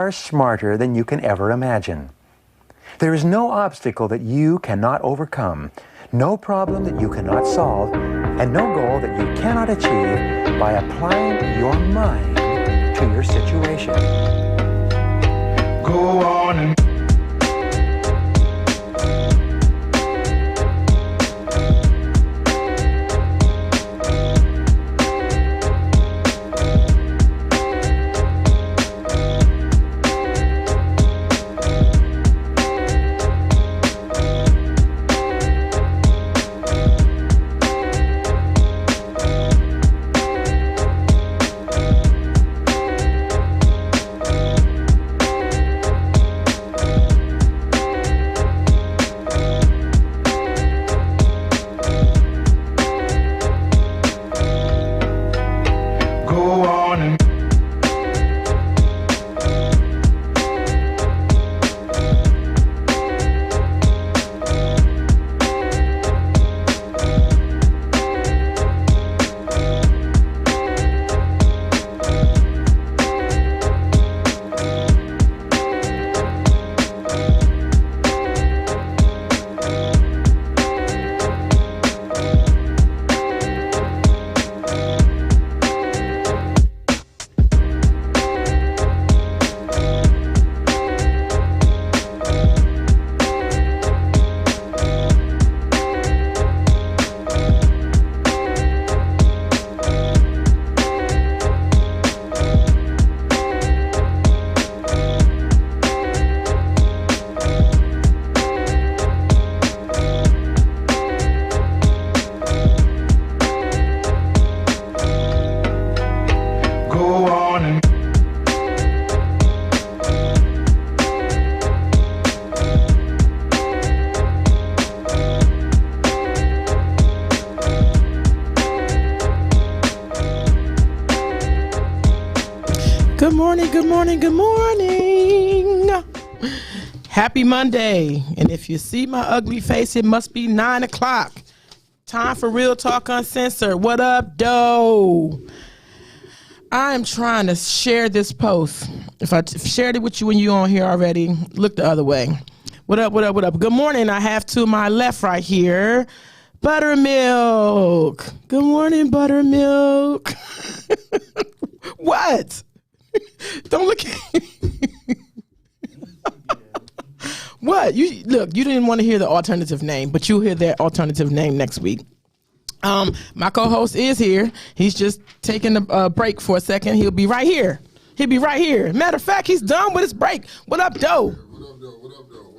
are smarter than you can ever imagine. There is no obstacle that you cannot overcome, no problem that you cannot solve, and no goal that you cannot achieve by applying your mind to your situation. Go on and Good morning. Happy Monday. And if you see my ugly face, it must be 9 o'clock. Time for Real Talk Uncensored. What up, doe? I am trying to share this post. If I shared it with you when you on here already, look the other way. What up? Good morning. I have to my left right here, Buttermilk. Good morning, Buttermilk. What? Don't look at me. What? You didn't want to hear the alternative name, but you'll hear that alternative name next week. My co-host is here. He's just taking a break for a second. He'll be right here. Matter of fact, he's done with his break. What up, doe? What up, though?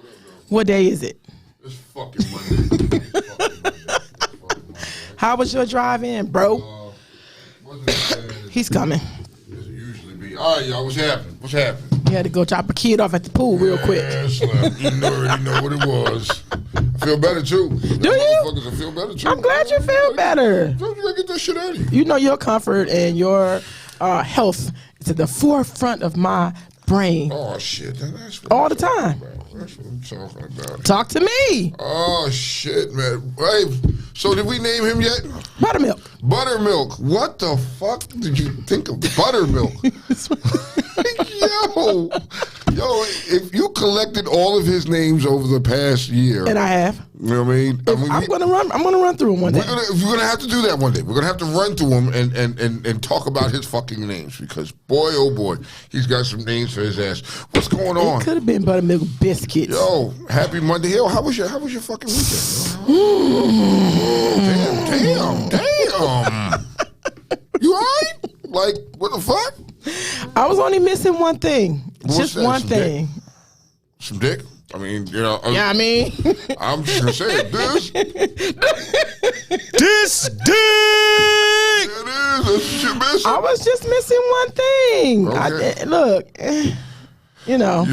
What day is it? It's fucking Monday. How was your drive in, bro? He's coming. All right, y'all, what's happening? You had to go chop a kid off at the pool real quick. Slim. You already know what it was. I feel better, too. Do you? I feel better, too. I'm glad you feel better. You gotta get that shit out of you. You know your comfort and your health is at the forefront of my brain. Oh, shit. That's what all the time. That's what I'm talking about. Talk to me. Oh, shit, man. Hey, so did we name him yet? Buttermilk. What the fuck did you think of Buttermilk? Yo, if you collected all of his names over the past year. And I have. You know what I mean? I'm gonna run through them one day. We're gonna have to do that one day. We're gonna have to run through them and talk about his fucking names because boy, oh boy, he's got some names for his ass. What's going on? It could have been Buttermilk Biscuits. Yo, happy Monday. Yo, how was your fucking weekend? Damn. You alright? Like, what the fuck? I was only missing one thing. What's just that? one thing. Some dick? I mean, you know. Yeah, I mean. I'm just going to say it. This dick! It is. That's what you're missing. I was just missing one thing. Okay. Look, you know.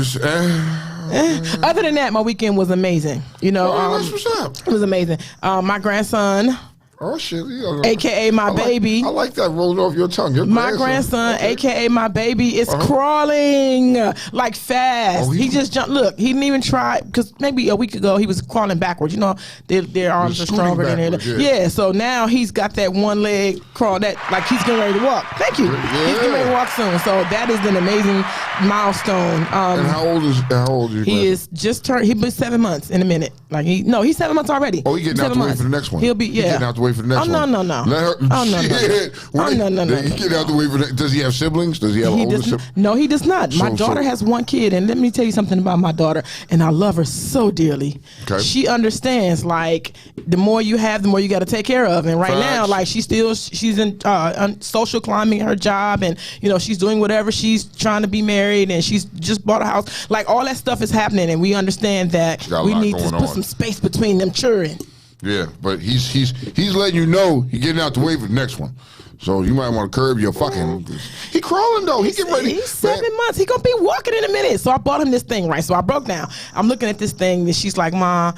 Other than that, my weekend was amazing. You know, that's what's up. It was amazing. My grandson Oh shit! AKA my baby. I like that rolling off your tongue. Your my grandson, okay. AKA my baby, is crawling like fast. Oh, he just jumped. Look, he didn't even try because maybe a week ago he was crawling backwards. You know, their arms are stronger than theirs. Yeah. So now he's got that one leg crawl that like he's getting ready to walk. Thank you. Yeah. He's getting ready to walk soon. So that is an amazing milestone. And how old is he is just turned. He'll be 7 months in a minute. Like he's 7 months already. Oh, he's getting out the way for the next one. He'll be He's getting out the way for the next one. No. Let her. Oh no. He get out the way for. Does he have siblings? Does he have older siblings? No, he does not. My daughter has one kid, and let me tell you something about my daughter, and I love her so dearly. Okay. She understands like the more you have, the more you got to take care of, and right now, like she's in social climbing her job, and you know she's doing whatever. She's trying to be married, and she's just bought a house. Like all that stuff is happening, and we understand that we need to put some space between them children. Yeah, but he's letting you know he's getting out the way for the next one. So you might want to curb your fucking. He crawling though. He getting ready. He's 7 months. He gonna be walking in a minute. So I bought him this thing, right? So I broke down. I'm looking at this thing, and she's like, "Ma,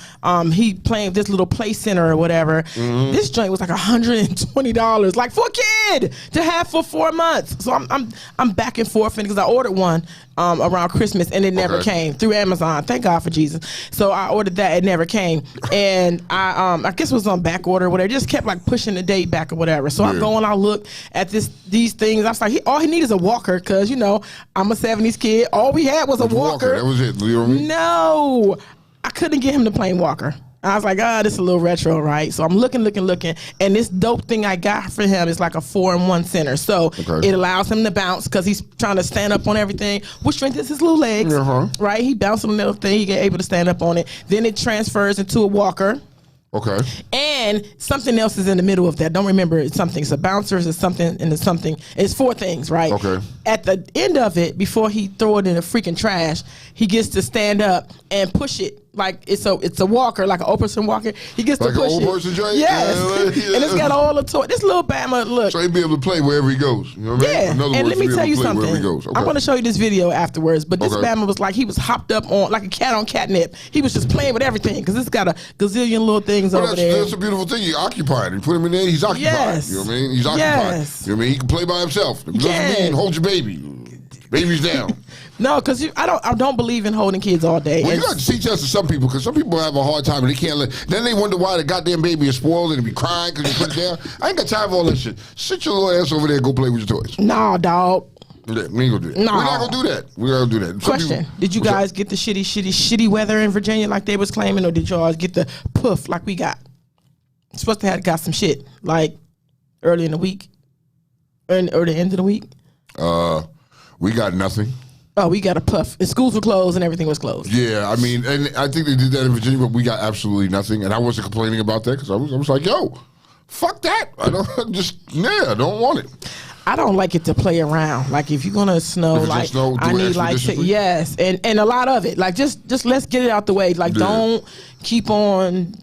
he playing with this little play center or whatever. Mm-hmm. This joint was like $120, like for a kid to have for 4 months." So I'm back and forth, because I ordered one around Christmas, and it never came through Amazon. Thank God for Jesus. So I ordered that. It never came, and I guess it was on back order or whatever. Just kept like pushing the date back or whatever. So I'm going. I look at these things. I was like, all he needs is a walker, because you know I'm a 70s kid. All we had was a walker. That was it. You know what I mean? No, I couldn't get him the plain walker. I was like, this is a little retro, right? So I'm looking, and this dope thing I got for him is like a 4-in-1 center. So it allows him to bounce, because he's trying to stand up on everything, which strengthens his little legs, right? He bounced on the little thing, he get able to stand up on it. Then it transfers into a walker. Okay. And something else is in the middle of that. Don't remember it's something. It's a bouncer, it's something, and it's something. It's 4 things, right? Okay. At the end of it, before he throw it in the freaking trash, he gets to stand up and push it like it's a walker, like an old person walker. He gets like to push an old it. person joint? Yes. Yeah. And it's got all the toy. This little Bama, look. So he'll be able to play wherever he goes. You know what I mean? Yeah. In other and words, let me tell you something. Okay. I want to show you this video afterwards. But this Bama was like, he was hopped up on like a cat on catnip. He was just playing with everything, because it's got a gazillion little things over there. That's a beautiful thing. You occupied. You put him in there, he's occupied. Yes. You know what I mean? He's occupied. Yes. You know what I mean? He can play by himself. It doesn't mean hold your baby. Baby's down. No, because I don't believe in holding kids all day. Well, you got to teach us to some people, because some people have a hard time and they can't let. Then they wonder why the goddamn baby is spoiled and be crying because you put it down. I ain't got time for all that shit. Sit your little ass over there and go play with your toys. Nah, dog. Yeah, we ain't gonna do that. No. We're not gonna do that. We're not gonna do that. Question: did you guys get the shitty weather in Virginia like they was claiming, or did y'all get the poof like we got? Supposed to have got some shit like early in the week, or the end of the week. We got nothing. Oh, we got a puff. And schools were closed and everything was closed. Yeah, I mean, and I think they did that in Virginia, but we got absolutely nothing. And I wasn't complaining about that, because I was like, yo, fuck that. I don't I don't want it. I don't like it to play around. Like if you're gonna snow, like I need like yes, and a lot of it. Like just let's get it out the way. Like don't keep on,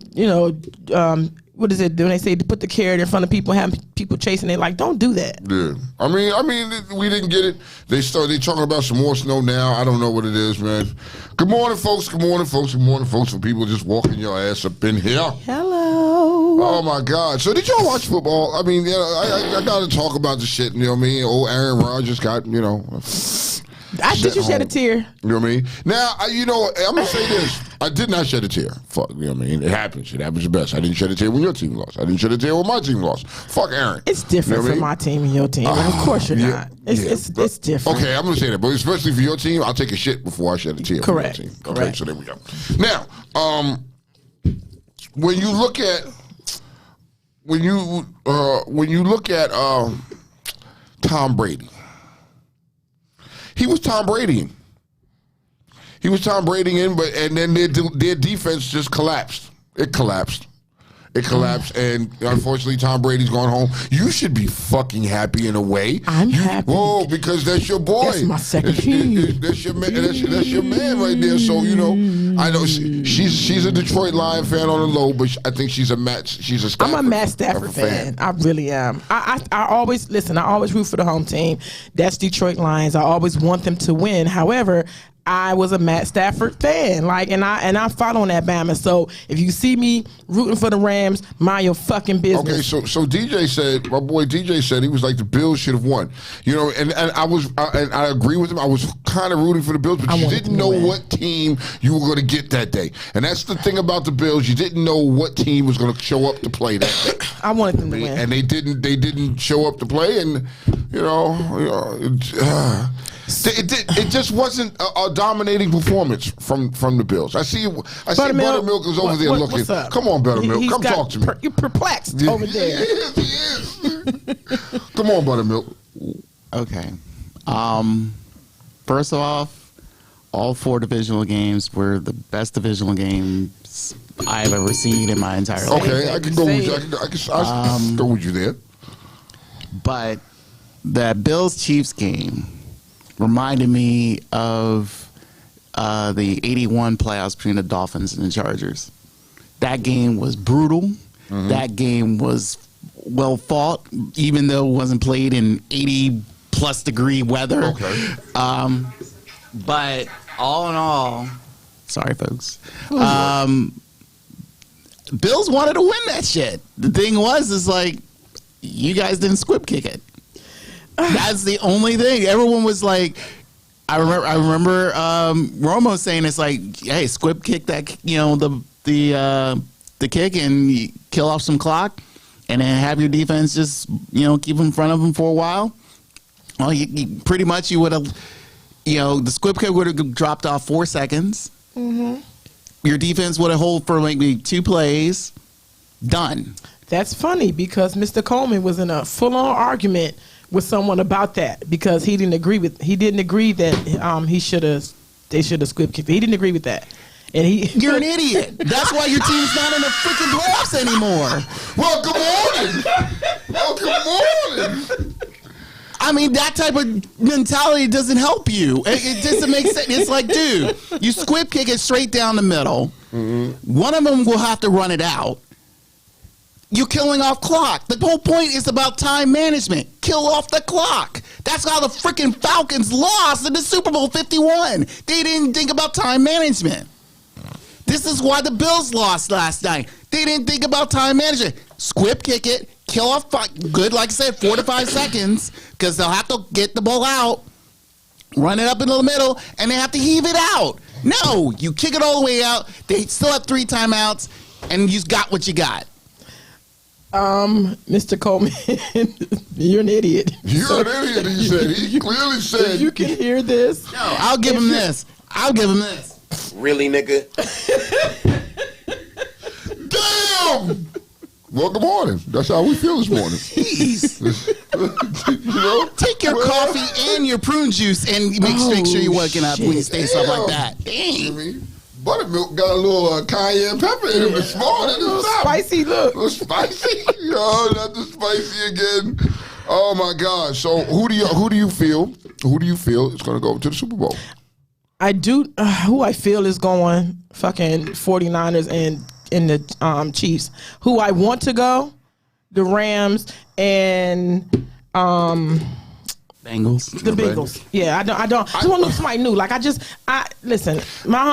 what is it when they say to put the carrot in front of people, have people chasing it? Like, don't do that. Yeah, I mean, we didn't get it. They talking about some more snow now. I don't know what it is, man. Good morning, folks. Good morning, folks. Good morning, folks. For people just walking your ass up in here. Hello. Oh my God. So did y'all watch football? I mean, I got to talk about the shit. You know what I mean? Old Aaron Rodgers got Did you shed a tear? You know what I mean? Now, I'm going to say this. I did not shed a tear. Fuck, you know what I mean? It happens. It happens the best. I didn't shed a tear when your team lost. I didn't shed a tear when my team lost. Fuck Aaron. It's different for my team and your team. Of course you're not. It's different. Okay, I'm going to say that. But especially for your team, I'll take a shit before I shed a tear Correct. for your team. Correct. Okay, so there we go. Now, when you look at Tom Brady, he was Tom Brady. He was Tom Brady and then their defense just collapsed. It collapsed, and unfortunately, Tom Brady's gone home. You should be fucking happy in a way. I'm happy. Whoa, because that's your boy. That's my second team. That's your man. That's your man right there. So I know she's a Detroit Lion fan on the low, but I think she's a Stafford. I'm a Matt Stafford fan. I really am. I always listen. I always root for the home team. That's Detroit Lions. I always want them to win. However, I was a Matt Stafford fan, like, and I'm following that Bama. So if you see me rooting for the Rams, mind your fucking business. Okay, so DJ said, my boy DJ said, he was like, the Bills should have won. You know, and I agree with him. I was kind of rooting for the Bills, but you didn't know what team you were going to get that day. And that's the thing about the Bills. You didn't know what team was going to show up to play that day. I wanted them to win, and they didn't show up to play, and it just wasn't a dominating performance from the Bills. I see Buttermilk is over there looking. What's up? Come on, Buttermilk, come talk to me. You're perplexed over there. He is. Come on, Buttermilk. Okay. First off, all 4 divisional games were the best divisional games I've ever seen in my entire life. Okay, I can go with you. I can go with you there. But that Bills-Chiefs game reminded me of the 81 playoffs between the Dolphins and the Chargers. That game was brutal. Mm-hmm. That game was well fought, even though it wasn't played in 80-plus degree weather. Okay. But all in all, sorry, folks. Bills wanted to win that shit. The thing is like, you guys didn't squib kick it. That's the only thing. Everyone was like, I remember Romo saying it's like, hey, squib kick that, the kick and kill off some clock, and then have your defense just keep in front of them for a while. Well, you pretty much you would have, the squib kick would have dropped off 4 seconds. Mm-hmm. Your defense would have held for maybe 2 plays. Done. That's funny because Mr. Coleman was in a full-on argument with someone about that because he didn't agree that they should have squib kicked. He didn't agree with that. And you're an idiot. That's why your team's not in the freaking playoffs anymore. Well, good morning. I mean, that type of mentality doesn't help you. It doesn't make sense. It's like, dude, you squib kick it straight down the middle. Mm-hmm. One of them will have to run it out. You're killing off clock. The whole point is about time management. Kill off the clock. That's how the freaking Falcons lost in the Super Bowl 51. They didn't think about time management. This is why the Bills lost last night. They didn't think about time management. Squib kick it. Kill off good, like I said, 4 to 5 seconds, because they'll have to get the ball out, run it up into the middle, and they have to heave it out. No, you kick it all the way out. They still have 3 timeouts, and you got what you got. Mr. Coleman, you're an idiot. You're an idiot, he said. He clearly said. You can hear this. No, I'll give him this. Really, nigga? Damn! Well, good morning. That's how we feel this morning. Jeez. Take your coffee and your prune juice and make sure you're waking up when you say stuff like that. Dang. Buttermilk got a little cayenne pepper in it this morning. A little spicy look. A little spicy? No, not the spicy again. Oh my gosh. So who do you feel is going to go to the Super Bowl? I do. Who I feel is going fucking 49ers and in the Chiefs. Who I want to go, the Rams and Bengals. The Bengals. Yeah, I don't. I just want to know somebody new. Like listen. My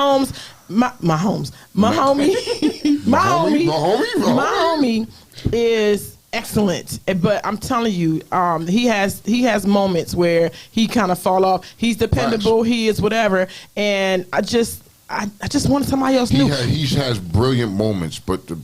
homie is excellent. But I'm telling you, he has moments where he kind of fall off. He's dependable. Right. He is whatever. And I just wanted somebody else new. He has brilliant moments, but the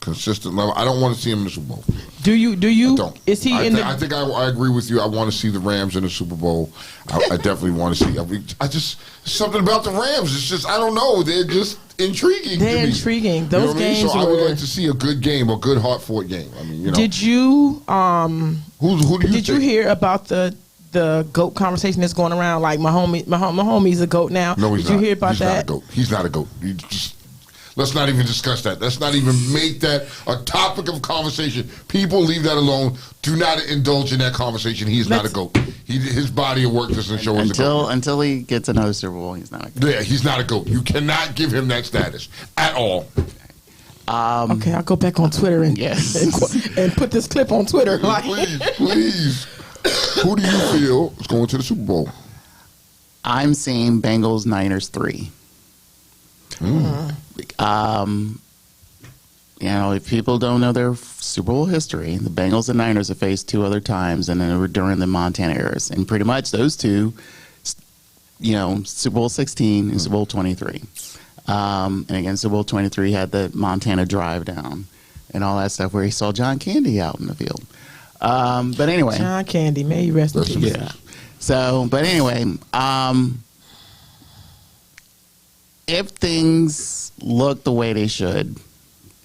consistent level, I don't want to see him in the Super Bowl. Do you? I don't. Is he in the? I think I agree with you. I want to see the Rams in the Super Bowl. I definitely want to see. I just something about the Rams. It's just I don't know. They're just intriguing. They're intriguing. Those games. So I would like to see a good game, a good hard-fought game. I mean, Did you? Who do you? Did you hear about the GOAT conversation that's going around? Like my homie's a GOAT now. No, he's not. Did you hear about that? He's not a GOAT. Let's not even discuss that. Let's not even make that a topic of conversation. People, leave that alone. Do not indulge in that conversation. He is not a GOAT. His body of work doesn't show us a GOAT. Until he gets another Super Bowl, he's not a GOAT. Yeah, he's not a GOAT. You cannot give him that status at all. Okay, I'll go back on Twitter and put this clip on Twitter. Please. Who do you feel is going to the Super Bowl? I'm seeing Bengals Niners 3. If people don't know their Super Bowl history, the Bengals and Niners have faced 2 other times, and they were during the Montana eras. And pretty much those 2, Super Bowl 16 and Super Bowl 23. And again, Super Bowl 23 had the Montana drive down and all that stuff where he saw John Candy out in the field. But anyway. John Candy, may he rest in peace. Yeah. So, but anyway, if things look the way they should,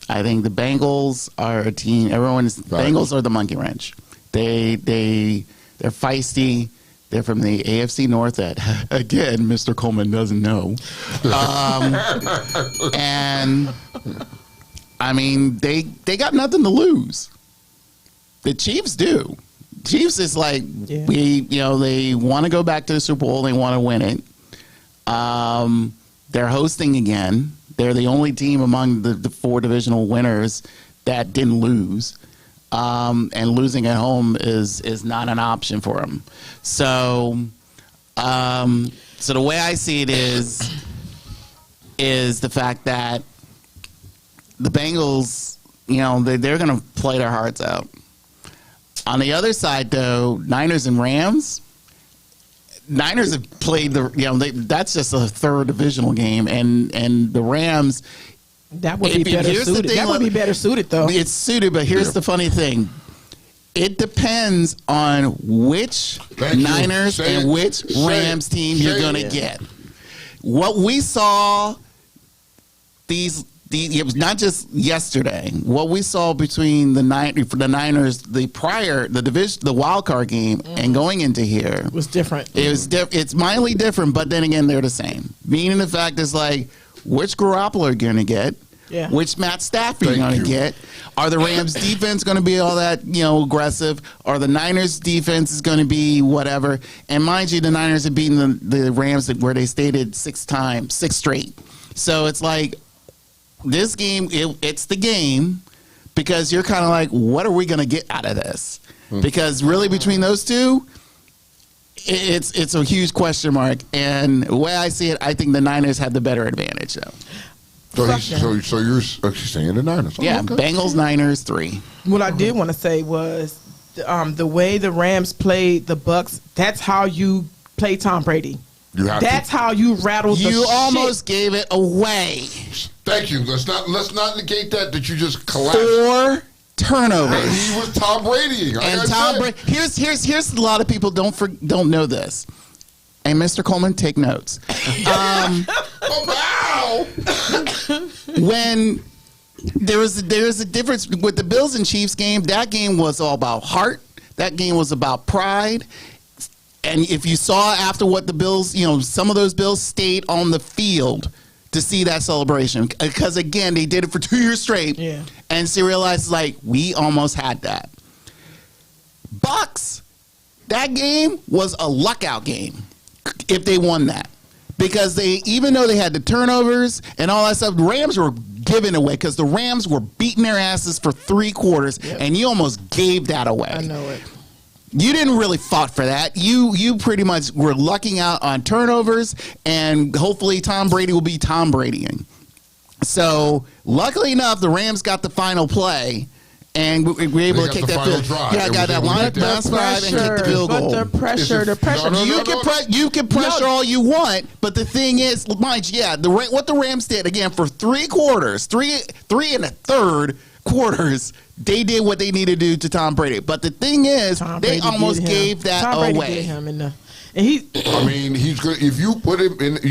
I think the Bengals are a team. Bengals are the monkey wrench. They're feisty. They're from the AFC North that, again, Mr. Coleman doesn't know. And, I mean, they got nothing to lose. The Chiefs do. Chiefs is like, they want to go back to the Super Bowl. They want to win it. They're hosting again. They're the only team among the 4 divisional winners that didn't lose. And losing at home is not an option for them. So the way I see it is the fact that the Bengals, they're going to play their hearts out. On the other side, though, Niners and Rams. Niners have played that's just a 3rd divisional game, and the Rams. That would be better suited. That would be better suited, though. It's suited, but here's the funny thing. It depends on which Niners and which Rams team you're going to get. What we saw it was not just yesterday. What we saw between the Niners, the wild card game, and going into here was different. It's mildly different, but then again, they're the same. Meaning the fact is like, which Garoppolo are you going to get? Yeah. Which Matt Stafford are you going to get? Are the Rams defense going to be all that aggressive? Are the Niners defense is going to be whatever? And mind you, the Niners have beaten the Rams where they stated 6 straight. So it's like, this game, it's the game, because you're kind of like, what are we going to get out of this? Because really between those 2, it's a huge question mark. And the way I see it, I think the Niners have the better advantage, though. So you're saying the Niners? Oh, yeah, okay. Bengals, Niners, 3. What I did want to say was the way the Rams played the Bucks. That's how you play Tom Brady. That's how you rattle the You shit. almost gave it away. Thank you. Let's not negate that you just collapsed. 4 turnovers. He was Tom Brady. And Tom Brady. Here's a lot of people don't know this. And Mr. Coleman, take notes. When there's a difference with the Bills and Chiefs game, that game was all about heart. That game was about pride. And if you saw after what the Bills, some of those Bills stayed on the field to see that celebration. Because, again, they did it for 2 years straight. Yeah. And so realized, we almost had that. Bucks, that game was a luckout game if they won that. Because even though they had the turnovers and all that stuff, the Rams were giving away because the Rams were beating their asses for 3 quarters, and you almost gave that away. I know it. You didn't really fought for that. You pretty much were lucking out on turnovers, and hopefully Tom Brady will be Tom Bradying. So, luckily enough, the Rams got the final play, and we were able to kick that field. Yeah, got that line up last 5 and kick the field goal. But the pressure. You can pressure all you want, but the thing is, mind you, what the Rams did, again, for 3 quarters, 3 and a third quarters, they did what they needed to do to Tom Brady. But the thing is, they almost gave that away. I mean, he's good. If you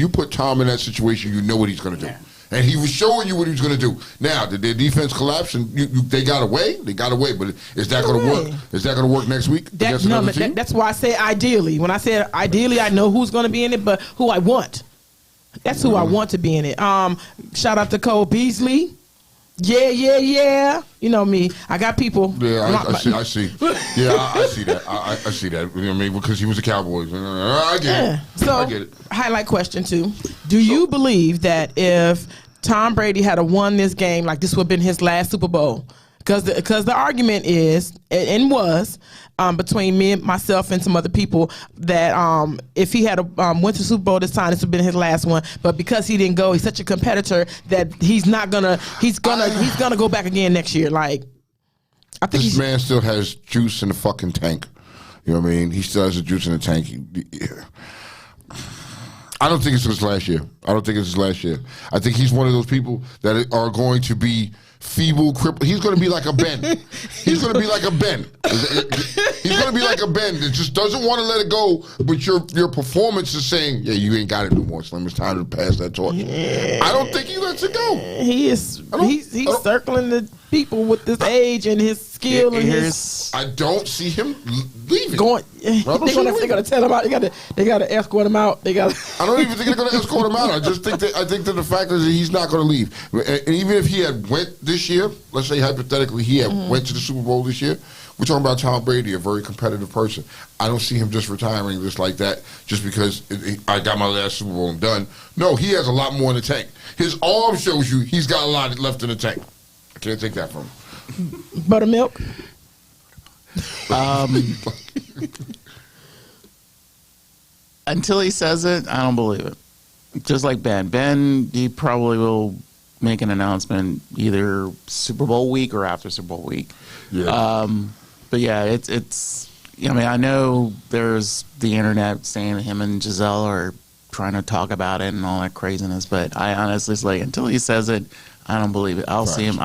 put Tom in that situation, you know what he's going to do. And he was showing you what he was going to do. Now, did their defense collapse and they got away? They got away, but is that going to work? Is that going to work next week? That's why I say ideally. When I say ideally, I know who's going to be in it, but who I want. That's who I want to be in it. Shout out to Cole Beasley. Yeah. You know me. I got people. Yeah, I see. Yeah, I see that. I see that. You know what I mean? Because he was a Cowboys. I get it. So, I get it. Highlight question 2. Do you believe that if Tom Brady had won this game, like this would have been his last Super Bowl? because the argument is and was between me and myself and some other people that if he had went to Super Bowl this time, this would have been his last one. But because he didn't go, he's such a competitor that he's gonna go back again next year. Like, I think this man still has juice in the fucking tank. You know what I mean? He still has the juice in the tank. I don't think it's his last year. I think he's one of those people that are going to be feeble, crippled. He's going to be like a Ben. He's going to be like a Ben. That just doesn't want to let it go, but your performance is saying, yeah, you ain't got it no more, Slim. It's time to pass that torch. Yeah. I don't think he lets it go. He's circling the people with this age and his skill and his. I don't see him leaving. They're gonna tell him out. They gotta escort him out. I don't even think they're gonna escort him out. I think that the fact is that he's not gonna leave. And even if he had went this year, let's say hypothetically he had went to the Super Bowl this year, we're talking about Tom Brady, a very competitive person. I don't see him just retiring just like that, just because I got my last Super Bowl and done. No, he has a lot more in the tank. His arm shows you he's got a lot left in the tank. I can't take that from him. Buttermilk. Until he says it, I don't believe it. Just like Ben. Ben, he probably will make an announcement either Super Bowl week or after Super Bowl week. Yeah. But yeah, it's. I mean, I know there's the internet saying him and Giselle are trying to talk about it and all that craziness, but I honestly, it's like, until he says it, I don't believe it. I'll see him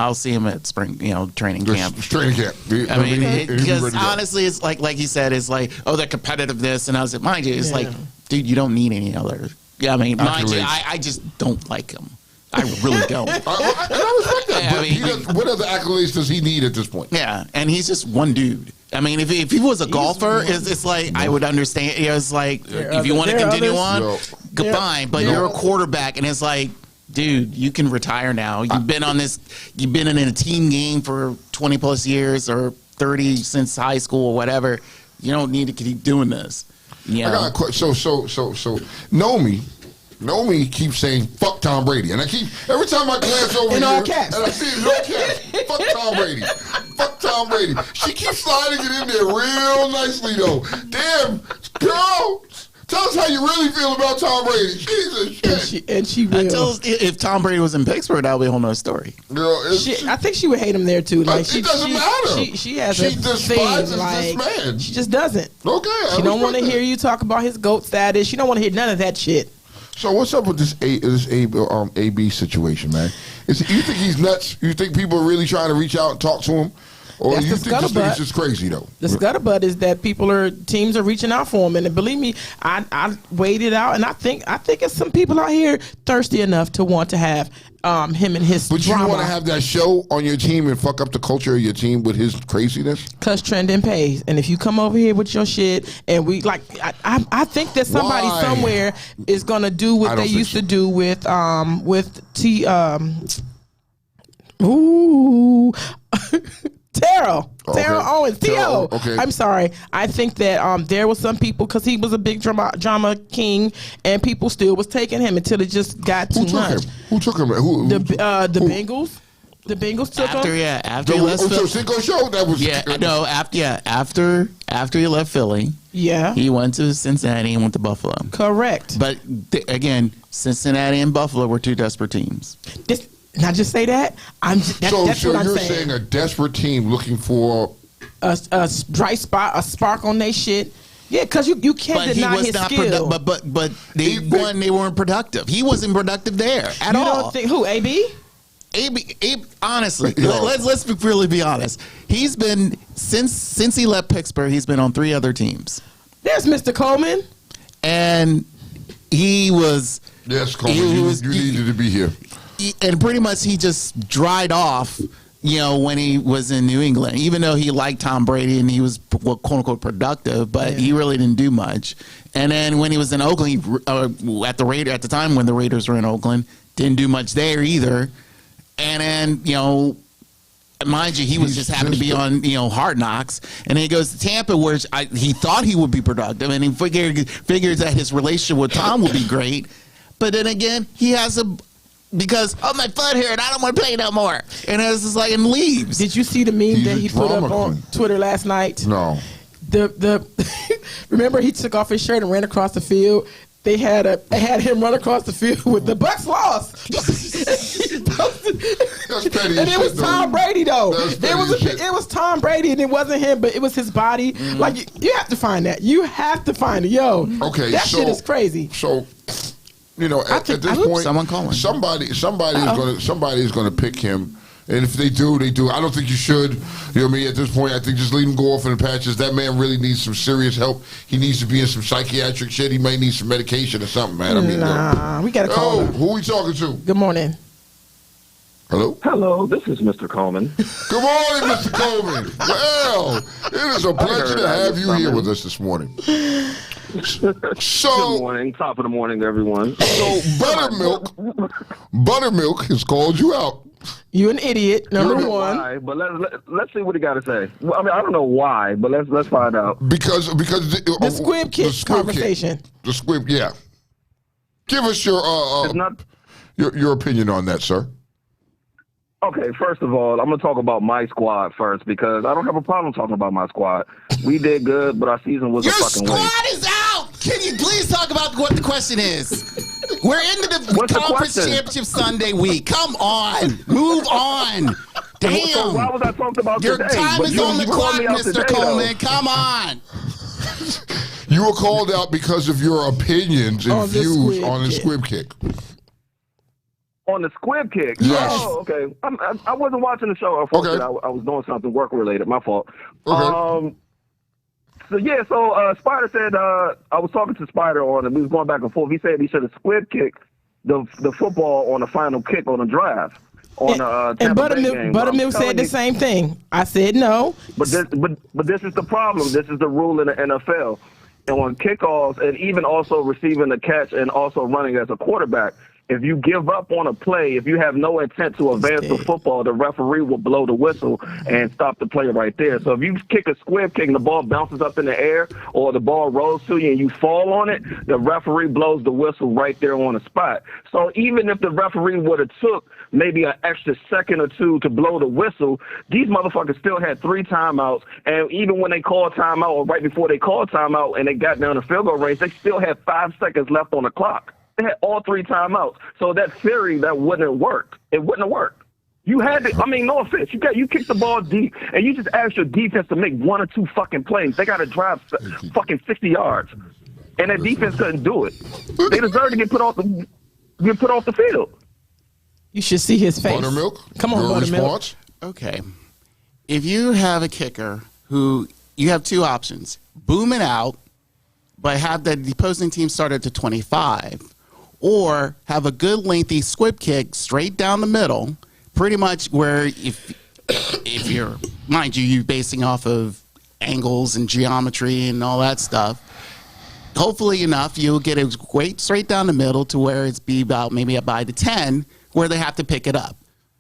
at spring, training camp. Training camp. I mean, because honestly, it's like he said, it's like, oh, the competitiveness, and I was like, mind you, it's like, dude, you don't need any other. Yeah, I mean, mind you, I just don't like him. I really don't. And I respect that. But what other accolades does he need at this point? Yeah, and he's just one dude. I mean, if he was a golfer, it's like I would understand. It's like if you want to continue on, goodbye. But you're a quarterback, and it's like, dude, you can retire now. You've been in a team game for 20 plus years or 30 since high school or whatever. You don't need to keep doing this. Yeah. I got a question. So Naomi keeps saying fuck Tom Brady, and every time I glance over in here, all caps. and I see it in all caps, fuck Tom Brady, fuck Tom Brady. She keeps sliding it in there real nicely though. Damn, girl. Tell us how you really feel about Tom Brady. Jesus shit. And she will. If Tom Brady was in Pittsburgh, that would be a whole nother story. Girl, I think she would hate him there too. Like it doesn't matter. She has she a despises thing. Like, this man. she just doesn't. Okay. She don't want to hear you talk about his GOAT status. She don't want to hear none of that shit. So what's up with this AB situation, man? You think he's nuts? You think people are really trying to reach out and talk to him? Or That's you think this thing's just crazy, though? The scuttlebutt is that teams are reaching out for him. And believe me, I weighed it out, and I think it's some people out here thirsty enough to want to have him and his But drama. you want to have that show on your team and fuck up the culture of your team with his craziness? Because trending pays. And if you come over here with your shit, and I think that somebody somewhere is going to do what they used to do with Terrell Owens, T.O. Okay. I'm sorry. I think that there was some people, because he was a big drama king, and people still was taking him until it just got too much. Who took him? The Bengals. The Bengals took him. After he left Philly. Cinco show? That was after he left Philly. Yeah. He went to Cincinnati and went to Buffalo. Correct. But again, Cincinnati and Buffalo were two desperate teams. Not just say that. That's what I'm saying. You're saying a desperate team looking for a bright spot, a spark on their shit. Yeah, because you can't deny his skill. But they weren't productive. He wasn't productive there at all. You don't think who? AB? AB, honestly, let's really be honest. He's been since he left Pittsburgh. He's been on 3 other teams. There's Mr. Coleman, and he was. Yes, Coleman, you needed to be here. And pretty much he just dried off, when he was in New England, even though he liked Tom Brady and he was quote unquote productive, but he really didn't do much. And then when he was in Oakland, at the time when the Raiders were in Oakland, didn't do much there either. And then, mind you, he was just happened to be on, Hard Knocks. And then he goes to Tampa, where he thought he would be productive, and he figures that his relationship with Tom would be great. But then again, he has because my foot hurt. I don't want to play no more. And it's just like and leaves. Did you see the meme He's that a he put up drama on queen. Twitter last night? No. The remember he took off his shirt and ran across the field. They had him run across the field with the Bucks lost. That's petty And as it was shit, though. Tom Brady though. That's petty as shit. It was Tom Brady and it wasn't him, but it was his body. Like you have to find that. You have to find it, yo. Okay, that so- shit is crazy. So, you know, at think- this I hope point, someone calling. somebody is gonna pick him, and if they do, they do. I don't think you should. You know what I mean? At this point, I think just leave him go off in the patches. That man really needs some serious help. He needs to be in some psychiatric shit. He may need some medication or something, man. I mean, Nah, we gotta call him. who we talking to? Good morning. Hello. Hello, this is Mr. Coleman. Good morning, Mr. Coleman. Well, it is a pleasure to have you here with us this morning. Good So, morning, top of the morning to everyone. Buttermilk has called you out. You an idiot, number You're- one. Why? But let's see what he got to say. Well, I mean, I don't know why, but let's find out. Because The squib kick conversation. The squib, yeah. Give us your It's not your opinion on that, sir. okay. First of all, I'm gonna talk about my squad first because I don't have a problem talking about my squad. We did good, but our season was Your a fucking waste. squad is out. Can you please talk about what the question is? We're into the What's the conference question? championship Sunday week. Come on, move on. So why Damn, was I talking about your today? time But is you- on the you called clock, me out Mr. today, though. Coleman. Come on. You were called out because of your opinions and On the views squib on the kick. squib kick. On the squib kick. Yes. Oh, okay. I wasn't watching the show. Unfortunately, Okay. I was doing something work related. My fault. Okay. So Spider said I was talking to Spider on it. We was going back and forth. He said he should have squib kicked the football on the final kick on the drive on the And Tampa Bay game. But I'm Buttermilk said telling the you- same thing. I said no. But this is the problem. This is the rule in the NFL. And on kickoffs, and even also receiving the catch and also running as a quarterback, if you give up on a play, if you have no intent to advance the football, the referee will blow the whistle and stop the play right there. So if you kick a squib kick and the ball bounces up in the air or the ball rolls to you and you fall on it, the referee blows the whistle right there on the spot. So even if the referee would have took maybe an extra second or two to blow the whistle, these motherfuckers still had 3 timeouts. And even when they called timeout or right before they called timeout and they got down the field goal range, they still had 5 seconds left on the clock. They had all 3 timeouts. So that theory, that wouldn't have worked. It wouldn't have worked. You had to, I mean, no offense. You kicked the ball deep, and you just asked your defense to make 1 or 2 fucking plays. They got to drive fucking 60 yards, and that defense couldn't do it. They deserve to get put off the field. You should see his face. Buttermilk, Come on, your Buttermilk. response? Okay. If you have a kicker who you have 2 options: boom it out, but have the opposing team start at the 25, or have a good lengthy squib kick straight down the middle, pretty much where if you're, mind you, you're basing off of angles and geometry and all that stuff. Hopefully enough, you'll get it great straight down the middle to where it's be about maybe by the 10 where they have to pick it up.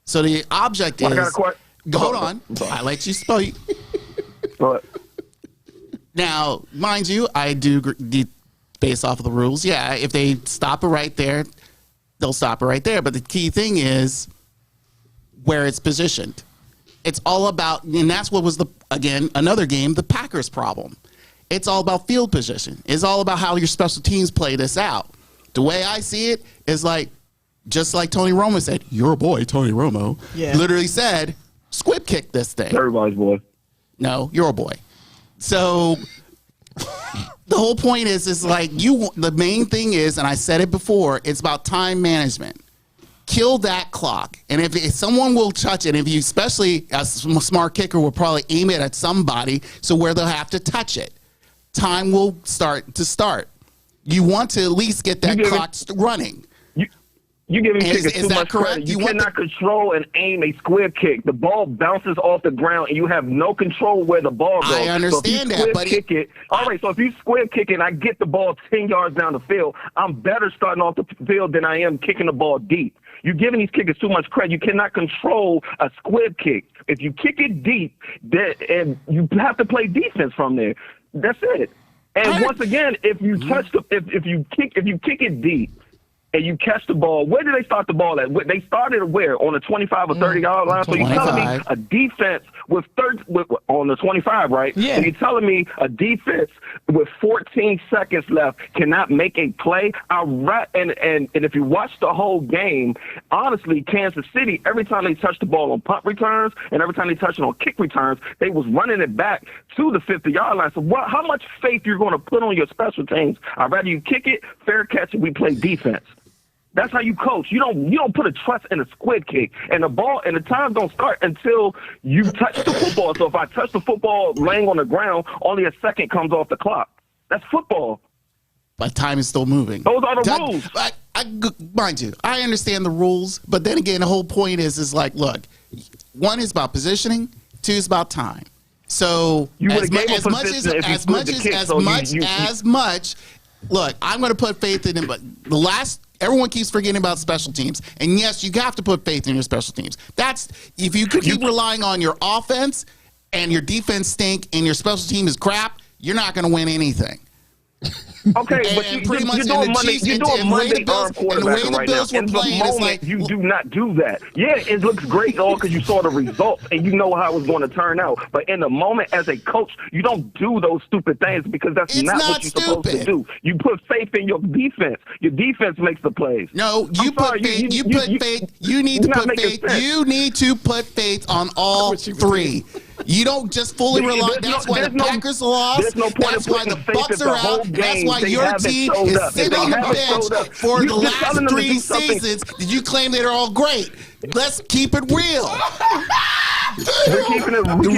So the object I got a is, question. hold on, I let you speak. But Now, mind you, I do based off of the rules. Yeah, if they stop it right there, they'll stop it right there. But the key thing is where it's positioned. It's all about, and that's what was another game, the Packers problem. It's all about field position. It's all about how your special teams play this out. The way I see it is just like Tony Romo said, your boy, Tony Romo, literally said, squib kick this thing. everybody's boy. No, you're a boy. So the whole point is the main thing is, and I said it before, it's about time management. Kill that clock. And if someone will touch it, especially a smart kicker will probably aim it at somebody so where they'll have to touch it. Time will start. You want to at least get that clock running. You giving kickers Is too that much correct? credit. You You want cannot control and aim a squib kick. The ball bounces off the ground, and you have no control where the ball goes. I understand so if you that, squib but kick it. All right, so if you squib kick it and I get the ball 10 yards down the field, I'm better starting off the field than I am kicking the ball deep. You're giving these kickers too much credit. You cannot control a squib kick. If you kick it deep, and you have to play defense from there. That's it. And once again, if you touch if you kick it deep, and you catch the ball, where did they start the ball at? They started where? On the 25 or 30-yard line? So you're telling me a defense with on the 25, right? Yeah. So you're telling me a defense with 14 seconds left cannot make a play? And if you watch the whole game, honestly, Kansas City, every time they touched the ball on punt returns and every time they touched it on kick returns, they was running it back to the 50-yard line. So how much faith you're going to put on your special teams? I'd rather you kick it, fair catch, and we play defense. That's how you coach. You don't put a trust in a squib kick, and the time don't start until you touch the football. So if I touch the football laying on the ground, only a second comes off the clock. That's football. But time is still moving. Those are the rules. Mind you, I understand the rules, but then again, the whole point is like, look, one is about positioning, two is about time. So look, I'm going to put faith in him, but everyone keeps forgetting about special teams. And yes, you have to put faith in your special teams. If you keep relying on your offense and your defense stink and your special team is crap, you're not going to win anything. Okay, but you're doing Monday arm quarterback right now. In the moment, you do not do that. Yeah, it looks great all because you saw the results and you know how it's going to turn out. But in the moment, as a coach, you don't do those stupid things because that's not what you're supposed to do. You put faith in your defense. Your defense makes the plays. No, you put faith. You need to put faith. You need to put faith on all three. You don't just fully rely. That's why the Packers lost. That's why the Bucks are out. That's why your team is sitting on the bench for the last 3 seasons. Did you claim they're all great? Let's keep it real. We're keeping it real. The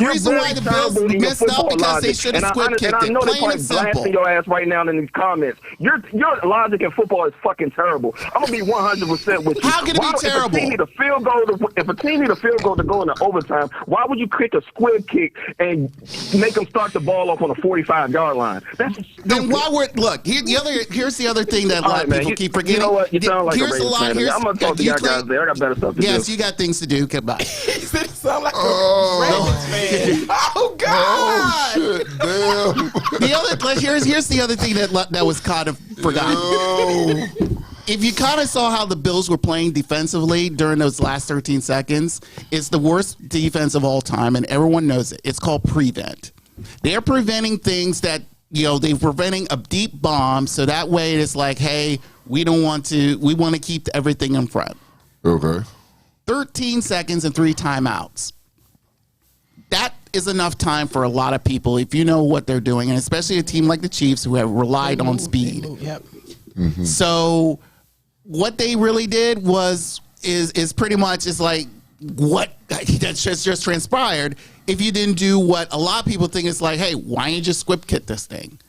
reason why the Bills messed up because they should have squib kicked it. And I know they're Plain probably and simple. blasting your ass right now in these comments. Your logic in football is fucking terrible. I'm gonna be 100% with you. How can it be terrible? If a team need a field goal to go into overtime, why would you kick a squib kick and make them start the ball off on a 45-yard line? That's stupid. Then why here's the other thing that a lot of people keep forgetting. You know what? You sound like a Ravens fan. I'm gonna talk to y'all guys there. I got better stuff to do. Yes, you got things to do. Goodbye. He said he sound like a Ravens fan. Oh God! Oh shit! Damn. Here's the other thing that was kind of forgotten. No. If you kind of saw how the Bills were playing defensively during those last 13 seconds, it's the worst defense of all time, and everyone knows it. It's called prevent. They're preventing things that they're preventing a deep bomb, so that way it's like, hey, we want to keep everything in front. Okay. 13 seconds and 3 timeouts. That is enough time for a lot of people if you know what they're doing, and especially a team like the Chiefs who have relied on speed. Yep. Mm-hmm. So what they really did is pretty much is like what that just transpired. If you didn't do what a lot of people think is like, hey, why don't you just squib kick this thing?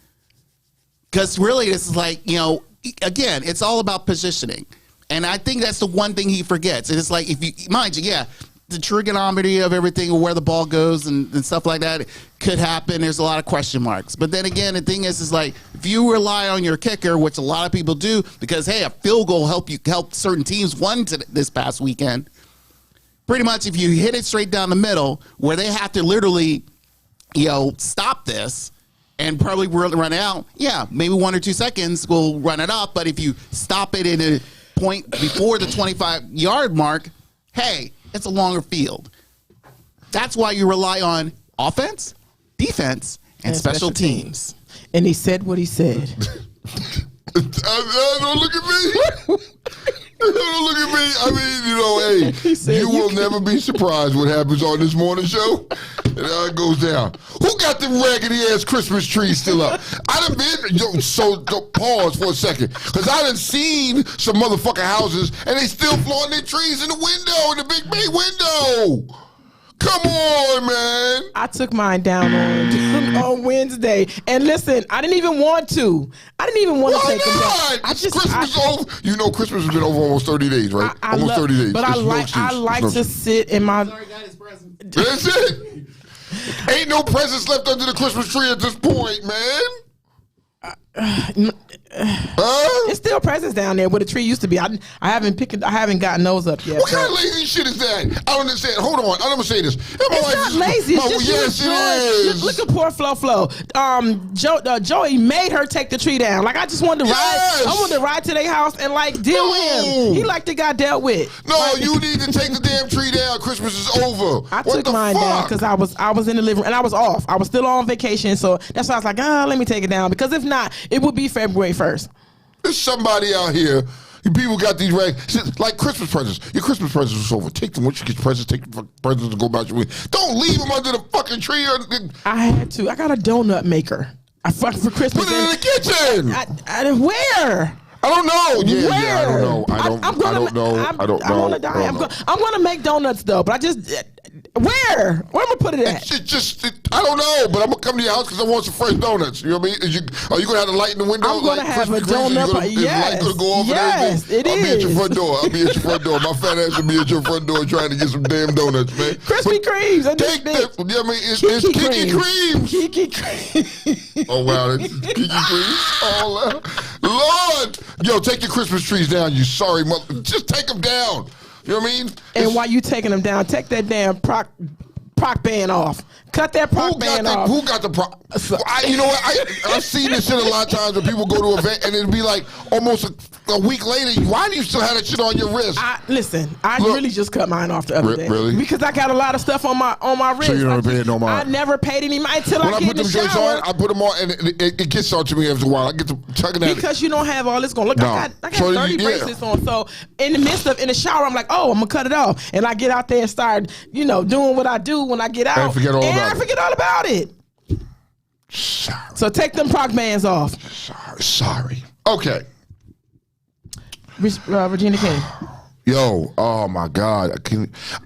Because really, this is like, again, it's all about positioning. And I think that's the one thing he forgets. It's like, if you mind you, the trigonometry of everything, or where the ball goes and stuff like that could happen. There's a lot of question marks. But then again, the thing is like, if you rely on your kicker, which a lot of people do, because hey, a field goal help certain teams won this past weekend. Pretty much, if you hit it straight down the middle, where they have to literally, stop this and probably run it out. Yeah, maybe 1 or 2 seconds will run it up. But if you stop it in a point before the 25-yard mark, hey, it's a longer field. That's why you rely on offense, defense, and special teams. And he said what he said. Don't look at me. Don't look at me. I mean, hey, you will never be surprised what happens on this morning show. And how it goes down. Who got the raggedy ass Christmas tree still up? I done been, pause for a second. Because I done seen some motherfucking houses and they still flaunting their trees in the window, in the big bay window. Come on, man. I took mine down on Wednesday. And listen, I didn't even want to. I didn't even want to take them down. Christmas over. Christmas has been over almost 30 days, right? Almost 30 days. But I like to sit in my... Sorry, got his present. That's it. Ain't no presents left under the Christmas tree at this point, man. It's still presents down there where the tree used to be. I haven't gotten those up yet. What kind of lazy shit is that? I don't understand. Hold on. I'm gonna say this. It's not lazy. It's just yes, you it is. Look at poor Flo. Joey made her take the tree down. Like I just wanted to ride. Yes. I wanted to ride to their house and like deal with him. He like the guy dealt with. No, like, you need to take the damn tree down. Christmas is over. I What took the mine down fuck? because I was in the living room and I was off. I was still on vacation, so that's why I was like, let me take it down because if not, it would be February 1st. There's somebody out here. People got these like Christmas presents. Your Christmas presents are over. Take them once you get presents. Take the presents and go about your way. Don't leave them under the fucking tree. I had to. I got a donut maker. I fucked for Christmas. Put it in the kitchen. Where? I don't know. Where? Yeah, I don't know. I don't know. I don't know. I want to die. I'm gonna make donuts though, but I just where am I gonna put it at? I don't know, but I'm gonna come to your house because I want some fresh donuts. You know what I mean? Are you gonna have the light in the window? I'm gonna like have a Krispy Kremes? donut. Is the light gonna go off and everything? It I'll be at your is. front door. I'll be at your front door. My fat ass will be at your front door trying to get some damn donuts, man. Krispy Kremes. Take that. You know what I mean? It's Kiki Creams. Kiki Kremes. Oh wow, it's Kiki Creams. Oh Lord, yo, take your Christmas trees down. You sorry mother. Just take them down. You know what I mean? And while you taking them down, take that damn proc band off. Cut that proc band off. Who got the proc? You know what? I've seen this shit a lot of times when people go to an event and it'll be like almost a week later. Why do you still have that shit on your wrist? I really just cut mine off the other day. Really? Because I got a lot of stuff on my wrist. So you never paid no mind? I never paid any mind until when I get in the joints shower. on, I put them on and it gets on to me after a while. I get to tugging at it. Because you don't have all this going. Look, No. I got So 30 bracelets on. So in the shower, I'm like, I'm gonna cut it off, and I get out there and start, doing what I do when I get out, And forget all about it. Sorry. So take them proc bands off. Sorry. Okay. Regina King. Yo, oh my God,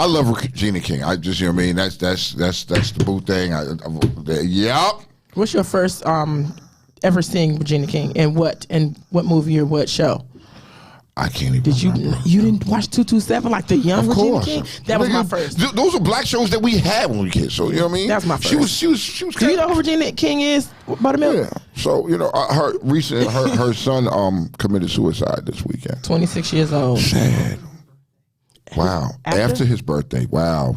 I love Regina King. I just, you know what I mean. That's the boo thing. Yep. What's your first ever seeing Regina King, and what movie or what show? I can't even. Did you? remember. You didn't watch 227 like the young Of Regina course. King? That was my first. Those are black shows that we had when we were kids. So you know what I mean. That's my first. She was. Do you know who Regina King is? Buttermilk. Yeah. So her son committed suicide this weekend. 26 years old. Sad. Wow. After his birthday. Wow.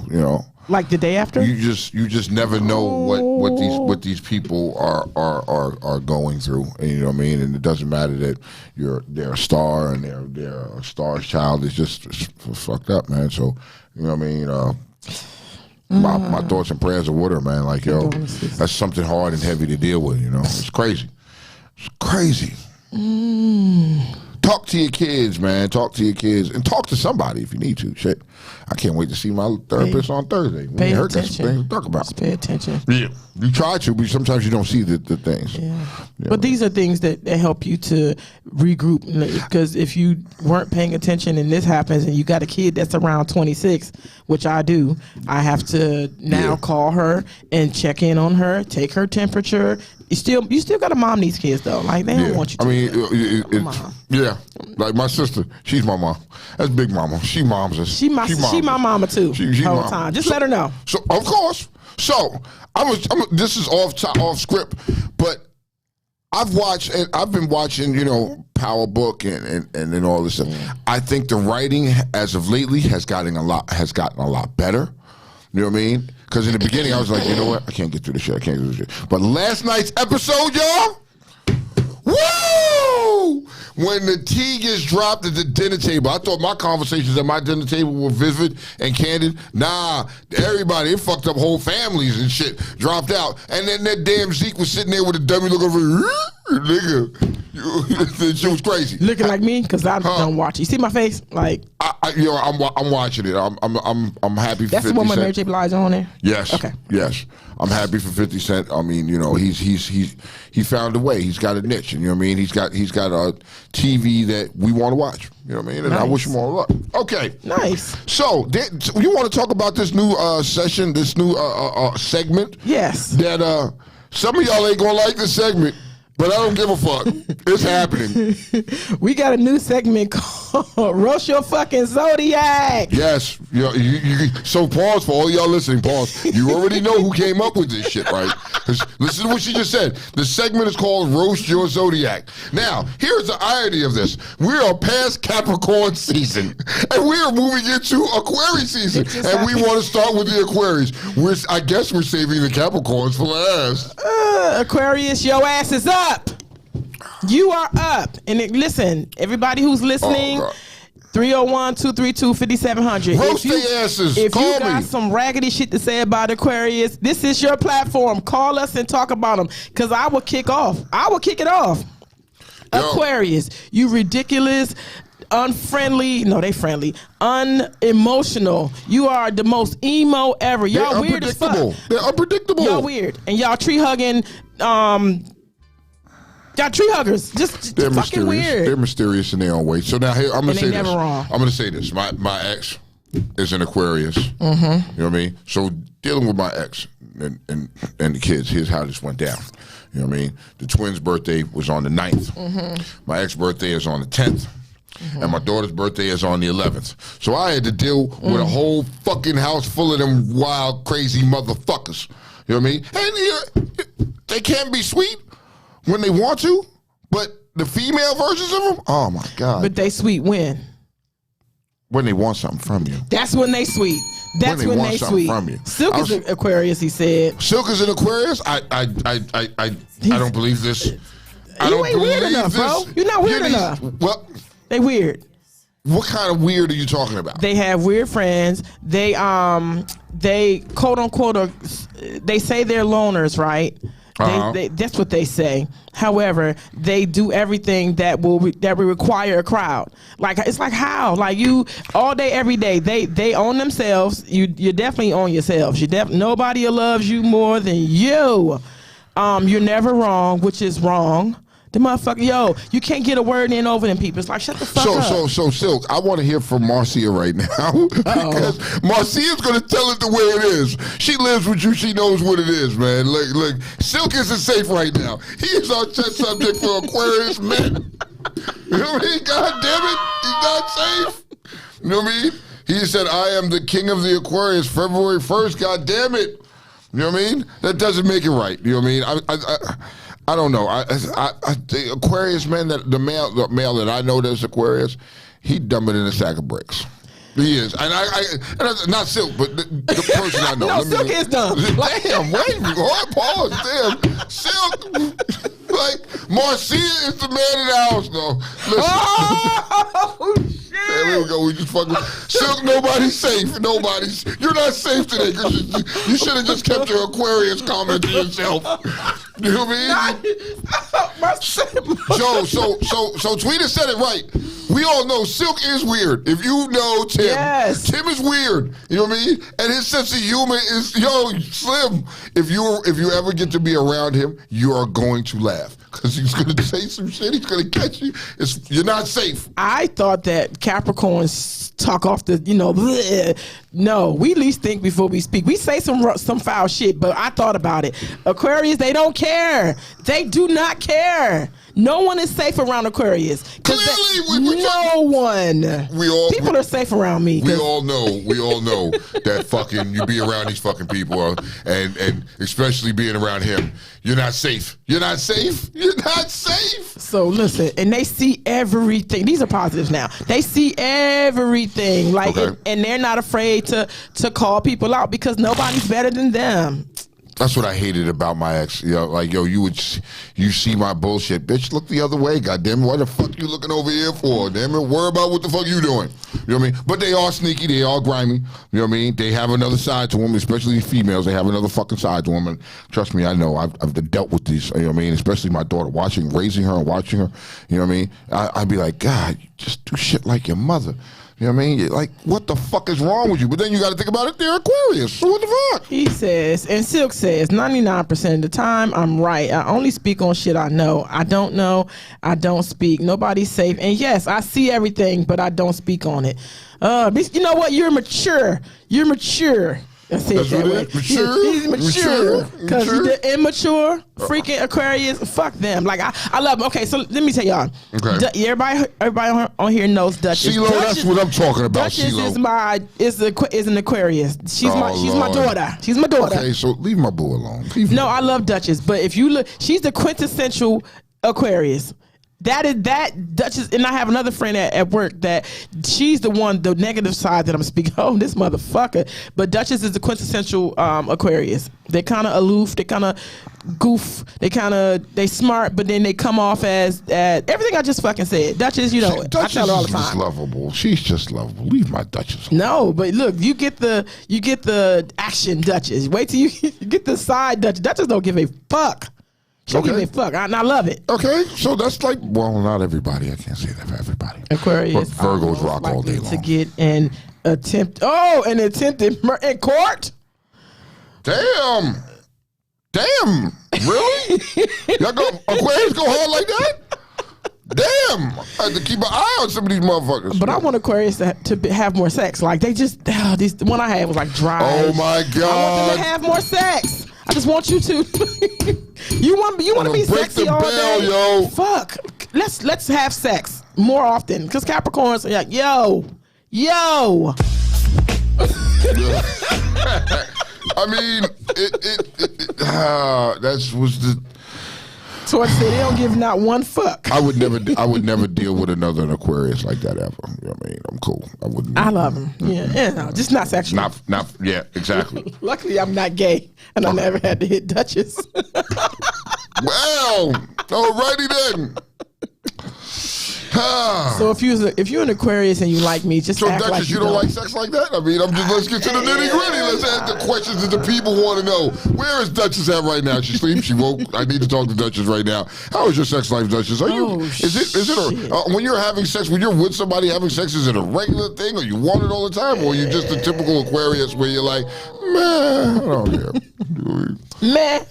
Like the day after? You just never know what these people are going through, and you know what I mean. And it doesn't matter that they're a star and they're a star's child. It's just fucked up, man. So you know what I mean. My thoughts and prayers are with her, man. Like that's something hard and heavy to deal with. It's crazy. It's crazy. Talk to your kids, man. Talk to your kids and talk to somebody if you need to. Shit, I can't wait to see my therapist on Thursday. Pay Her got some attention. things to talk about. Just pay attention. Yeah, you try to, but sometimes you don't see the things. Yeah. But these are things that help you to regroup. Because if you weren't paying attention and this happens and you got a kid that's around 26, which I do, I have to now call her and check in on her, take her temperature. You still got to mom these kids though. Like they don't want you to. I mean, yeah. Like my sister, she's my mom. That's Big Mama. She moms us. She my mama too. She the whole mama. time. Just let her know. So of course. So this is off script, but I've been watching, Power Book and then all this stuff. I think the writing as of lately has gotten a lot better. You know what I mean? Because in the beginning I was like, you know what? I can't get through this shit. I can't get through this shit. But last night's episode, y'all, woo! When the tea gets dropped at the dinner table, I thought my conversations at my dinner table were vivid and candid. Nah, everybody, it fucked up whole families and shit, dropped out. And then that damn Zeke was sitting there with a dummy look over, nigga. That shit was crazy. Looking like me because I don't watch it. You see my face? Like I'm watching it. I'm happy for 50 Cent. that's the one with Mary J. Blige on there. Yes. Okay. Yes. I'm happy for 50 Cent. I mean, he found a way. He's got a niche, and you know what I mean. He's got a TV that we want to watch. You know what I mean. And I wish him all luck. Okay. Nice. So you want to talk about this new session, this new segment? Yes. That some of y'all ain't gonna like this segment, but I don't give a fuck. It's happening. We got a new segment called Roast your fucking zodiac. Yes. So pause for all y'all listening. Pause. You already know who came up with this shit, right? 'Cause listen to what she just said. The segment is called Roast Your Zodiac. Now, here's the irony of this. We are past Capricorn season, and we are moving into Aquarius season. And we want to start with the Aquarius. I guess we're saving the Capricorns for last. Aquarius, your ass is up. You are up. And listen, everybody who's listening, 301-232-5700. Roast their asses. If Call you got me. some raggedy shit to say about Aquarius, this is your platform. Call us and talk about them, because I will kick off. I will kick it off. Yo. Aquarius, you ridiculous, unfriendly. No, they friendly. Unemotional. You are the most emo ever. Y'all They're weird as fuck. unpredictable. They're unpredictable. Y'all weird. And y'all tree hugging. Y'all tree huggers. Just They're fucking mysterious. weird. They're mysterious in their own way. So now here I'm gonna And say they this. never wrong. I'm gonna say this. My ex is an Aquarius. Mm-hmm. You know what I mean? So dealing with my ex and the kids, here's how this went down. You know what I mean? The twins' birthday was on the 9th. Mm-hmm. My ex's birthday is on the 10th. Mm-hmm. And my daughter's birthday is on the 11th. So I had to deal with a whole fucking house full of them wild, crazy motherfuckers. You know what I mean? And they can be sweet when they want to, but the female versions of them, oh my God. But they sweet when? When they want something from you. That's when they sweet. That's When they when want they something sweet. from you. Silk is an Aquarius, he said. Silk is an Aquarius? I don't believe this. I You don't ain't weird believe enough, this. bro. You're not weird enough. Well, They weird. what kind of weird are you talking about? They have weird friends. They quote unquote they say they're loners, right? Uh-huh. That's what they say. However, they do everything that will require a crowd. Like it's like how you all day every day they own themselves. You definitely own yourselves. Nobody loves you more than you. You're never wrong, which is wrong. The motherfucker, you can't get a word in over them people. It's like, shut the fuck up. So Silk, I want to hear from Marcia right now because Marcia's going to tell it the way it is. She lives with you. She knows what it is, man. Look, Silk isn't safe right now. He is our test subject for Aquarius men. You know what I mean? God damn it, he's not safe. You know what I mean? He said, "I am the king of the Aquarius, February 1st. God damn it." You know what I mean? That doesn't make it right. You know what I mean? I don't know. The Aquarius man, the male that I know that's Aquarius, he dumber than a sack of bricks. He is, and not Silk, but the person I know. No, Silk is dumb. Damn, wait, pause, damn, Silk. Like Marcia is the man in the house, though. Oh shit! There we go. We just fucking Silk. Nobody's safe. You're not safe today because you should have just kept your Aquarius comment to yourself. You know what I mean? So Tweeta said it right. We all know Silk is weird. If you know Tim, yes. Tim is weird. You know what I mean? And his sense of humor is Slim. If you ever get to be around him, you are going to laugh because he's going to say some shit. He's going to catch you. You're not safe. I thought that Capricorns talk off the, bleh. No, we at least think before we speak. We say some foul shit, but I thought about it. Aquarius, they don't care. They do not care. No one is safe around Aquarius. Clearly, no one. People are safe around me. We all know that fucking you be around these fucking people, and especially being around him. You're not safe. You're not safe. You're not safe. So listen, and they see everything. These are positives now. They see everything, and they're not afraid to call people out because nobody's better than them. That's what I hated about my ex. You see my bullshit, bitch. Look the other way, goddamn it. Why the fuck you looking over here for? Damn it, worry about what the fuck you doing. You know what I mean? But they are sneaky. They are grimy. You know what I mean? They have another side to them, especially females. They have another fucking side to them. And trust me, I know. I've dealt with these. You know what I mean? Especially my daughter, raising her and watching her. You know what I mean? I'd be like, God, you just do shit like your mother. You know what I mean? Like, what the fuck is wrong with you? But then you got to think about it. They're Aquarius. So what the fuck? He says, and Silk says, 99% of the time, I'm right. I only speak on shit I know. I don't know. I don't speak. Nobody's safe. And yes, I see everything, but I don't speak on it. You know what? You're mature. You're mature. I said That's that what way. it is? Mature? He's mature. Because Mature? the immature freaking Aquarius, fuck them. Like, I love them. Okay, so let me tell y'all. Okay. Everybody on here knows Duchess. CeeLo, that's what I'm talking about, Duchess CeeLo. is an Aquarius. She's my Lord. daughter. She's my daughter. Okay, so leave my boo alone. No, I love Duchess, but if you look, she's the quintessential Aquarius. That Duchess, and I have another friend at work that she's the negative side that I'm speaking. Oh, this motherfucker! But Duchess is the quintessential Aquarius. They're kind of aloof. They kind of goof. They smart, but then they come off as everything I just fucking said. Duchess, you know, Duchess I tell her all the is just time. lovable. She's just lovable. Leave my Duchess alone. No, but look, you get the action Duchess. Wait till you get the side Duchess. Duchess don't give a fuck. She don't give a fuck, and I love it. Okay, so that's like, well, not everybody. I can't say that for everybody. Aquarius, but Virgos rock all day long. To get an attempted murder in court. Damn, really? Y'all go Aquarius go hard like that? Damn, I have to keep an eye on some of these motherfuckers. But I want Aquarius to have more sex. Like they just, the one I had was like dry. Oh my God! I want them to have more sex. I just want you to. you want to be break sexy the all bell, day? yo. Fuck. Let's have sex more often because Capricorns are like, yo. I mean, that was the. So I said they don't give not one fuck. I would never deal with another Aquarius like that ever. You know what I mean? I'm cool. I wouldn't. I love them. Yeah, no, just not sexual. Not. Yeah, exactly. Luckily, I'm not gay, and I never had to hit Duchess. Well, alrighty then. So if you're an Aquarius and you like me, just So act Duchess, like you don't like sex like that? I mean, let's get to the nitty gritty. Let's ask the questions that the people want to know. Where is Duchess at right now? She sleeps. She woke. I need to talk to Duchess right now. How is your sex life, Duchess? Are you? Is it when you're having sex, when you're with somebody having sex, is it a regular thing, or you want it all the time, or are you just a typical Aquarius where you're like, man, I don't care. Meh.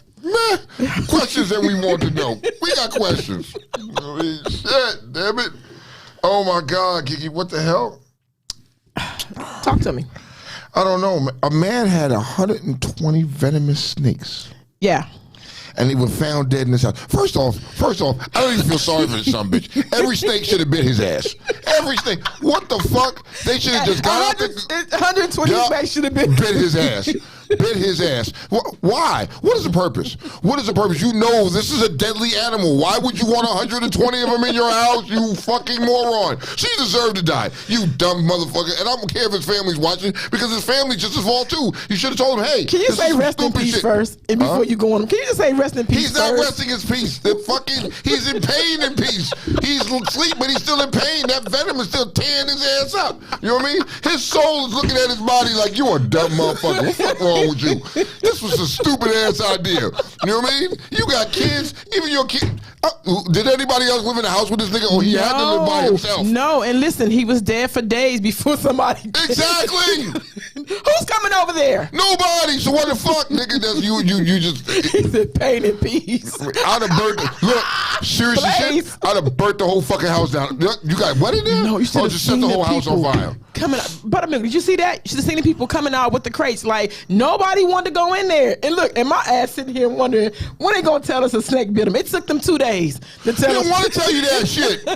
Questions that we want to know. We got questions. I mean, shit, damn it. Oh my God, Kiki, what the hell? Talk to me. I don't know. A man had 120 venomous snakes. Yeah. And they were found dead in his house. First off, I don't even feel sorry for this son of a bitch. Every snake should have bit his ass. Every snake. What the fuck? They should have just got out there. 120 snakes should have bit his ass. Bit his ass. Why? What is the purpose? What is the purpose? You know this is a deadly animal. Why would you want 120 of them in your house, you fucking moron? She deserved to die, you dumb motherfucker. And I don't care if his family's watching, because his family's just his fault too. You should have told him, hey. Can you say rest in peace first? And before you go on, can you just say rest in peace He's not resting his peace. He's in pain in peace. He's asleep, but he's still in pain. That venom is still tearing his ass up. You know what I mean? His soul is looking at his body like, you a dumb motherfucker. What the fuck wrong with you? This was a stupid ass idea. You know what I mean? You got kids, even your kid. Did anybody else live in the house with this nigga, or he had to live by himself? No, and listen, he was dead for days before somebody did. Exactly. Who's coming over there? Nobody. So what the fuck, nigga? That's you just. He said pain and peace. I'd have burnt. Look, seriously, shit. I'd have burnt the whole fucking house down. You got what in there? No, you should have just set the whole house on fire. Coming out, but I mean, did you see that? You should have seen the people coming out with the crates. Like nobody wanted to go in there. And look, and my ass sitting here wondering when they gonna tell us a snake bit them. It took them 2 days to tell us. They don't want to tell you that shit.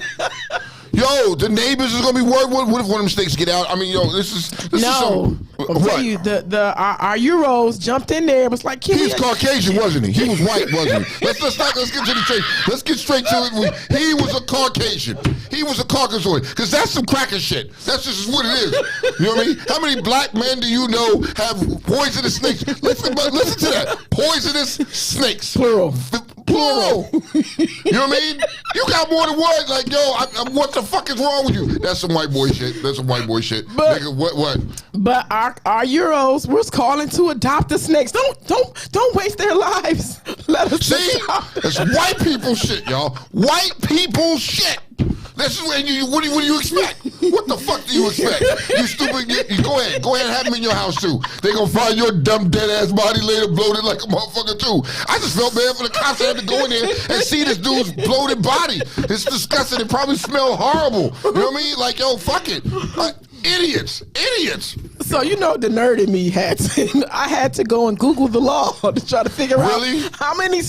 Yo, the neighbors is gonna be worried. What if one of them snakes get out? I mean, yo, this is some, I'll tell you, our Euros jumped in there. It was like, he's Caucasian, wasn't he? He was white, wasn't he? Let's get to the chase. Let's get straight to it. He was a Caucasian. He was a Caucasoid, because that's some cracker shit. That's just what it is. You know what I mean? How many black men do you know have poisonous snakes? Listen to that. Poisonous snakes. Plural. You know what I mean? You got more than one. Like, yo, what the fuck is wrong with you? That's some white boy shit. But, nigga, what? But our Euros was calling to adopt the snakes. Don't waste their lives. Let us see. It's white people shit, y'all. White people shit. This is what do you expect? What the fuck do you expect? You stupid. You go ahead and have them in your house too. They gonna find your dumb dead ass body later, bloated like a motherfucker too. I just felt bad for the cops that had to go in there and see this dude's bloated body. It's disgusting. It probably smelled horrible. You know what I mean? Like, yo, fuck it. Idiots. So you know the nerd in me I had to go and Google the law to try to figure Really? out how many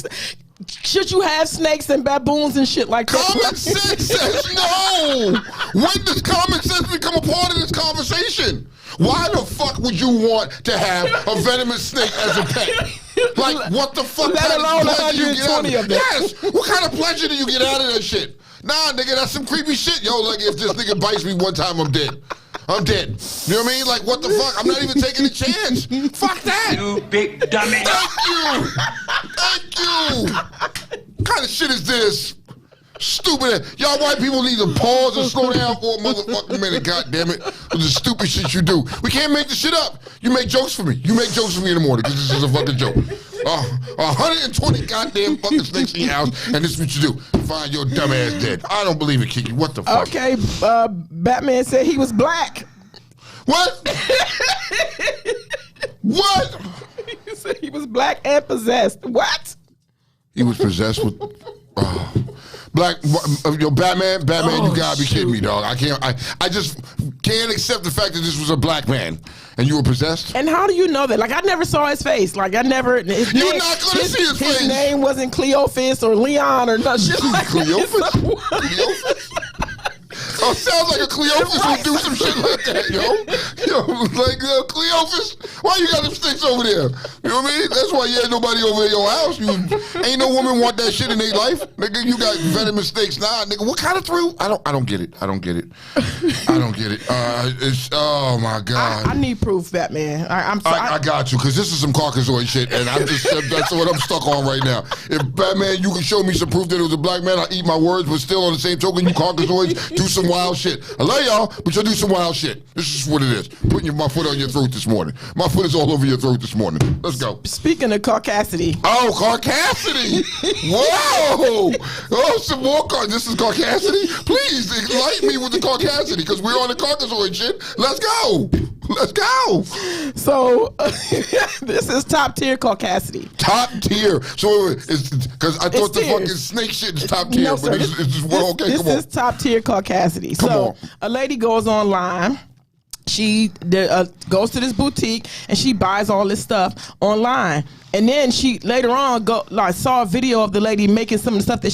should you have snakes and baboons and shit like that. Common sense says no. When does common sense become a part of this conversation? Why the fuck would you want to have a venomous snake as a pet? Like, what the fuck Let kind alone of pleasure you get out 120 of of them. Yes. What kind of pleasure do you get out of that shit? Nah, nigga, that's some creepy shit. Yo, like, if this nigga bites me one time, I'm dead. I'm dead. You know what I mean? Like, what the fuck? I'm not even taking a chance. Fuck that. You big dummy. Thank you. Thank you. What kind of shit is this? Stupid. Y'all white people need to pause and slow down for a motherfucking minute. God damn it. With the stupid shit you do. We can't make this shit up. You make jokes for me. You make jokes for me in the morning because this is a fucking joke. 120 goddamn fucking snakes in your house, and this is what you do. Find your dumb ass dead. I don't believe it, Kiki. What the fuck? Okay, Batman said he was black. What? What? He said he was black and possessed. What? He was possessed with black. Yo, Batman, you gotta be kidding me, dog. I just can't accept the fact that this was a black man and you were possessed. And how do you know that? Like, I never saw his face. Like, I never. You're not gonna see his face. His name wasn't Cleophas or Leon or nothing shit like Cleophas? that. Cleophas? Oh, sounds like a Cleophas would do some shit like that, yo. Like, Cleophas, why you got them sticks over there? You know what I mean? That's why you ain't nobody over at your house. Ain't no woman want that shit in their life. Nigga, you got venomous snakes. Nah, nigga, what kind of thrill? I don't get it. I don't get it. It's, oh my God. I need proof, Batman. I'm sorry. I got you, because this is some Caucasoid shit, and that's what I'm stuck on right now. If Batman, you can show me some proof that it was a black man, I'll eat my words, but still on the same token, you Caucasoids do some wild shit. I love y'all, but you'll do some wild shit. This is what it is. Putting my foot on your throat this morning. My foot is all over your throat this morning. Let's go. Speaking of Caucasity. Oh, Caucasity. Whoa. Oh, some more This is Caucasity. Please enlighten me with the Caucasity, because we're on the Caucasoid shit. Let's go. Let's go. So, this is top tier Caucasity. Top tier. So, because I thought the tiers. fucking snake shit is top tier. No, but sir. it's just, well, okay, This come on. is top tier Caucasity. Come So, on. a lady goes online. She goes to this boutique and she buys all this stuff online. And then she later on saw a video of the lady making some of the stuff that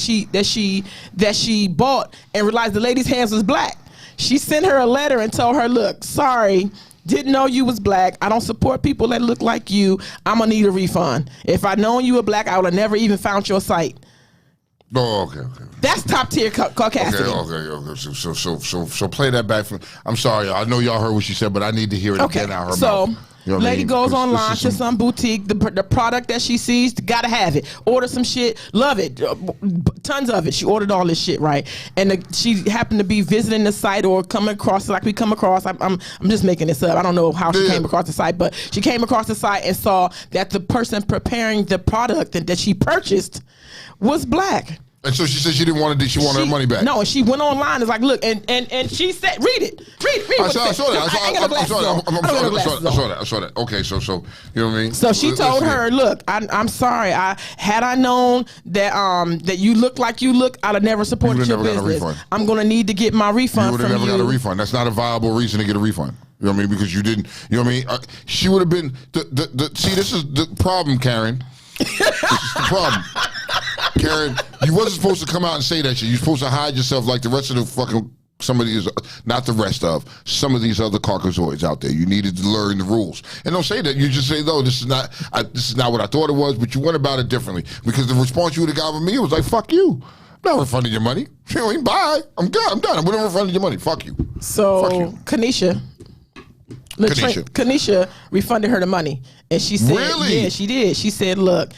she bought and realized the lady's hands was black. She sent her a letter and told her, "Look, sorry, didn't know you was black. I don't support people that look like you. I'm gonna need a refund. If I'd known you were black, I would have never even found your site." Oh, okay. That's top tier Caucasity. Okay. So play that back from. I'm sorry, I know y'all heard what she said, but I need to hear it again out her so, mouth. You know what I lady mean? goes 'Cause online this is to some boutique. The product that she sees, gotta have it. Order some shit, love it, tons of it. She ordered all this shit, right? And she happened to be visiting the site or coming across, like we come across. I'm just making this up. I don't know how she came across the site, but she came across the site and saw that the person preparing the product that she purchased was black. And so she said she didn't want to. She wanted her money back. No, and she went online. It's like, look, and she said, read it. I saw that. Okay, so you know what I mean. So she told her, "Look, I'm sorry. Had I known that you look like you look, I'd have never supported your business. I'm gonna need to get my refund from you." You would have never got a refund. That's not a viable reason to get a refund. You know what I mean? Because you didn't. You know what I mean? She would have been. See, this is the problem, Karen. This is the problem. Karen, you wasn't supposed to come out and say that shit. You're supposed to hide yourself like the rest of the fucking, some of these, not the rest of, some of these other Caucasoids out there. You needed to learn the rules. And don't say that. You just say, no, this is not what I thought it was, but you went about it differently. Because the response you would have got from me was like, fuck you. I'm not refunding your money. Bye. I'm good. I'm done. I'm not refunding your money. Fuck you. So, fuck you. Kanisha refunded her the money. And she said, really? Yeah, she did. She said, look,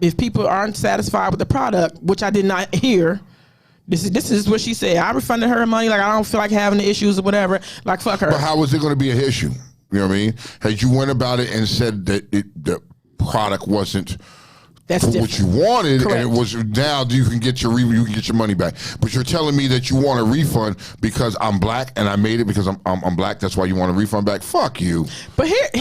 if people aren't satisfied with the product, which I did not hear, this is what she said. I refunded her money. Like, I don't feel like having the issues or whatever. Like, fuck her. But how was it going to be an issue? You know what I mean? Had you went about it and said that the product wasn't what you wanted, Correct. and it was now you can get your money back. But you're telling me that you want a refund because I'm black and I made it because I'm black. That's why you want a refund back. Fuck you. But here's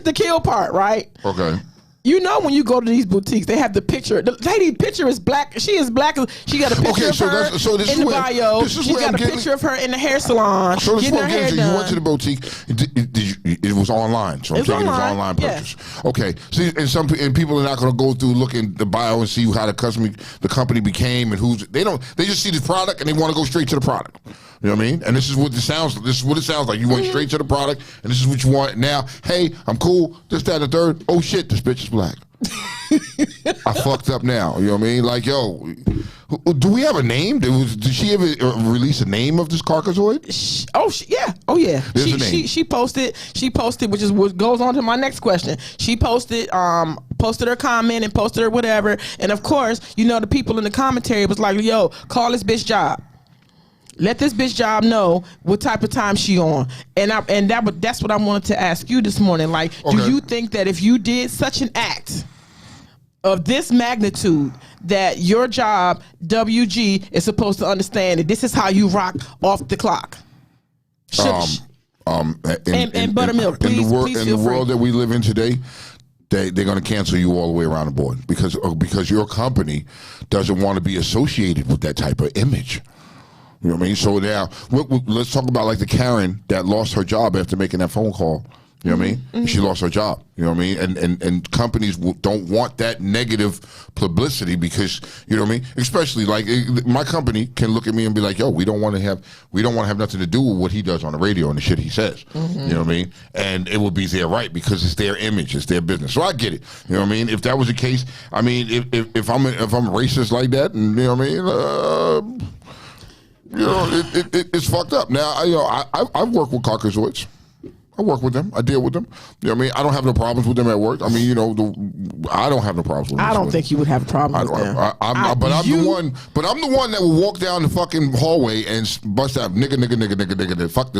the kill part, right? Okay. You know when you go to these boutiques, they have the picture. The lady picture is black. She is black. She got a picture of her this in the bio. She got a picture of her in the hair salon. So this is getting what her I'm hair getting to. You went to done. the boutique. It was online. So I'm saying it was an online purchase. Yeah. Okay. See, and people are not going to go through looking the bio and see how the company became and who's they don't. They just see the product and they want to go straight to the product. You know what I mean? And this is what it sounds like. You went straight to the product, and this is what you want. Now, hey, I'm cool. This, that, and the third. Oh shit, this bitch is black. I fucked up now. You know what I mean? Like, yo, do we have a name? Did she ever release a name of this Caucasoid? Yeah. Oh yeah. There's a name. She posted, which is what goes on to my next question. She posted her comment and posted her whatever, and of course, you know, the people in the commentary was like, yo, call this bitch Job. Let this bitch Job know what type of time she on, that's what I wanted to ask you this morning. Like, do you think that if you did such an act of this magnitude, that your job, WG, is supposed to understand that this is how you rock off the clock? And Buttermilk, please feel free. In the world that we live in today, they're going to cancel you all the way around the board because your company doesn't want to be associated with that type of image. You know what I mean? So now, let's talk about like the Karen that lost her job after making that phone call. You know what I mean? Mm-hmm. She lost her job. You know what I mean? And companies don't want that negative publicity because, you know what I mean? Especially like my company can look at me and be like, yo, we don't want to have nothing to do with what he does on the radio and the shit he says. Mm-hmm. You know what I mean? And it will be their right because it's their image, it's their business. So I get it. You know what I mean? If that was the case, I mean, if I'm racist like that, and you know what I mean? You know, it's fucked up. Now, I've worked with Caucasoids. I work with them. I deal with them. You know what I mean? I don't have no problems with them at work. I mean, you know, I don't have no problems with them. I don't think you would have a problem with them. But I'm the one that will walk down the fucking hallway and bust out nigga, fuck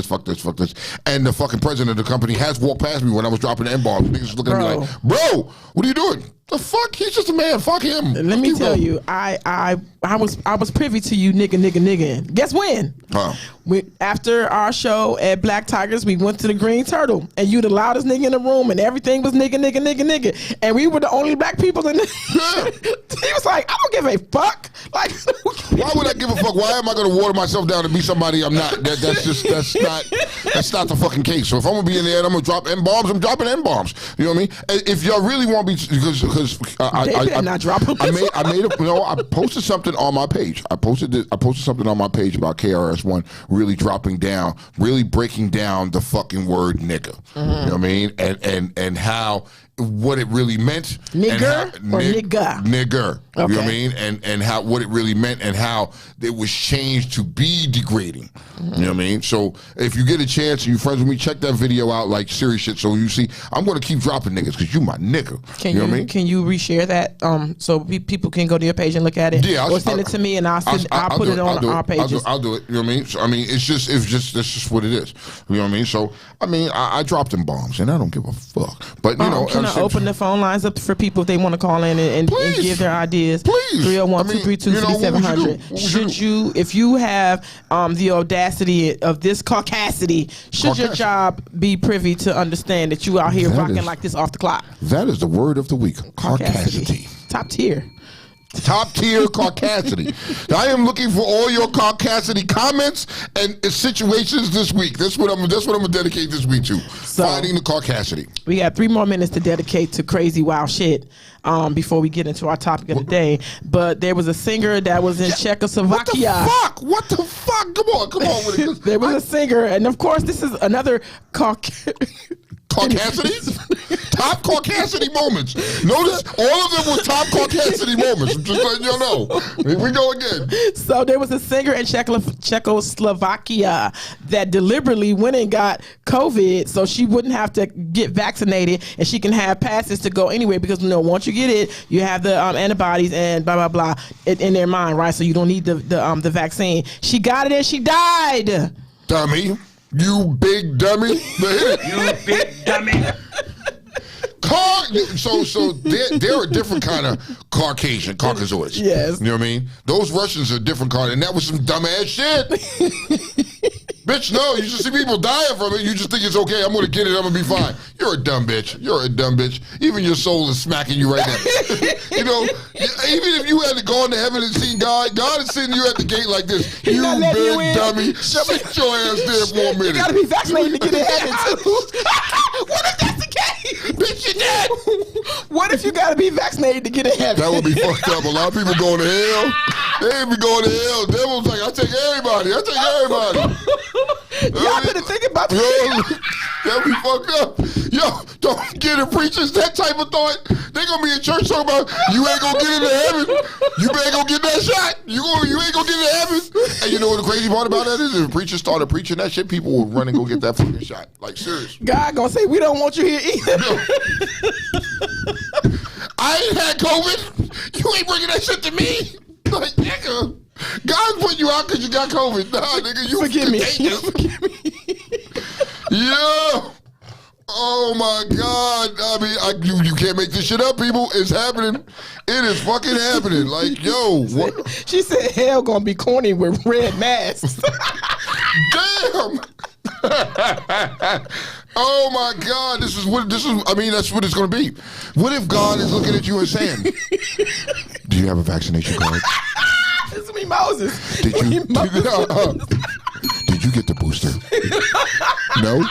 this. And the fucking president of the company has walked past me when I was dropping the N-bombs. Niggas looking at me like, bro, what are you doing? The fuck? He's just a man. Fuck him. Let me tell you, I was privy to you, nigga. Guess when? Huh? After our show at Black Tigers, we went to the Green Turtle, and you the loudest nigga in the room, and everything was nigga, and we were the only black people in the. Yeah. He was like, I don't give a fuck. Like, why would I give a fuck? Why am I going to water myself down to be somebody I'm not? That's not the fucking case. So if I'm gonna be in there and I'm gonna drop N-bombs, I'm dropping N-bombs. You know what I mean? If y'all really want me, because I not drop them. I posted something on my page. I posted something on my page about KRS-One really dropping down, really breaking down the fucking word nigga. Mm-hmm. You know what I mean? And how what it really meant. Nigger or nigga? Nigger. Okay. You know what I mean? And how what it really meant and how it was changed to be degrading. Mm-hmm. You know what I mean? So if you get a chance and you're friends with me, check that video out, like serious shit. So you see, I'm going to keep dropping niggas because you my nigga. You know what I mean? Can you reshare that so people can go to your page and look at it? Yeah. Or send it to me and I'll put it on our pages. I'll do it. You know what I mean? So, I mean, that's just what it is. You know what I mean? So, I mean, I dropped them bombs and I don't give a fuck. But, you know. Can I open the phone lines up for people if they want to call in and give their ideas? Please. 301-232-3700. Should you, if you have the audacity of this caucasity, should your job be privy to understand that you out here rocking like this off the clock? That is the word of the week. Caucasity. Top tier. Top tier caucasity. I am looking for all your caucasity comments and situations this week. That's what I'm gonna dedicate this week to. Finding the caucasity. We got 3 more minutes to dedicate to crazy wild shit before we get into our topic of the day. But there was a singer that was in Czechoslovakia. What the fuck? Come on with it. There was a singer, and of course this is another Caucasity? Top caucasity moments. Notice all of them were top caucasity moments. I'm just letting y'all know. Here we go again. So there was a singer in Czechoslovakia that deliberately went and got COVID so she wouldn't have to get vaccinated and she can have passes to go anywhere because, once you get it, you have the antibodies and blah, blah, blah in their mind, right? So you don't need the vaccine. She got it and she died. Dummy. You big dummy. You big dummy. So they're a different kind of Caucasoids. Yes. You know what I mean? Those Russians are different kind, and that was some dumbass shit. Bitch, no, you just see people dying from it. You just think it's okay. I'm going to get it. I'm going to be fine. You're a dumb bitch. You're a dumb bitch. Even your soul is smacking you right now. You know, even if you had to go into heaven and see God, God is sitting you at the gate like this. You big dummy. Sit your ass there for a minute. You got to be vaccinated to get in heaven, too. What if that's the case? Bitch, you're dead. What if you got to be vaccinated to get in heaven? That would be fucked up. A lot of people going to hell. They be going to hell. Devil's like, I take everybody. I take everybody. Y'all better think about that. That'd be fucked up. Yo, don't get the preachers that type of thought. They gonna be in church talking about you ain't gonna get into heaven. You better go get that shot. You ain't gonna get into heaven. And you know what the crazy part about that is? If the preachers started preaching that shit, people will run and go get that fucking shot. Like, serious. God gonna say, we don't want you here either. I ain't had COVID. You ain't bringing that shit to me. Like, nigga, God's putting you out because you got COVID. Nah, nigga, you Forgive me. Forgive me. Yeah. Oh my God. I mean, you can't make this shit up, people. It's happening. It is fucking happening. Like, yo, what? She said hell gonna be corny with red masks. Damn. Oh my God. That's what it's gonna be. What if God is looking at you and saying, do you have a vaccination card? This is me, Moses. Did you get the booster? No?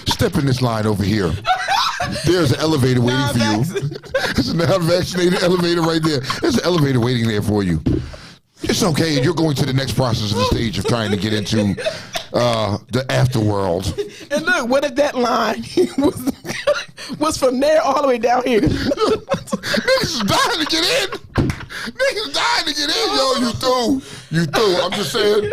Step in this line over here. There's an elevator waiting for you. There's a non-vaccinated elevator right there. There's an elevator waiting there for you. It's okay. You're going to the next process of the stage of trying to get into the afterworld. And look, what if that line was from there all the way down here? Niggas is dying to get in. Niggas dying to get in. Yo, you through. I'm just saying.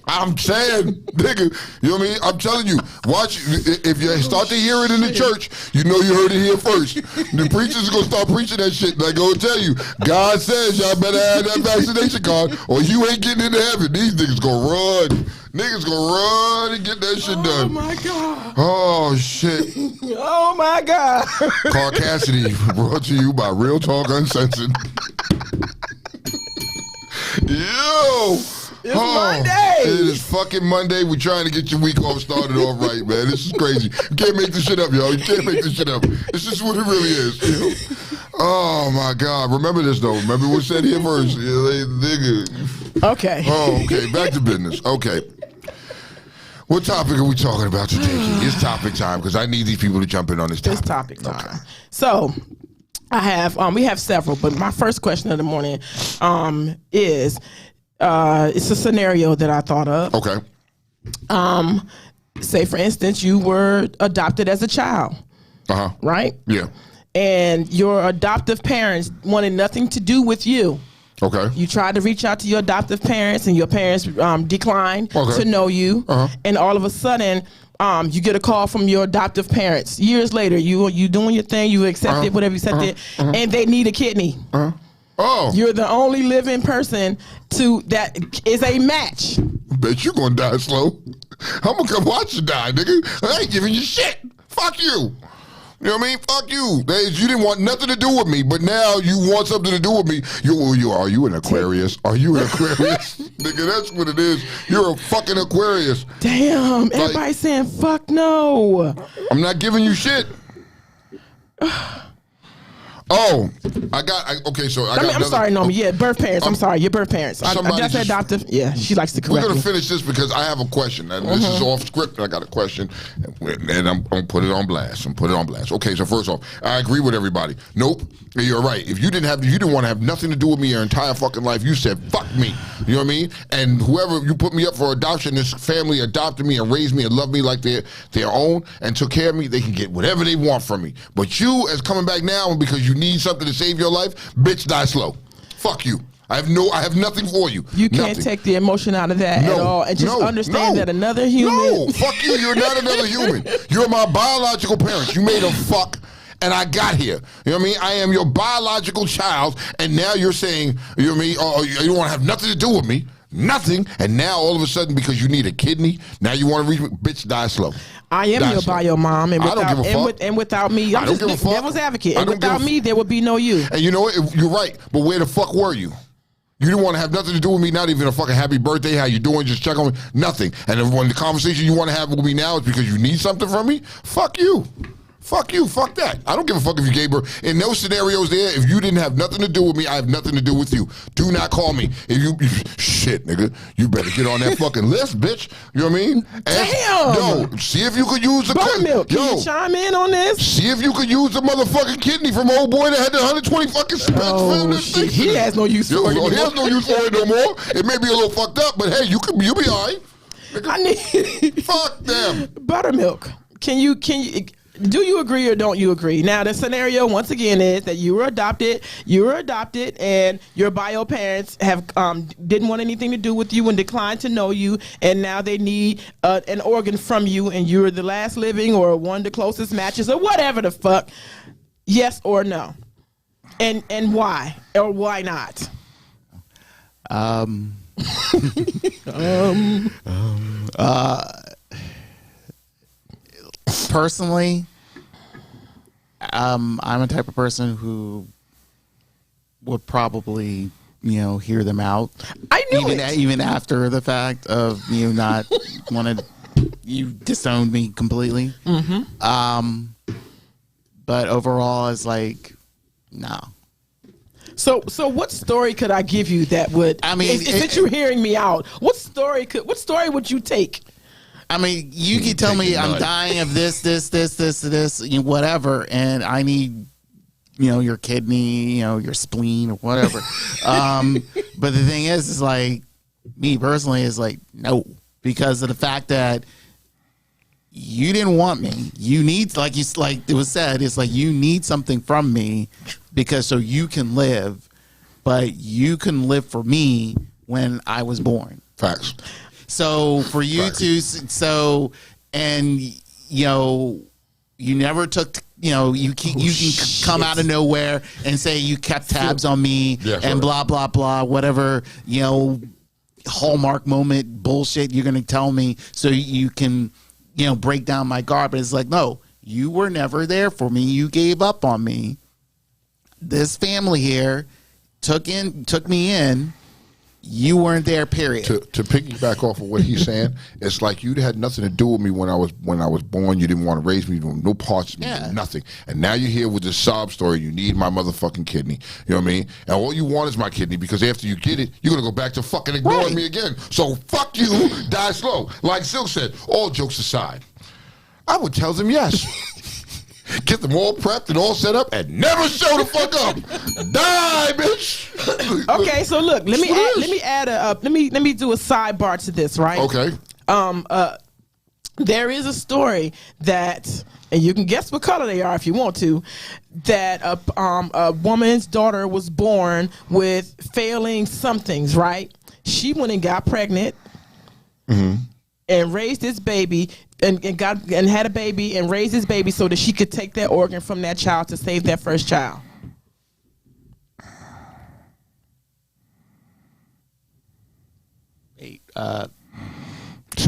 I'm saying, nigga, you know what I mean? I'm telling you, watch, if you start to hear it in the church, you know you heard it here first. The preachers are going to start preaching that shit. And I go tell you, God says y'all better have that vaccination card or you ain't getting into heaven. These niggas going to run. Niggas going to run and get that shit done. Oh, my God. Oh, shit. Oh, my God. Carl Cassidy, brought to you by Real Talk Uncensored. Yo. It's Monday. It is fucking Monday. We're trying to get your week off started off right, man. This is crazy. You can't make this shit up, yo. You can't make this shit up. It's just what it really is. You know? Oh, my God. Remember this, though. Remember what we said here first. Yeah, nigga. Okay. Oh, okay. Back to business. Okay. What topic are we talking about today? It's topic time because I need these people to jump in on this topic. It's topic time. Okay. So, we have several, but my first question of the morning is... it's a scenario that I thought of. Okay. Say, for instance, you were adopted as a child. Uh-huh. Right? Yeah. And your adoptive parents wanted nothing to do with you. Okay. You tried to reach out to your adoptive parents, and your parents declined to know you. Uh-huh. And all of a sudden, you get a call from your adoptive parents. Years later, you doing your thing, you accepted whatever you accepted, and they need a kidney. Oh. You're the only living person that is a match. Bet you gonna die slow. I'm gonna come watch you die, nigga. I ain't giving you shit. Fuck you. You know what I mean? Fuck you. You didn't want nothing to do with me, but now you want something to do with me. Are you an Aquarius? Are you an Aquarius? Nigga, that's what it is. You're a fucking Aquarius. Damn, everybody's saying fuck no. I'm not giving you shit. Oh, I'm sorry, Nomi. Yeah, birth parents. I'm sorry, your birth parents. That's adoptive. Yeah, she likes to correct We're me. going to finish this because I have a question. And this is off script, and I got a question. And I'm going to put it on blast. Okay, so first off, I agree with everybody. Nope, you're right. If you didn't want to have nothing to do with me your entire fucking life, you said, fuck me. You know what I mean? And whoever you put me up for adoption, this family adopted me and raised me and loved me like their own and took care of me, they can get whatever they want from me. But you, as coming back now because you need something to save your life, bitch, die slow. Fuck you. I have nothing for you. You can't take the emotion out of that at all and just understand that another human. No, fuck you. You're not another human. You're my biological parents. You made a fuck and I got here. You know what I mean? I am your biological child and now you're saying, you know what I mean? Oh, you don't want to have nothing to do with me. Nothing. And now all of a sudden because you need a kidney, now you want to reach me, bitch, die slow. I am your bio mom, and without me, I'm just devil's advocate. And without me, there would be no you. And you know what? You're right. But where the fuck were you? You didn't want to have nothing to do with me, not even a fucking happy birthday, how you doing, just check on me, nothing. And then when the conversation you want to have with me now is because you need something from me, fuck you. Fuck you, fuck that. I don't give a fuck if you gave her. In those scenarios there, if you didn't have nothing to do with me, I have nothing to do with you. Do not call me. If you shit, nigga, you better get on that fucking list, bitch. You know what I mean? Damn. Yo, see if you could use the Buttermilk, can you chime in on this? See if you could use the motherfucking kidney from old boy that had the 120 fucking spins. Oh, shit. He has no use for it He anymore. has no use for it no more. It may be a little fucked up, but hey, you be all right. I need Fuck them. Buttermilk. Can you do you agree or don't you agree? Now the scenario once again is that you were adopted, and your bio parents have didn't want anything to do with you and declined to know you, and now they need an organ from you, and you're the last living or one of the closest matches or whatever the fuck. Yes or no? And why or why not? Personally, I'm a type of person who would probably, hear them out. I knew it. Even after the fact of not wanted, you disowned me completely. Mm-hmm. But overall, it's like, no. So what story could I give you that would? I mean, since you're hearing me out, what story would you take? I mean, you can tell me I'm dying of this, whatever, and I need, your kidney, your spleen or whatever. But the thing is like, me personally is like, no, because of the fact that you didn't want me. You need, like it was said, it's like you need something from me because so you can live, but you can live for me when I was born. Facts. So for you you never took, you can come out of nowhere and say you kept tabs on me and blah, blah, blah, whatever, Hallmark moment bullshit you're going to tell me so you can, break down my guard. But it's like, no, you were never there for me. You gave up on me. This family here took me in. You weren't there, period. To piggyback off of what he's saying, it's like you had nothing to do with me when I was born. You didn't want to raise me. You didn't, no parts of me, nothing. And now you're here with this sob story. You need my motherfucking kidney. You know what I mean? And all you want is my kidney because after you get it, you're gonna go back to fucking ignoring me again. So fuck you, die slow. Like Silk said. All jokes aside, I would tell them yes. Get them all prepped and all set up and never show the fuck up. Die, bitch. Okay, so look, let me do a sidebar to this, right? Okay. There is a story that, and you can guess what color they are if you want to, that a woman's daughter was born with failing somethings, right? She went and got pregnant and raised this baby. And had a baby and raised his baby so that she could take that organ from that child to save that first child. Say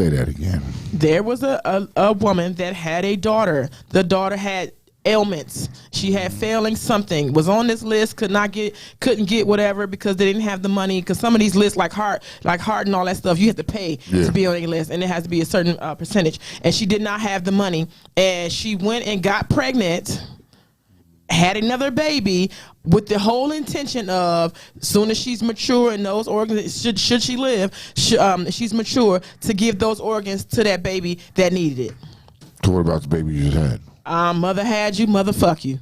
that again. There was a woman that had a daughter. The daughter had ailments. She had failing something. Was on this list. Couldn't get whatever because they didn't have the money. Because some of these lists, like heart and all that stuff, you have to pay to be on a list, and it has to be a certain percentage. And she did not have the money, and she went and got pregnant, had another baby with the whole intention of, as soon as she's mature and those organs, should she live, she's mature, to give those organs to that baby that needed it. So what about the baby you just had? Mother had you, motherfuck you.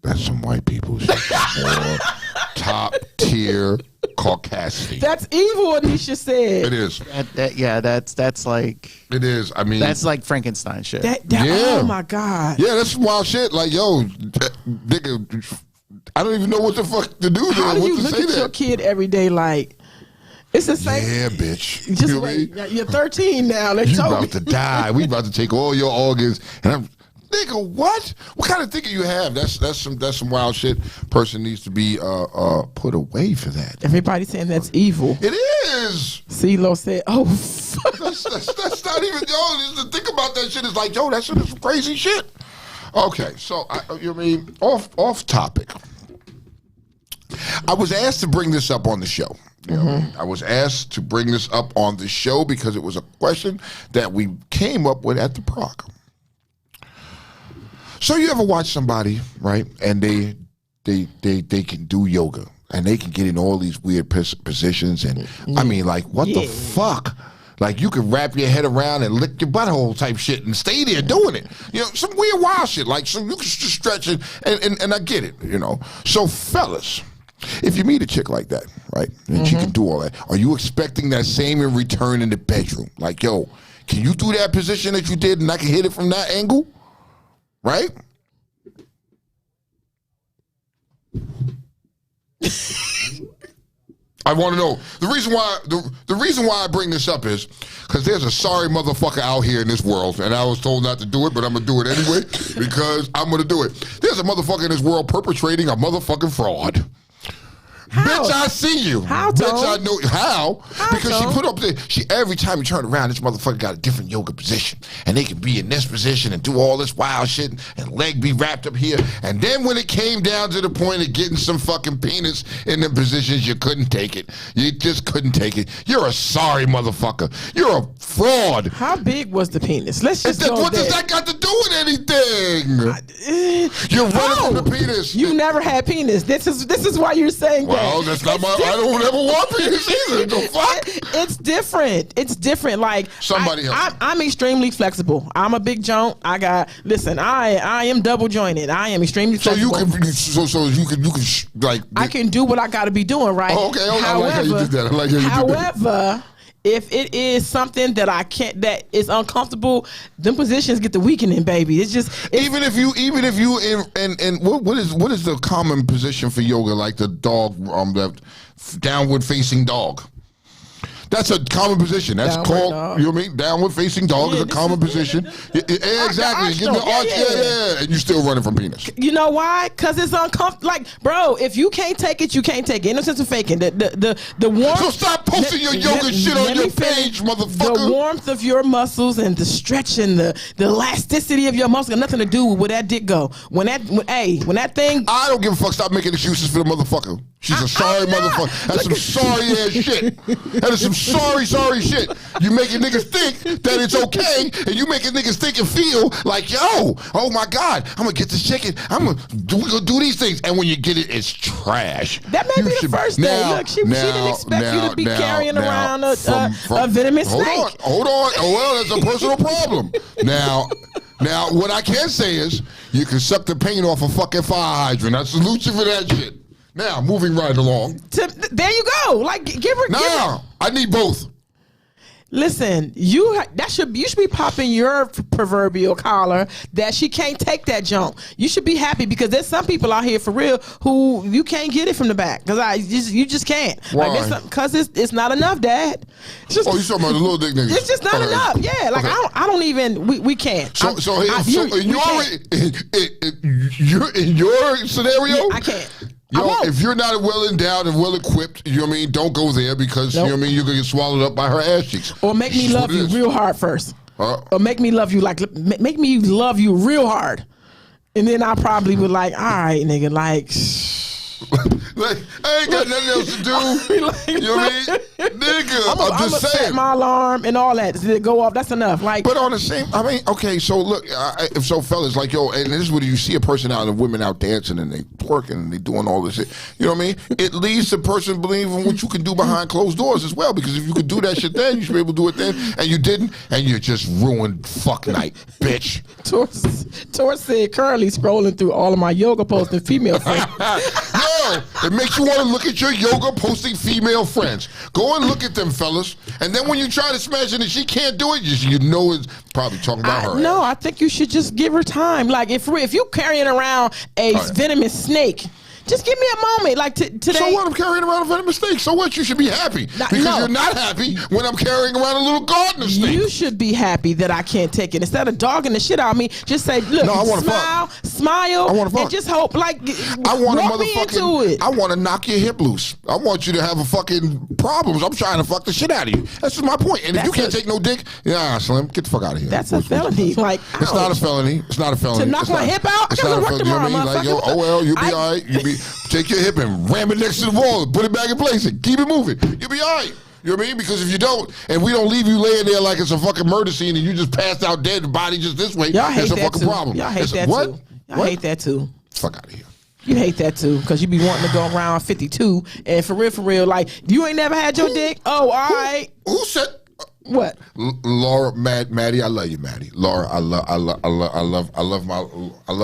That's some white people shit. Top tier Caucasity. That's evil, Anisha said. It is. That's like. It is. I mean, that's like Frankenstein shit. Oh my God. Yeah, that's some wild shit. Like, yo, nigga, I don't even know what the fuck to do. How do you look at your kid every day like? It's the same. Yeah, bitch. Just wait. You're 13 now. You about to die. We about to take all your organs. And I'm, nigga, what? What kind of thinking you have? That's some wild shit. Person needs to be put away for that. Everybody's saying that's evil. It is. CeeLo said, "Oh, fuck." That's not even, yo. To think about that shit is like, yo, that shit is some crazy shit. Okay, so you mean off topic. I was asked to bring this up on the show. You know, I was asked to bring this up on the show because it was a question that we came up with at the proc. So you ever watch somebody, right, and they can do yoga and they can get in all these weird positions, and I mean, like, what the fuck? Like, you can wrap your head around and lick your butthole type shit and stay there doing it. You know, some weird wild shit. Like, so you can just stretch it, and I get it, you know. So, fellas, if you meet a chick like that, right, and she can do all that, are you expecting that same in return in the bedroom? Like, yo, can you do that position that you did and I can hit it from that angle? Right? I want to know the reason why. The reason why I bring this up is because there's a sorry motherfucker out here in this world, and I was told not to do it, but I'm gonna do it anyway because I'm gonna do it. There's a motherfucker in this world perpetrating a motherfucking fraud. How? Bitch, I see you. How, Bitch, Tone? I know how. Because Tone? she put up there. She every time you turn around, this motherfucker got a different yoga position, and they can be in this position and do all this wild shit, and leg be wrapped up here. And then when it came down to the point of getting some fucking penis in the positions, you couldn't take it. You just couldn't take it. You're a sorry motherfucker. You're a fraud. How big was the penis? Let's just go What there. does that got to do with anything? You're running from the penis. You never had penis. This is why you're saying that. Well, that's not my. I don't ever want penis either. The fuck? It's different. It's different. Like Somebody else. I'm extremely flexible. I'm a big joint. I am double jointed. I am extremely So flexible. you can like. I can do what I got to be doing, right? Oh, okay. I like how you did that. I like how you did that. However, if it is something that I can't, that is uncomfortable, them positions get the weakening, baby. It's Even if you and what is the common position for yoga, like the dog, the downward facing dog? That's a common position. That's Downward called, dog. you know what I mean? Downward facing dog is a common position. Exactly. Get the arch, and you're still running from penis. You know why? Because it's uncomfortable. Like, bro, if you can't take it, you can't take it. Ain't no sense of faking. The warmth. So stop posting your yoga shit on your page, motherfucker. The warmth of your muscles and the stretch and the elasticity of your muscles got nothing to do with where that dick go. When that thing. I don't give a fuck. Stop making excuses for the motherfucker. She's a sorry motherfucker. That's some sorry ass shit. That is some sorry shit. You making niggas think that it's okay, and you making niggas think and feel like, yo, oh my God, I'm gonna get this chicken. We're gonna do these things, and when you get it, it's trash. That may be the first day. Look, she didn't expect you to be carrying around a venomous snake. Hold on. Oh, well, that's a personal problem. Now, what I can say is, you can suck the paint off a fucking fire hydrant. I salute you for that shit. Now, moving right along. There you go. Like, give her. I need both. Listen, you should be popping your proverbial collar that she can't take that jump. You should be happy because there's some people out here for real who you can't get it from the back because you just can't. Why? Because it's not enough, Dad. It's just, you talking about the little dick niggas? It's just not enough. Yeah, like I don't even. We can't. In your scenario, I can't. Yo, if you're not well endowed and well equipped, you know what I mean, don't go there because you know what I mean, you're gonna get swallowed up by her ass cheeks. Or make me love you real hard first. Or make me love you make me love you real hard, and then I probably would like, all right, nigga, like. Like, I ain't got nothing else to do. You know what I mean? Nigga, I'm just saying. Set my alarm and all that. Does it go off? That's enough. Like, but on the same, I mean, okay, so look, if so fellas, like, yo, and this is where you see a person out and women out dancing and they twerking and they doing all this shit. You know what I mean? It leads the person believing what you can do behind closed doors as well. Because if you could do that shit then, you should be able to do it then. And you didn't, and you just ruined fuck night, bitch. Tor said, currently scrolling through all of my yoga posts and female friends. Yo, it makes you want to look at your yoga posting female friends. Go and look at them, fellas. And then when you try to smash it and she can't do it, you know it's probably talking about her. No, I think you should just give her time. Like, if you're carrying around a venomous snake, just give me a moment. Like today. So what? I'm carrying around a venomous snake. So what? You should be happy because you're not happy when I'm carrying around a little gardener snake. You should be happy that I can't take it. Instead of dogging the shit out of me, just say, look, smile, and just hope. Like, I want walk me into it. I want to knock your hip loose. I want you to have a fucking problems, I'm trying to fuck the shit out of you. That's just my point. And if you can't take no dick, Slim, get the fuck out of here. That's a felony. Like, it's not a felony. It's not a felony. To knock my hip out? It's not a felony. You know what I mean? Like, yo, oh well, you'll be all right. Take your hip and ram it next to the wall and put it back in place and keep it moving. You'll be all right. You know what I mean? Because if you don't, and we don't leave you laying there like it's a fucking murder scene and you just passed out dead, the body just this way, y'all hate it's a that fucking too. problem. Y'all hate that what? too. Y'all hate that too. Fuck out of here. You hate that too, because you be wanting to go around 52, and for real, like, you ain't never had your dick? Oh, all right. Who said... What? Laura, Maddie, I love you, Maddie. Laura, I love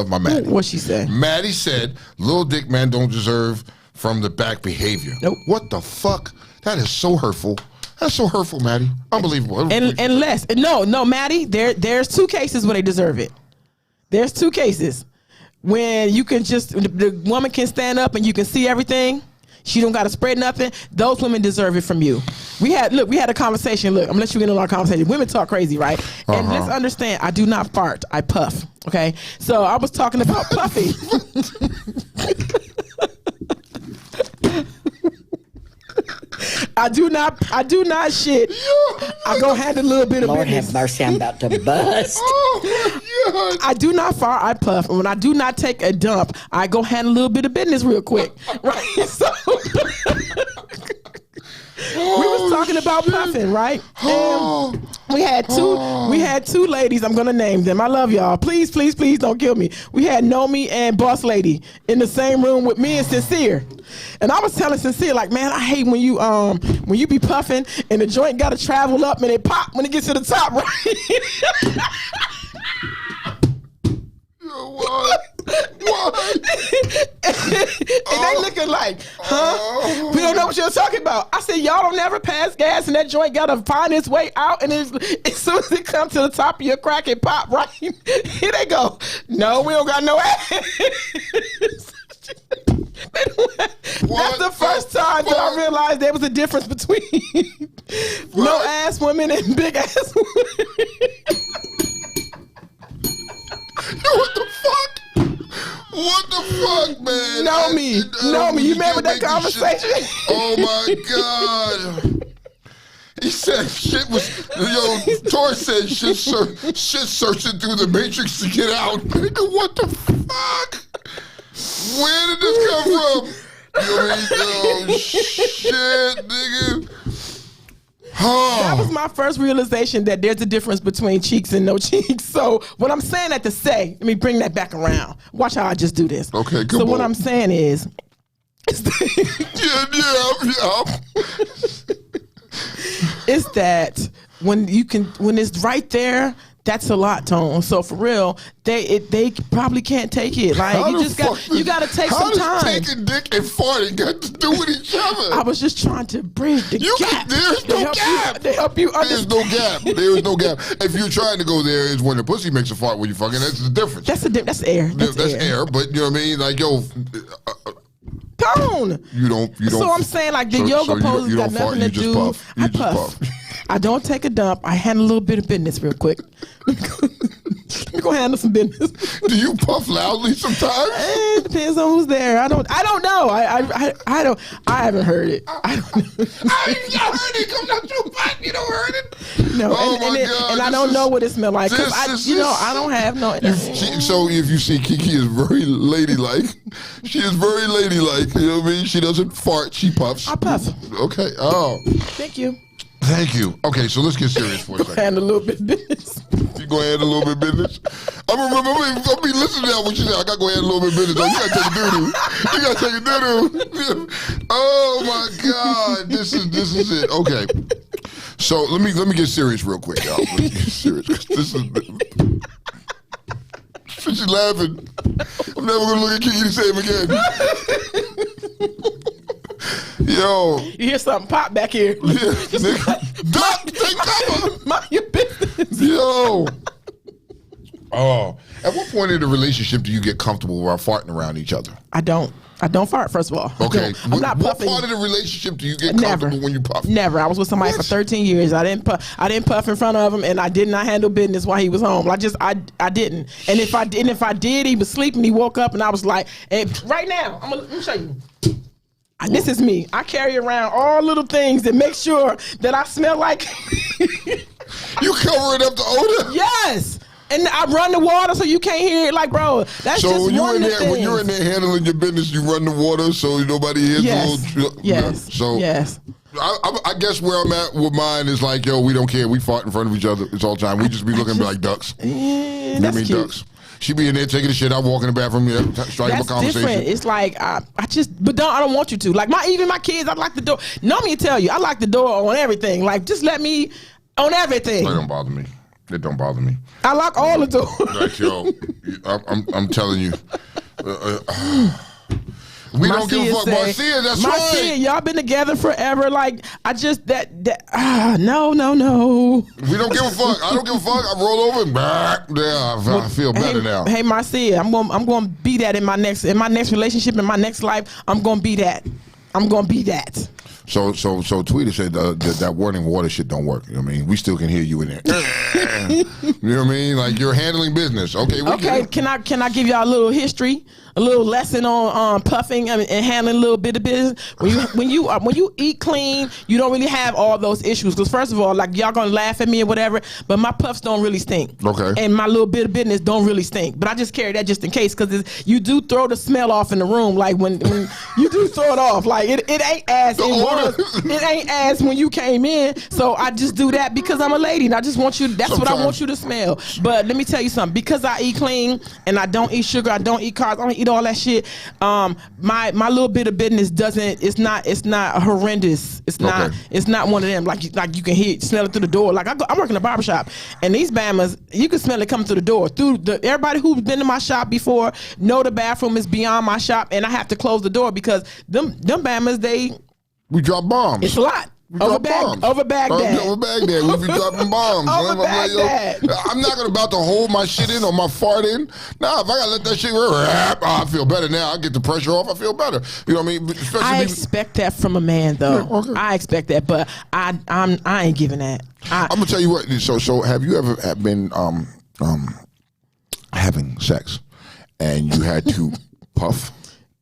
my Maddie. What she said? Maddie said, "Little dick man don't deserve from the back behavior." Nope. What the fuck? That is so hurtful. That's so hurtful, Maddie. Unbelievable. And less. No, Maddie. There's 2 cases where they deserve it. There's 2 cases when you can just the woman can stand up and you can see everything. She don't got to spread nothing. Those women deserve it from you. We had a conversation. Look, I'm gonna let you get into our conversation. Women talk crazy, right? And let's understand, I do not fart. I puff. Okay. So I was talking about puffing. I do not shit. I go handle a little bit of Lord business. have mercy, I'm about to bust. Oh, I do not fart, I puff. And when I do not take a dump, I go handle a little bit of business real quick. Right? So we was talking about puffing, right? And we had two ladies, I'm gonna name them. I love y'all. Please don't kill me. We had Nomi and Boss Lady in the same room with me and Sincere. And I was telling Sincere, like, man, I hate when you be puffing and the joint gotta travel up and it pop when it gets to the top, right? What? And they looking like, huh? We don't know what you're talking about. I said, y'all don't never pass gas and that joint gotta find its way out, and as soon as it comes to the top of your crack, it pop, right? Here they go. No, we don't got no ass. That's the first time that I realized there was a difference between no ass women and big ass women. What the fuck? What the fuck, man? Know me. You remember that conversation? Oh my God. He said shit was, Tor said shit searching through the matrix to get out. Nigga, what the fuck? Where did this come from? Oh shit, nigga. That was my first realization that there's a difference between cheeks and no cheeks. So what I'm saying that to say, let me bring that back around. Watch how I just do this. Okay, come So on. what I'm saying is, is that when it's right there, that's a lot, Tone. So for real, they probably can't take it. Like, you gotta take some time. How does taking dick and farting got to do with each other? I was just trying to bridge the gap. There's no gap. They help you There's no gap. There is no gap. If you're trying to go there, is when the pussy makes a fart when you fucking. That's the difference. That's air. That's air. But you know what I mean? Like, yo. Tone. You don't. So I'm saying, like, the yoga poses got nothing to do. Puff. I puff. I don't take a dump. I handle a little bit of business real quick. I'm gonna handle some business. Do you puff loudly sometimes? It depends on who's there. I don't know. I don't. I haven't heard it. I don't know. You heard it coming out your butt. You don't heard it. No. Oh my God. And I don't know what it smells like because I don't have no. So if you see, Kiki is very ladylike. She is very ladylike. You know what I mean? She doesn't fart. She puffs. I puff. Okay. Oh. Thank you. Thank you. Okay, so let's get serious for a second. And a little bit of business. You go ahead a little bit of business. I'll be listening to that when she said, I gotta go ahead a little bit of business. Oh, you gotta take a doo-doo. You gotta take a doo-doo. Oh my God. This is it. Okay. So let me get serious real quick, y'all. Let me get serious. This is she's laughing. I'm never gonna look at Kiki the same again. Yo. You hear something pop back here. Yeah, duck, take cover. Mind your business. Yo. Oh. At what point in the relationship do you get comfortable while farting around each other? I don't fart, first of all. Okay. I'm not puffing. What part of the relationship do you get comfortable when you puff? Never. I was with somebody for 13 years. I didn't puff in front of him, and I did not handle business while he was home. I didn't. And if I did, he was sleeping. He woke up, and I was like, hey, right now, let me show you. This is me. I carry around all little things that make sure that I smell like. You covering up the odor? Yes. And I run the water so you can't hear it. Like, bro, that's So just when one of the things. when you're in there handling your business, you run the water so nobody hears Yes. the little. Yes. So yes. I guess where I'm at with mine is like, yo, we don't care. We fart in front of each other. It's all the time. We just be looking like ducks. Yeah, that's cute. Ducks. She be in there taking the shit. I walk in the bathroom, striking up a That's conversation. different. It's like I don't want you to. Like even my kids, I lock the door. Know me to tell you, I lock the door on everything. Like just let me on everything. That don't bother me. It don't bother me. I lock all the doors. Like, yo, I'm telling you. We don't give a fuck. Marcia, that's right. Marcia, y'all been together forever. Like, I just, no. We don't give a fuck. I don't give a fuck. I roll over and I feel better now. Hey, Marcia, I'm going to be that in my next relationship, in my next life. I'm going to be that. So Tweeter said that warning water shit don't work. You know what I mean? We still can hear you in there. You know what I mean? Like you're handling business. Okay. Can I give y'all a little history, a little lesson on puffing and handling a little bit of business? When you eat clean, you don't really have all those issues. Because first of all, like y'all gonna laugh at me or whatever, but my puffs don't really stink. Okay. And my little bit of business don't really stink. But I just carry that just in case because you do throw the smell off in the room. Like when you do throw it off, like it ain't as it was. It ain't as when you came in. So I just do that because I'm a lady and I just want you. That's what I want you to smell. But let me tell you something. Because I eat clean and I don't eat sugar, I don't eat carbs, I don't eat all that shit. My little bit of business doesn't. It's not horrendous. It's not. Okay. It's not one of them like you can smell it through the door. Like I work in a barbershop and these Bamas, you can smell it coming through the door. Everybody who's been in my shop before know the bathroom is beyond my shop and I have to close the door because them Bamas We drop bombs. it's a lot. Over Baghdad. Over Baghdad. We be dropping bombs. Over Baghdad. I'm not about to hold my shit in or my fart in. Nah, if I gotta let that shit I feel better now. I get the pressure off. I feel better. You know what I mean? I expect that from a man, though. Yeah, okay. I expect that, but I ain't giving that. I'm gonna tell you what. So have you ever been having sex and you had to puff,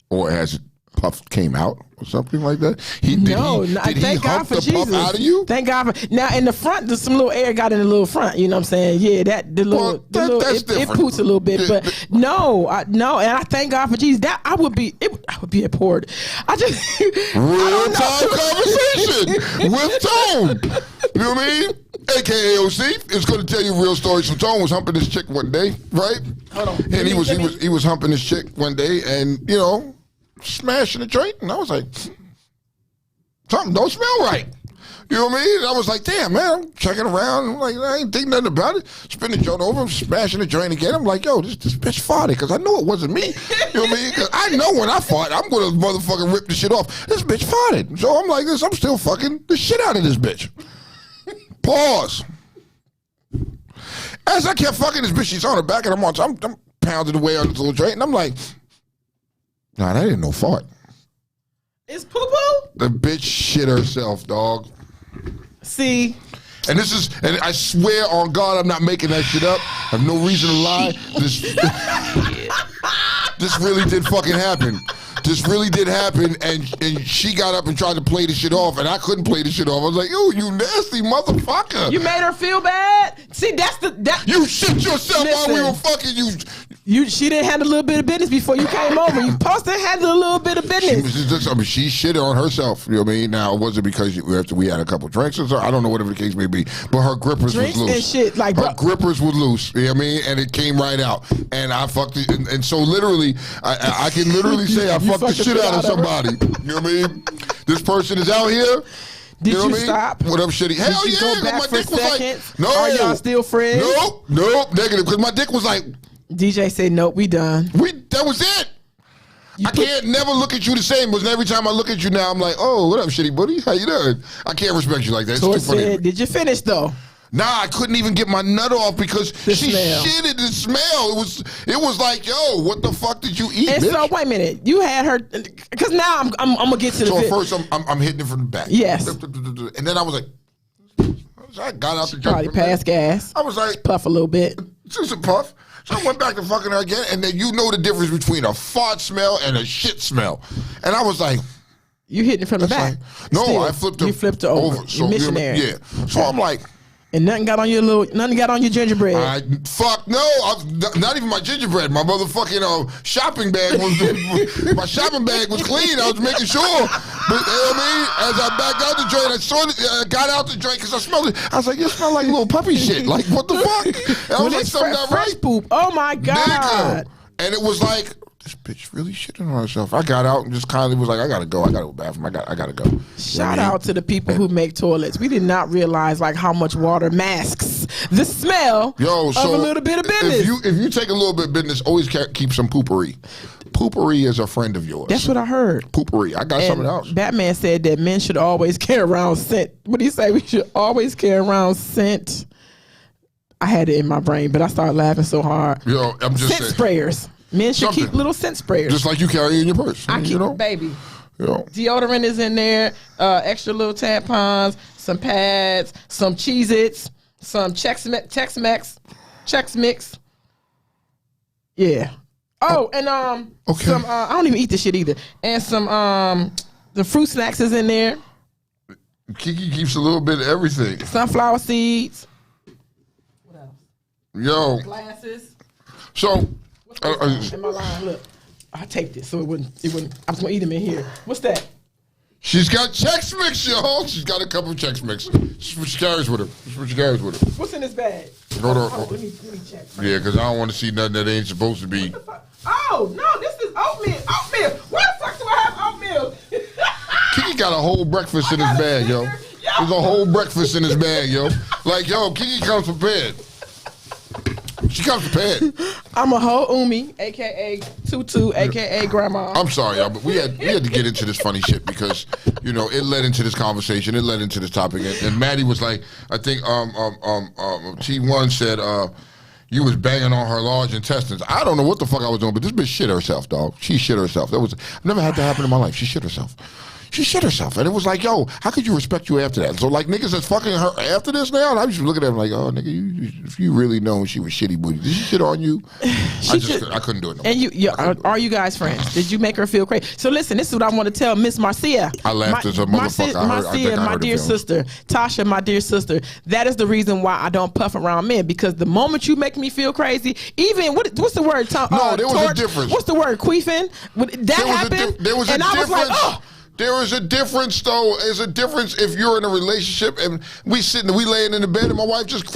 or has puff came out or something like that? Thank God for Jesus. Puff out of you? Thank God for now. In the front, there's some little air got in the little front. You know what I'm saying? Yeah, that's it poots a little bit, but no, and I thank God for Jesus. That I would be abhorred. I just real time conversation with Tone. You know what I mean? AKA OC is going to tell you real stories. So Tone was humping this chick one day, right? Hold on. And he was humping this chick one day, and smashing the joint, and I was like, something don't smell right. You know what I mean? And I was like, damn, man, I'm checking around. I'm like, I ain't think nothing about it. Spin the joint over, I'm smashing the joint again. I'm like, yo, this bitch farted, because I know it wasn't me. You know what I mean? Because I know when I fart, I'm going to motherfucking rip the shit off. This bitch farted. So I'm like this, I'm still fucking the shit out of this bitch. Pause. As I kept fucking this bitch, she's on her back, and I'm pounding away on this little joint, and I'm like, nah, that ain't no fart. It's poo-poo? The bitch shit herself, dog. See? And I swear on God, I'm not making that shit up. I have no reason to lie. This really did fucking happen. This really did happen, and she got up and tried to play the shit off, and I couldn't play the shit off. I was like, yo, you nasty motherfucker. You made her feel bad? See, you shit yourself while we were fucking She didn't have a little bit of business before you came over. You supposed to handle a little bit of business. She shit on herself. You know what I mean? Now, was it because we had a couple drinks or something? I don't know, whatever the case may be. But her grippers was loose. And shit, like, her grippers were loose. You know what I mean? And it came right out. And I fucked it. And so literally, I can literally say I fucked the shit out of somebody. You know what I mean? This person is out here. Did you stop? What up, shitty? Hell Did you yeah. go back My for dick was seconds? like, no. Are y'all still friends? Nope, negative. Because my dick was like, DJ said, nope, we done. That was it. I can't never look at you the same, because every time I look at you now, I'm like, oh, what up, shitty buddy? How you doing? I can't respect you like that. It's too funny. Did you finish, though? Nah, I couldn't even get my nut off because she shitted the smell. It was like, yo, what the fuck did you eat, and bitch? So, wait a minute. You had her, because now I'm going to get to the So at first, I'm hitting it from the back. Yes. And then I was like, I got out the probably passed gas. I was like, puff a little bit. Just a puff. So I went back to fucking her again, and then you know the difference between a fart smell and a shit smell. And I was like, You hitting it from the back. No, Still, I flipped her. You flipped her over. So, You're missionary. yeah. So I'm like, and nothing got on your gingerbread. Fuck no! Not even my gingerbread. My motherfucking shopping bag was my shopping bag was clean. I was making sure. But you know what I mean? As I backed out the joint, I saw it. Got out the joint because I smelled it. I was like, "You smell like little puppy shit. Like what the fuck?" And I was like, "Something not fresh right." Poop. Oh my god! Nigga. And it was like, this bitch really shitting on herself. I got out and just kindly was like, I gotta go. I gotta go to the bathroom. I gotta go. Shout out to the people who make toilets. We did not realize like how much water masks the smell of a little bit of business. If you take a little bit of business, always keep some poopery. Poopery is a friend of yours. That's what I heard. Poopery. I got something else. Batman said that men should always carry around scent. What do you say? We should always carry around scent. I had it in my brain, but I started laughing so hard. Yo, I'm just scent saying. sprayers. Men should keep little scent sprayers. Just like you carry in your purse. I keep it, baby. Yo. Deodorant is in there, extra little tampons, some pads, some Cheez-Its, some Chex Mix. Yeah. Oh, and okay. some I don't even eat this shit either. And some the fruit snacks is in there. Kiki keeps a little bit of everything. Sunflower seeds. What else? Yo. Glasses. So in my line, look. I taped it so it wouldn't. I was gonna eat them in here. What's that? She's got Chex Mix, yo. She's got a couple of Chex Mix. That's what she carries with her. What's in this bag? Hold on. Let me check. Yeah, because I don't want to see nothing that ain't supposed to be. Oh no, this is oatmeal. Oatmeal. Where the fuck do I have oatmeal? Kiki got a whole breakfast in his bag, yo. There's a whole breakfast in his bag, yo. Like, yo, Kiki comes prepared. She comes prepared. I'm a whole Umi, aka Tutu, aka Grandma. I'm sorry, y'all, but we had to get into this funny shit because it led into this conversation, it led into this topic, and Maddie was like, I think T1 said you was banging on her large intestines. I don't know what the fuck I was doing, but this bitch shit herself, dog. She shit herself. I've never had that happen in my life. She shit herself. And it was like, yo, how could you respect you after that? So like niggas that's fucking her after this now, and I was just looking at him like, oh nigga, if you really know she was shitty booty, did she shit on you? I couldn't do it. No and are you guys friends? Did you make her feel crazy? So listen, this is what I want to tell Miss Marcia. I laughed as a motherfucker. Marcia, my dear sister, Tasha, my dear sister. That is the reason why I don't puff around men, because the moment you make me feel crazy, even what's the word? No, there was a difference. What's the word? Queefing? That happened. There was a difference. Was like, oh. There is a difference, though. There's a difference if you're in a relationship and we laying in the bed and my wife just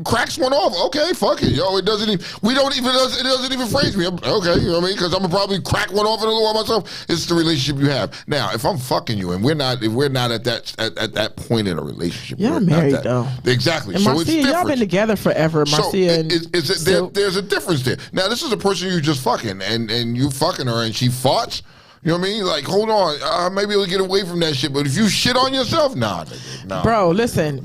cracks one off. Okay, fuck it, yo. It doesn't even phase me. Okay, you know what I mean? Because I'm gonna probably crack one off in a little while myself. It's the relationship you have. Now, if I'm fucking you and we're not at that point in a relationship, y'all married though. Exactly. And so Marcia, it's different. y'all been together forever, Marcia. So there's a difference there. Now, this is a person you just fucking and you fucking her and she farts. You know what I mean? Like, hold on, maybe we'll get away from that shit. But if you shit on yourself, nah, nigga, nah. Bro, listen.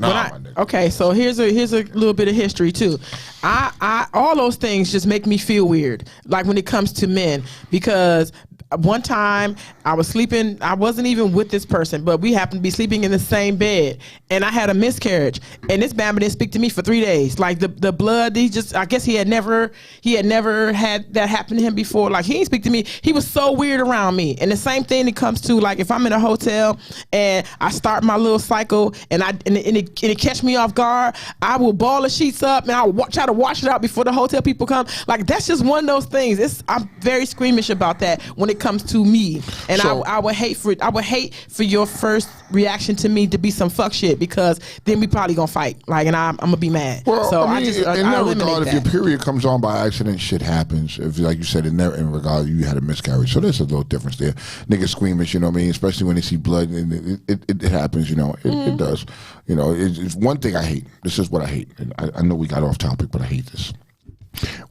Okay, so here's a little bit of history too. I all those things just make me feel weird. Like when it comes to men, because one time I was sleeping, I wasn't even with this person, but we happened to be sleeping in the same bed, and I had a miscarriage, and this man didn't speak to me for 3 days. Like the blood, I guess he had never had that happen to him before. Like he didn't speak to me. He was so weird around me. And the same thing that comes to like if I'm in a hotel and I start my little cycle and it catch me off guard, I will ball the sheets up and I will try to wash it out before the hotel people come. Like that's just one of those things. I'm very squeamish about that when it comes to me, and so, I would hate for your first reaction to me to be some fuck shit, because then we probably gonna fight. Like, and I'm gonna be mad. Well, so I mean, in that regard, if your that. period comes on by accident, shit happens. If, like you said, in regard, you had a miscarriage, so there's a little difference there. Niggas squeamish, you know what I mean? Especially when they see blood, and it happens, you know. It does, you know. It's one thing I hate. This is what I hate. And I know we got off topic, but I hate this.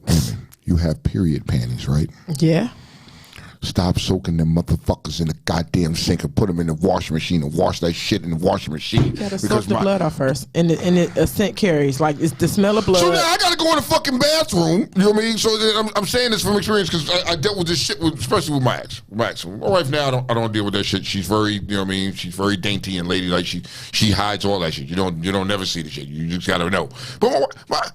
Women, you have period panties, right? Yeah. Stop soaking them motherfuckers in the goddamn sink and put them in the washing machine and wash that shit in the washing machine. You gotta soak the blood off first, and the scent carries. Like, it's the smell of blood. So now I gotta go in the fucking bathroom. You know what I mean? So I'm saying this from experience because I dealt with this shit, especially with my ex. My wife now, I don't deal with that shit. She's very, you know what I mean? She's very dainty and ladylike. She hides all that shit. You don't never see the shit. You just gotta know. But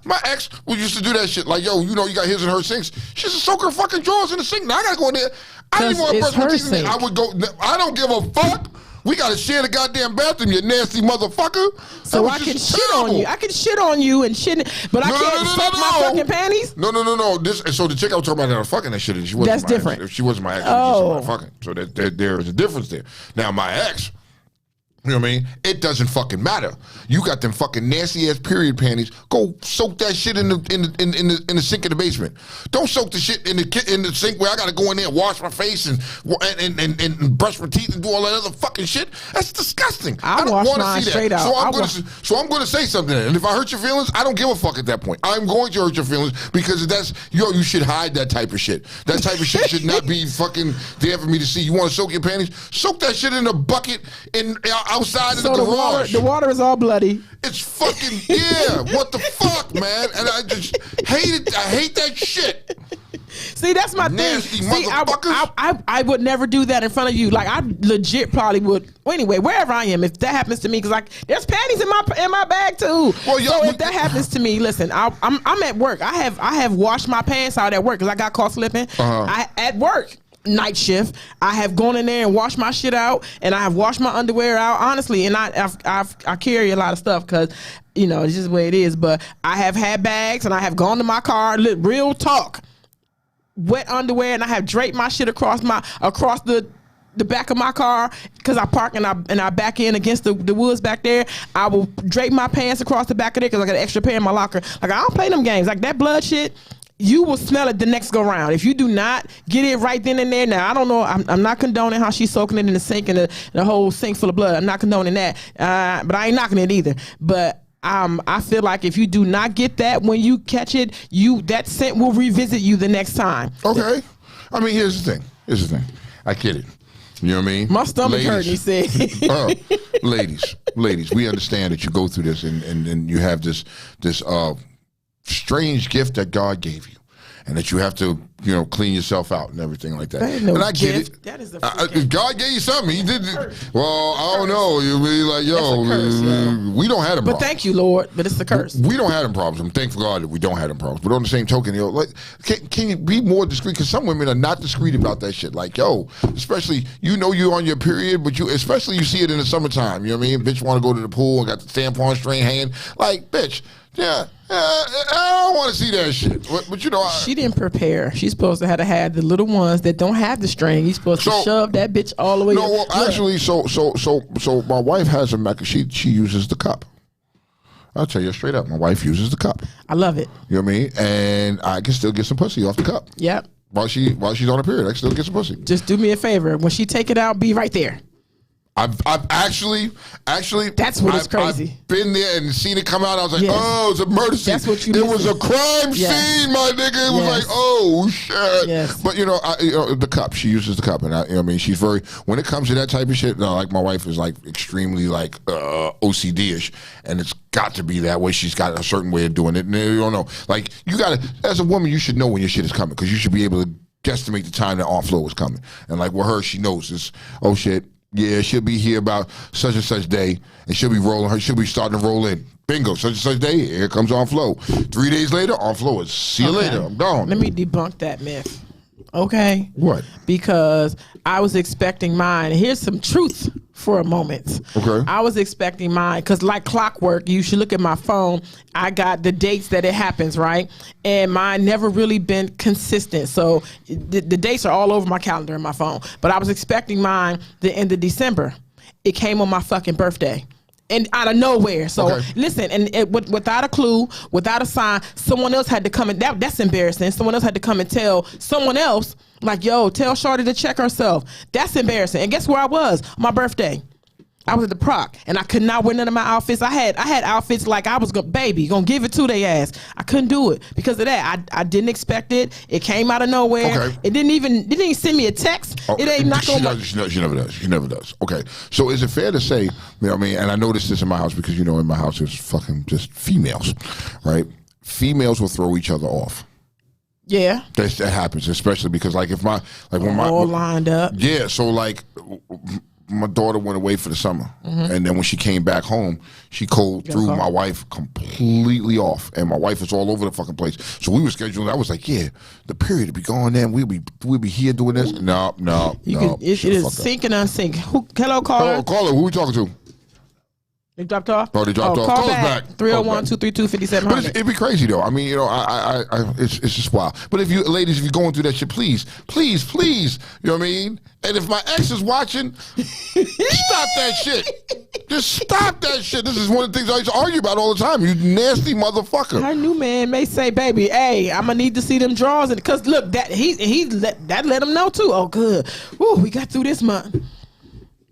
my ex who used to do that shit, like, yo, you know, you got his and her sinks. She used to soak her fucking drawers in the sink. Now I gotta go in there. I didn't want to it's brush my her teeth. sink. I would go. I don't give a fuck. We gotta share the goddamn bathroom, you nasty motherfucker. So I can shit on you. I can shit on you and shit, but I can't fuck my fucking panties. No. So the chick I was talking about that I was fucking that shit. She wasn't That's my different. Ex. She wasn't my ex. She Oh. was just my fucking. So there is a difference there. Now my ex. You know what I mean? It doesn't fucking matter. You got them fucking nasty ass period panties. Go soak that shit in the sink in the basement. Don't soak the shit in the sink where I gotta go in there and wash my face and brush my teeth and do all that other fucking shit. That's disgusting. I don't wash want to mine see that. straight out. So I'm gonna say something. And if I hurt your feelings, I don't give a fuck at that point. I'm going to hurt your feelings because that's you should hide that type of shit. That type of shit should not be fucking there for me to see. You want to soak your panties? Soak that shit in a bucket outside of the garage. The water is all bloody. It's fucking what the fuck, man? And I just hate it. I hate that shit. See, that's my Nasty thing. See, motherfuckers. I would never do that in front of you. Like, I legit probably would. Well, anyway, wherever I am, if that happens to me, because like there's panties in my bag too. Well, so if that happens to me, listen, I'm at work. I have washed my pants out at work because I got caught slipping. At work. Night shift, I have gone in there and washed my shit out, and I have washed my underwear out, honestly, and I carry a lot of stuff because, you know, it's just the way it is, but I have had bags, and I have gone to my car, real talk, wet underwear, and I have draped my shit across the back of my car because I park and I back in against the woods back there. I will drape my pants across the back of there because I got an extra pair in my locker. Like, I don't play them games. Like, that blood shit, you will smell it the next go round. If you do not get it right then and there. Now, I don't know. I'm not condoning how she's soaking it in the sink and the whole sink full of blood. I'm not condoning that. But I ain't knocking it either. But I feel like if you do not get that when you catch it, that scent will revisit you the next time. Okay. I mean, here's the thing. I get it. You know what I mean? My stomach hurt, he said. Ladies, we understand that you go through this and you have this strange gift that God gave you, and that you have to, you know, clean yourself out and everything like that. No and I get gift. it. That is a God gave you something. He did. Well, I don't know. You be like, we don't have them. But thank you, Lord. But it's the curse. We don't have them problems. I'm thankful God that we don't have them problems. But on the same token, you know, like, can you be more discreet? Because some women are not discreet about that shit. Like, especially you're on your period, but you see it in the summertime. You know what I mean? Bitch want to go to the pool and got the tampon string hanging. Like, bitch. Yeah, I don't want to see that shit. But you know, she didn't prepare. She's supposed to have had the little ones that don't have the string. He's supposed to shove that bitch all the way. No, well, actually, so my wife has a she uses the cup. I'll tell you straight up, my wife uses the cup. I love it. You know what I mean? And I can still get some pussy off the cup. Yep. While she's on her period, I can still get some pussy. Just do me a favor. When she take it out, be right there. I've actually. That's what is crazy. I've been there and seen it come out. I was like, oh, it's a murder scene. That's what you. It was a crime scene, my nigga. It was like, oh shit. Yes. But you know, the cup. She uses the cup, and you know what I mean, she's very. When it comes to that type of shit, like my wife is like extremely like OCD-ish, and it's got to be that way. She's got a certain way of doing it, and you don't know. Like, you gotta, as a woman, you should know when your shit is coming because you should be able to guesstimate the time that on-flow is coming. And like with her, she knows this. Oh shit. Yeah, she'll be here about such and such day, and she'll be starting to roll in. Bingo, such and such day, here comes on flow. 3 days later, on flow is see you later. I'm gone. Let me debunk that myth. Okay. What? Because I was expecting mine. Here's some truth for a moment. Okay. I was expecting mine because, like clockwork, you should look at my phone. I got the dates that it happens, right? And mine never really been consistent. So the dates are all over my calendar in my phone. But I was expecting mine the end of December. It came on my fucking birthday. And out of nowhere. So listen, and without a clue, without a sign, someone else had to come and that's embarrassing. Someone else had to come and tell someone else, like, yo, tell Shorty to check herself. That's embarrassing. And guess where I was? My birthday. I was at the Proc, and I could not wear none of my outfits. I had outfits like I was gonna give it to their ass. I couldn't do it because of that. I didn't expect it. It came out of nowhere. Okay. It didn't even send me a text. Okay. It ain't not gonna. She never does. Okay. So is it fair to say, you know what I mean? And I noticed this in my house because, you know, in my house there's fucking just females, right? Females will throw each other off. Yeah. That happens, especially because like when all lined up. Yeah. So like. my daughter went away for the summer, and then when she came back home, she threw my wife completely off, and my wife was all over the fucking place. So we were scheduling. I was like, yeah, the period to be going there, and we'll be here doing this. No. It is sync and unsync. Hello, caller. Oh, caller, who we talking to? They dropped off? Oh, they dropped off. Call Call us back. back. 301-232-5700. But it'd be crazy though. I mean, it's just wild. But if you're going through that shit, please, you know what I mean? And if my ex is watching, stop that shit. Just stop that shit. This is one of the things I used to argue about all the time. You nasty motherfucker. Her new man may say, "Baby, hey, I'm gonna need to see them drawers," because look, that let him know too. Oh, good. Woo, we got through this month.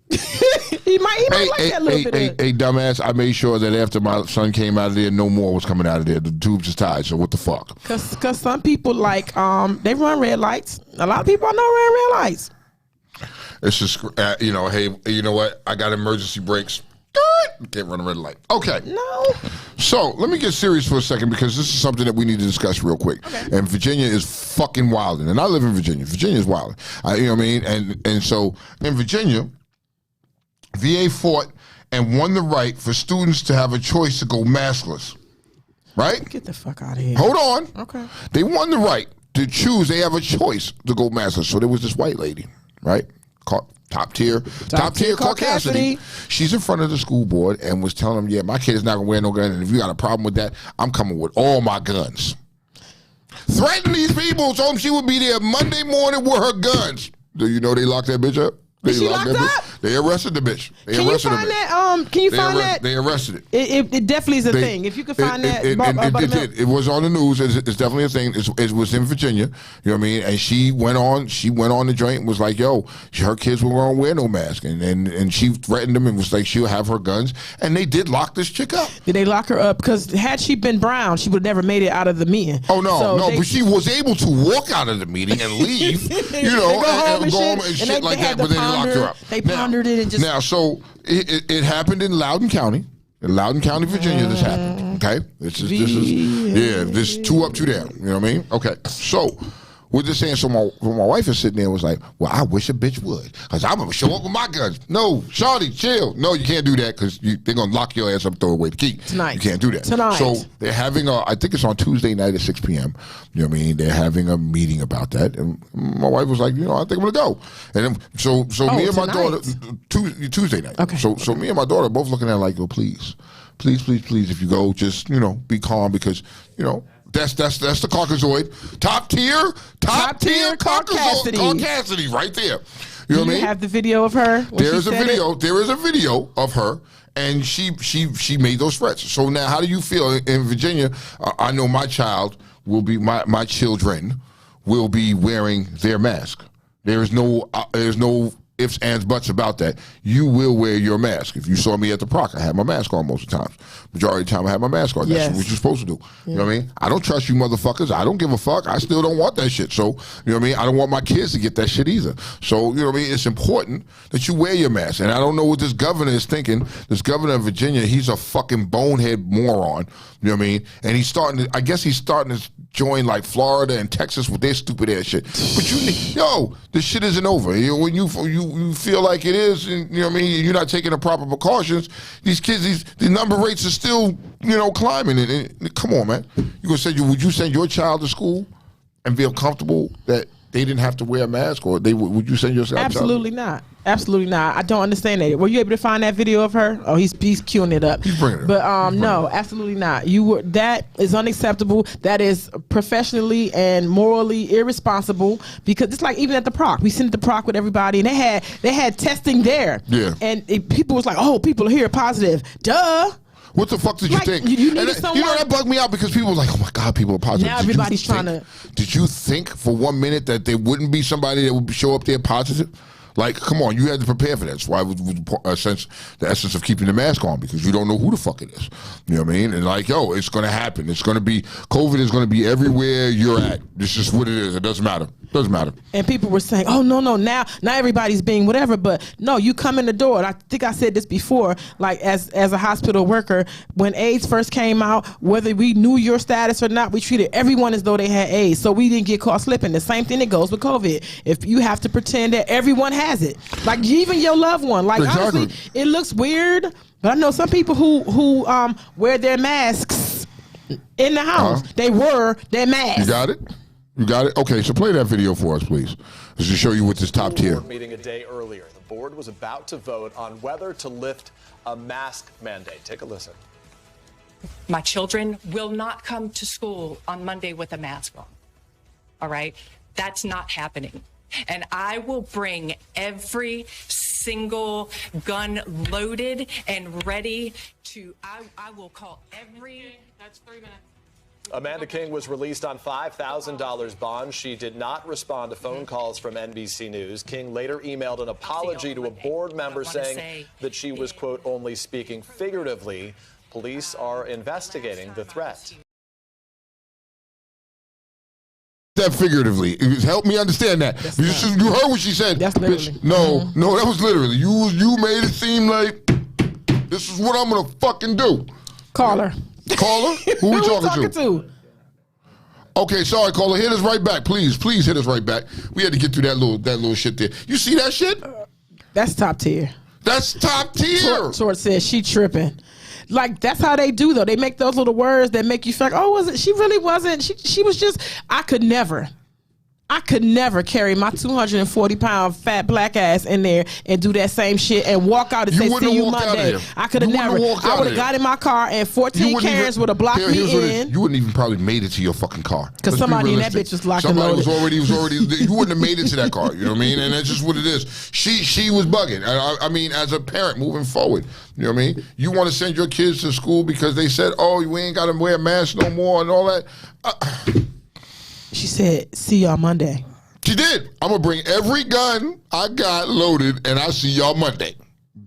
he might like that little bit. Hey, dumbass! I made sure that after my son came out of there, no more was coming out of there. The tubes is tied. So what the fuck? Cause some people they run red lights. A lot of people I know run red lights. It's just hey, you know what? I got emergency brakes. Can't run a red light. Okay. No. So let me get serious for a second because this is something that we need to discuss real quick. Okay. And Virginia is fucking wilding, and I live in Virginia. Virginia is wilding. You know what I mean? And so in Virginia, VA fought and won the right for students to have a choice to go maskless. Right? Get the fuck out of here. Hold on. Okay. They won the right to choose. They have a choice to go maskless. So there was this white lady, right? Top tier Caucasity. She's in front of the school board and was telling them, yeah, my kid is not going to wear no gun. And if you got a problem with that, I'm coming with all my guns. Threatened these people, told them she would be there Monday morning with her guns. Do you know they locked that bitch up? Is she locked up? They arrested the bitch. Can you find that? Can you find that? They arrested it. It definitely is a thing. If you could find that. It was on the news. It's definitely a thing. It was in Virginia. You know what I mean? And she went on the joint and was like, yo, her kids were going to wear no mask. And she threatened them and was like, she'll have her guns. And they did lock this chick up. Did they lock her up? Because had she been brown, she would have never made it out of the meeting. Oh, no. But she was able to walk out of the meeting and leave, you know, and go home and shit like that. But then they locked her up. They pondered it and just... Now, so it happened in Loudoun County. In Loudoun County, Virginia, this happened. Okay? This is 2 up, 2 down. You know what I mean? Okay. So, we're just saying, so my wife is sitting there and was like, well, I wish a bitch would. Because I'm going to show up with my guns. No, shawty, chill. No, you can't do that because they're going to lock your ass up and throw away the key. Tonight. You can't do that. Tonight. So, they're having I think it's on Tuesday night at 6 p.m. You know what I mean? They're having a meeting about that. And my wife was like, I think I'm going to go. And then, so me and my daughter, Tuesday night. Okay. So me and my daughter both looking at her like, yo, please, if you go, just, be calm because, that's the Caucasoid. Top tier Caucasity right there. You know what I mean? Have the video of her? There is a video of her, and she made those threats. So now, how do you feel in Virginia? I know my child will be my children will be wearing their mask. There's no ifs, ands, buts about that. You will wear your mask. If you saw me at the Proc, I had my mask on most of the times. Majority of the time, I had my mask on. That's what you're supposed to do. Yeah. You know what I mean? I don't trust you motherfuckers. I don't give a fuck. I still don't want that shit. So, you know what I mean? I don't want my kids to get that shit either. So, you know what I mean? It's important that you wear your mask. And I don't know what this governor is thinking. This governor of Virginia, he's a fucking bonehead moron. You know what I mean? And he's starting to join like Florida and Texas with their stupid ass shit. But this shit isn't over. When you feel like it is, and you know what I mean, you're not taking the proper precautions. These kids, the number rates are still, climbing. And come on, man. Would you send your child to school and feel comfortable that they didn't have to wear a mask, or would you send your child? Absolutely not. Absolutely not. I don't understand that. Were you able to find that video of her? Oh, he's queuing it up. He's bringing it. But no, absolutely not. That is unacceptable. That is professionally and morally irresponsible, because it's like even at the Proc, we sent the Proc with everybody, and they had testing there. Yeah. And people was like, oh, people are here positive. Duh. What the fuck did you think? You that bugged me out because people were like, oh my God, people are positive. Now everybody's trying to. Did you think for 1 minute that there wouldn't be somebody that would show up there positive? Like, come on, you had to prepare for that. That's why it was the essence of keeping the mask on, because you don't know who the fuck it is. You know what I mean? And like, it's going to happen. It's going to be, COVID is going to be everywhere you're at. This is what it is. It doesn't matter. Doesn't matter. And people were saying, oh, no, now everybody's being whatever. But no, you come in the door. And I think I said this before, like as a hospital worker, when AIDS first came out, whether we knew your status or not, we treated everyone as though they had AIDS. So we didn't get caught slipping. The same thing that goes with COVID. If you have to pretend that everyone has has it. Like even your loved one. Like Exactly. honestly, it looks weird, but I know some people who wear their masks in the house. They wear their masks. You got it? You got it? Okay, so play that video for us, please. Just to show you what this top tier. Board meeting a day earlier. The board was about to vote on whether to lift a mask mandate. Take a listen. My children will not come to school on Monday with a mask on. All right? That's not happening. And I will bring every single gun loaded and ready to, I will call every. That's 3 minutes. Amanda King was released on $5,000 bond. She did not respond to phone calls from NBC News. King later emailed an apology to a board member saying that she was, quote, only speaking figuratively. Police are investigating the threat. That figuratively. Help me understand that. You heard what she said. That's literally. Bitch, no, that was literally. You made it seem like this is what I'm going to fucking do. Caller. Caller? Who we talking to? Okay, sorry, caller. Hit us right back, please. Please hit us right back. We had to get through that little shit there. You see that shit? That's top tier. That's top tier. Tort says she tripping. Like that's how they do though. They make those little words that make you feel like, oh, was it? She really wasn't. She was just. I could never carry my 240-pound fat black ass in there and do that same shit and walk out and say, see you Monday. I could have never. I would have got in my car and 14 Karens would have blocked me in. You wouldn't even probably made it to your fucking car. Because somebody in that bitch was locked and loaded. Somebody was already, you wouldn't have made it to that car. You know what I mean? And that's just what it is. She was bugging. I mean, as a parent moving forward, you know what I mean? You want to send your kids to school because they said, oh, we ain't got to wear a mask no more and all that. She said, see y'all Monday. She did. I'm going to bring every gun I got loaded and I'll see y'all Monday.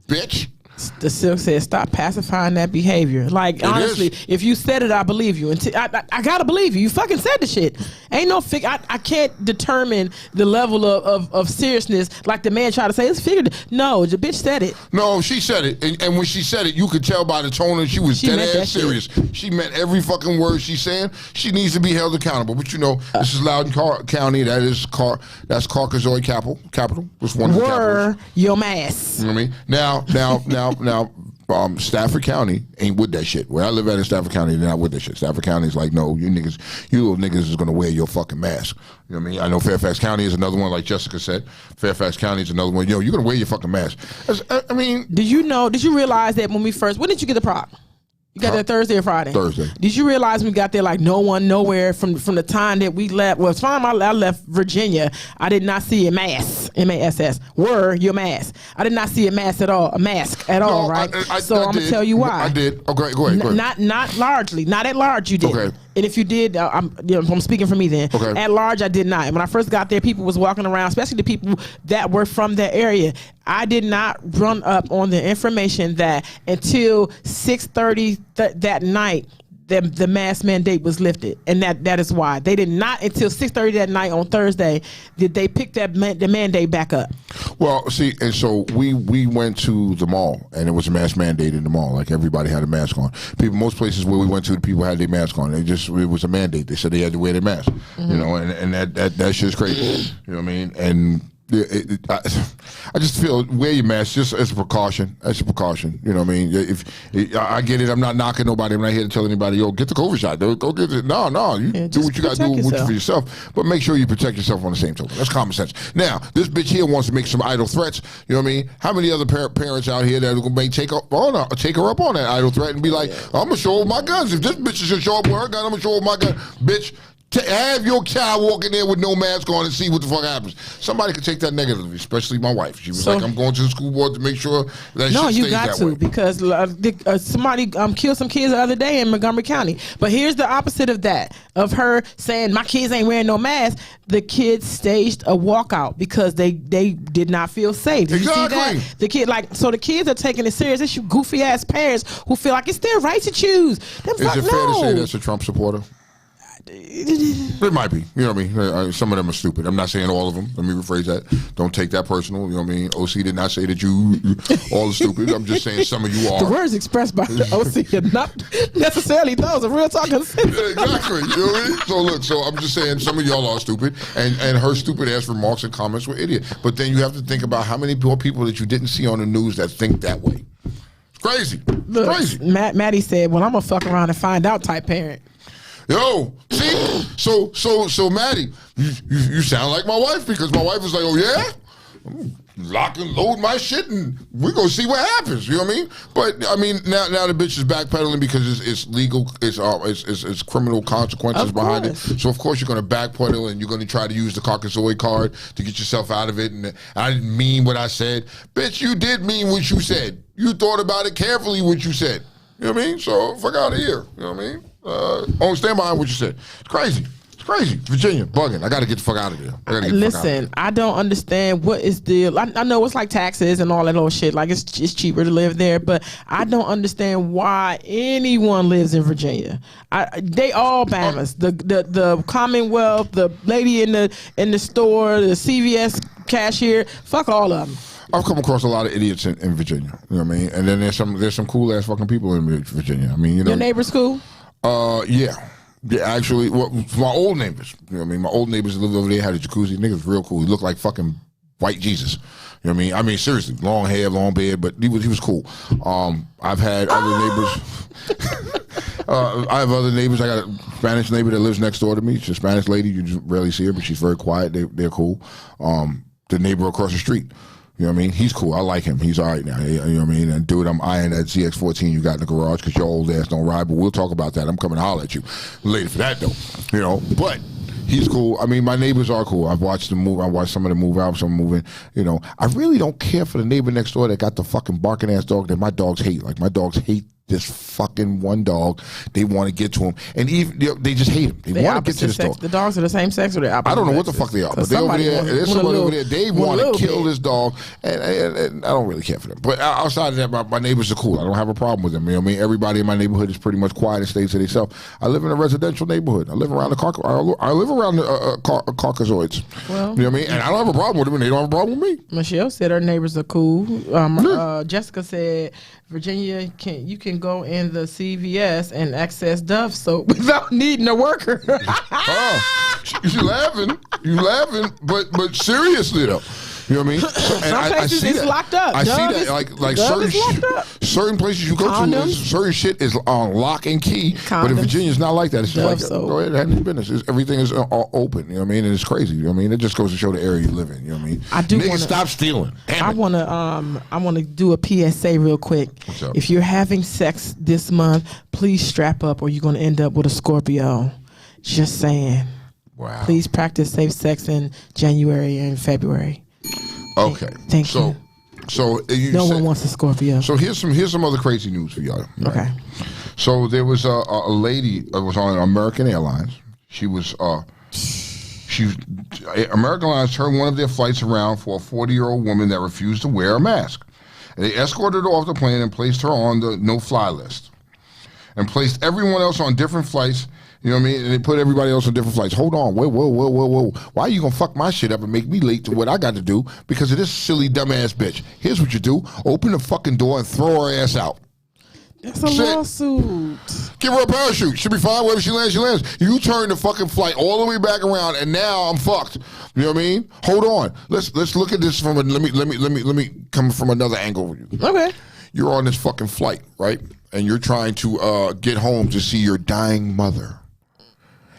Bitch. The Silk said, stop pacifying that behavior. Like, honestly, if you said it, I believe you. I gotta believe you. You fucking said the shit. Ain't no I can't determine the level of seriousness like the man tried to say. It's figured. No, the bitch said it. No, she said it. And when she said it, you could tell by the tone that she was dead ass serious. She meant every fucking word she's saying. She needs to be held accountable. But you know, this is Loudoun County. That's Caucasoid capital. Which one? Were your mask. You know what I mean? Now, Stafford County ain't with that shit. Where I live at in Stafford County, they're not with that shit. Stafford County is like, no, you little niggas is gonna wear your fucking mask. You know what I mean? I know Fairfax County is another one, like Jessica said. Fairfax County is another one. You're gonna wear your fucking mask. I mean, did you realize that when did you get the prop? You got there Thursday or Friday? Thursday. Did you realize we got there like no one, nowhere from the time that we left? Well, it's fine. I left Virginia. I did not see a mask. MASS. Were your mask? I did not see a mask at all. A mask at all, right? So I'm gonna tell you why. I did. Okay, go ahead. Not largely. Not at large. You did. Okay. And if you did, I'm speaking for me then. Okay. At large, I did not. And when I first got there, people was walking around, especially the people that were from that area. I did not run up on the information that until 6:30 that night, the mask mandate was lifted, and that is why they did not until 6:30 that night on Thursday did they pick the mandate back up. Well, see, and so we went to the mall, and it was a mask mandate in the mall. Like everybody had a mask on. Most places where we went to, the people had their mask on. It was a mandate. They said they had to wear their mask. Mm-hmm. You know, and that shit's crazy. You know what I mean? And I just feel wear your mask just as a precaution. As a precaution, you know what I mean? If I get it, I'm not knocking nobody. I'm not here to tell anybody, yo, get the COVID shot. Go get it. No, you do what you got to do for yourself. But make sure you protect yourself on the same token. That's common sense. Now, this bitch here wants to make some idle threats. You know what I mean? How many other parents out here that may take her up on that idle threat and be like, I'm gonna show up my guns. If this bitch is gonna show up with her gun, I'm gonna show up my gun, bitch. To have your child walk in there with no mask on and see what the fuck happens. Somebody could take that negatively, especially my wife. She was like, I'm going to the school board to make sure that shit stays that way. No, you got to, because somebody killed some kids the other day in Montgomery County. But here's the opposite of that, of her saying, my kids ain't wearing no mask. The kids staged a walkout because they did not feel safe. Did you see that? The kids are taking it serious. It's you goofy ass parents who feel like it's their right to choose. Is it fair to say that's a Trump supporter? It might be. You know what I mean? Some of them are stupid. I'm not saying all of them. Let me rephrase that. Don't take that personal. You know what I mean? OC did not say that you all are stupid. I'm just saying some of you are. The words expressed by the OC are not necessarily those of Real Talk Uncensored. Exactly. You know what I mean? So look, I'm just saying some of y'all are stupid, and her stupid ass remarks and comments were idiot. But then you have to think about how many more people that you didn't see on the news that think that way. It's crazy. Look, crazy. Maddie said, "Well, I'm gonna fuck around and find out." Type parent. Yo, see, so Maddie, you sound like my wife, because my wife is like, oh yeah, lock and load my shit, and we're gonna see what happens. You know what I mean? But I mean, now the bitch is backpedaling because it's legal, it's criminal consequences behind it. So of course you're gonna backpedal and you're gonna try to use the Caucasoid card to get yourself out of it. And I didn't mean what I said, bitch. You did mean what you said. You thought about it carefully. What you said. You know what I mean? So fuck out of here. You know what I mean? Stand behind what you said. It's crazy. It's crazy. Virginia, bugging. I got to get the fuck out of there. Listen, I don't understand what is the. I know it's like taxes and all that old shit. Like it's cheaper to live there, but I don't understand why anyone lives in Virginia. They all Bamas. The Commonwealth, the lady in the store, the CVS cashier. Fuck all of them. I've come across a lot of idiots in Virginia. You know what I mean? And then there's some cool ass fucking people in Virginia. I mean, you know. Your neighbor's cool? Yeah. Yeah, actually, my old neighbors. You know what I mean? My old neighbors that lived over there had a jacuzzi. Niggas real cool. He looked like fucking white Jesus. You know what I mean? I mean, seriously, long hair, long beard, but he was cool. I've had other neighbors. I have other neighbors. I got a Spanish neighbor that lives next door to me. She's a Spanish lady. You just rarely see her, but she's very quiet. They're cool. The neighbor across the street. You know what I mean? He's cool. I like him. He's all right now. You know what I mean? And dude, I'm eyeing that ZX14 you got in the garage because your old ass don't ride, but we'll talk about that. I'm coming to holler at you later for that, though. You know, but he's cool. I mean, my neighbors are cool. I've watched them move. I watched some of them move out, some moving. You know, I really don't care for the neighbor next door that got the fucking barking ass dog that my dogs hate. Like, my dogs hate this fucking one dog. They want to get to him, and even they just hate him. They want to get to this dog. The dogs are the same sex, or they're opposite? I don't know what the fuck they are, but they over there. There's somebody over there. They want to kill this dog, and I don't really care for them. But outside of that, my neighbors are cool. I don't have a problem with them. You know what I mean? Everybody in my neighborhood is pretty much quiet and stays to themselves. I live in a residential neighborhood. I live around the I live around the Caucasoids. Well, you know what I mean? And I don't have a problem with them, and they don't have a problem with me. Michelle said her neighbors are cool. Jessica said Virginia you can go in the CVS and access Dove soap without needing a worker. You laughing, but seriously though. You know what I mean? Some places it's locked up. I see that like certain places you go to, certain shit is on lock and key. Condoms. But in Virginia, it's not like that. It's just like, go ahead, handle your business. Everything is open. You know what I mean? And it's crazy. You know what I mean? It just goes to show the area you live in. You know what I mean? I do. Niggas, stop stealing. I wanna do a PSA real quick. What's up? If you're having sex this month, please strap up, or you're gonna end up with a Scorpio. Just saying. Wow. Please practice safe sex in January and February. Okay. Thank you. So no one wants a Scorpio. So here's some other crazy news for y'all. Right? Okay. So there was a lady that was on American Airlines. American Airlines turned one of their flights around for a 40-year-old woman that refused to wear a mask. And they escorted her off the plane and placed her on the no-fly list, and placed everyone else on different flights. You know what I mean? And they put everybody else on different flights. Hold on. Whoa. Why are you going to fuck my shit up and make me late to what I got to do because of this silly, dumbass bitch? Here's what you do. Open the fucking door and throw her ass out. That's a lawsuit. Give her a parachute. She'll be fine. Wherever she lands, she lands. You turn the fucking flight all the way back around, and now I'm fucked. You know what I mean? Hold on. Let's look at this from let me come from another angle with you. Okay. You're on this fucking flight, right? And you're trying to get home to see your dying mother.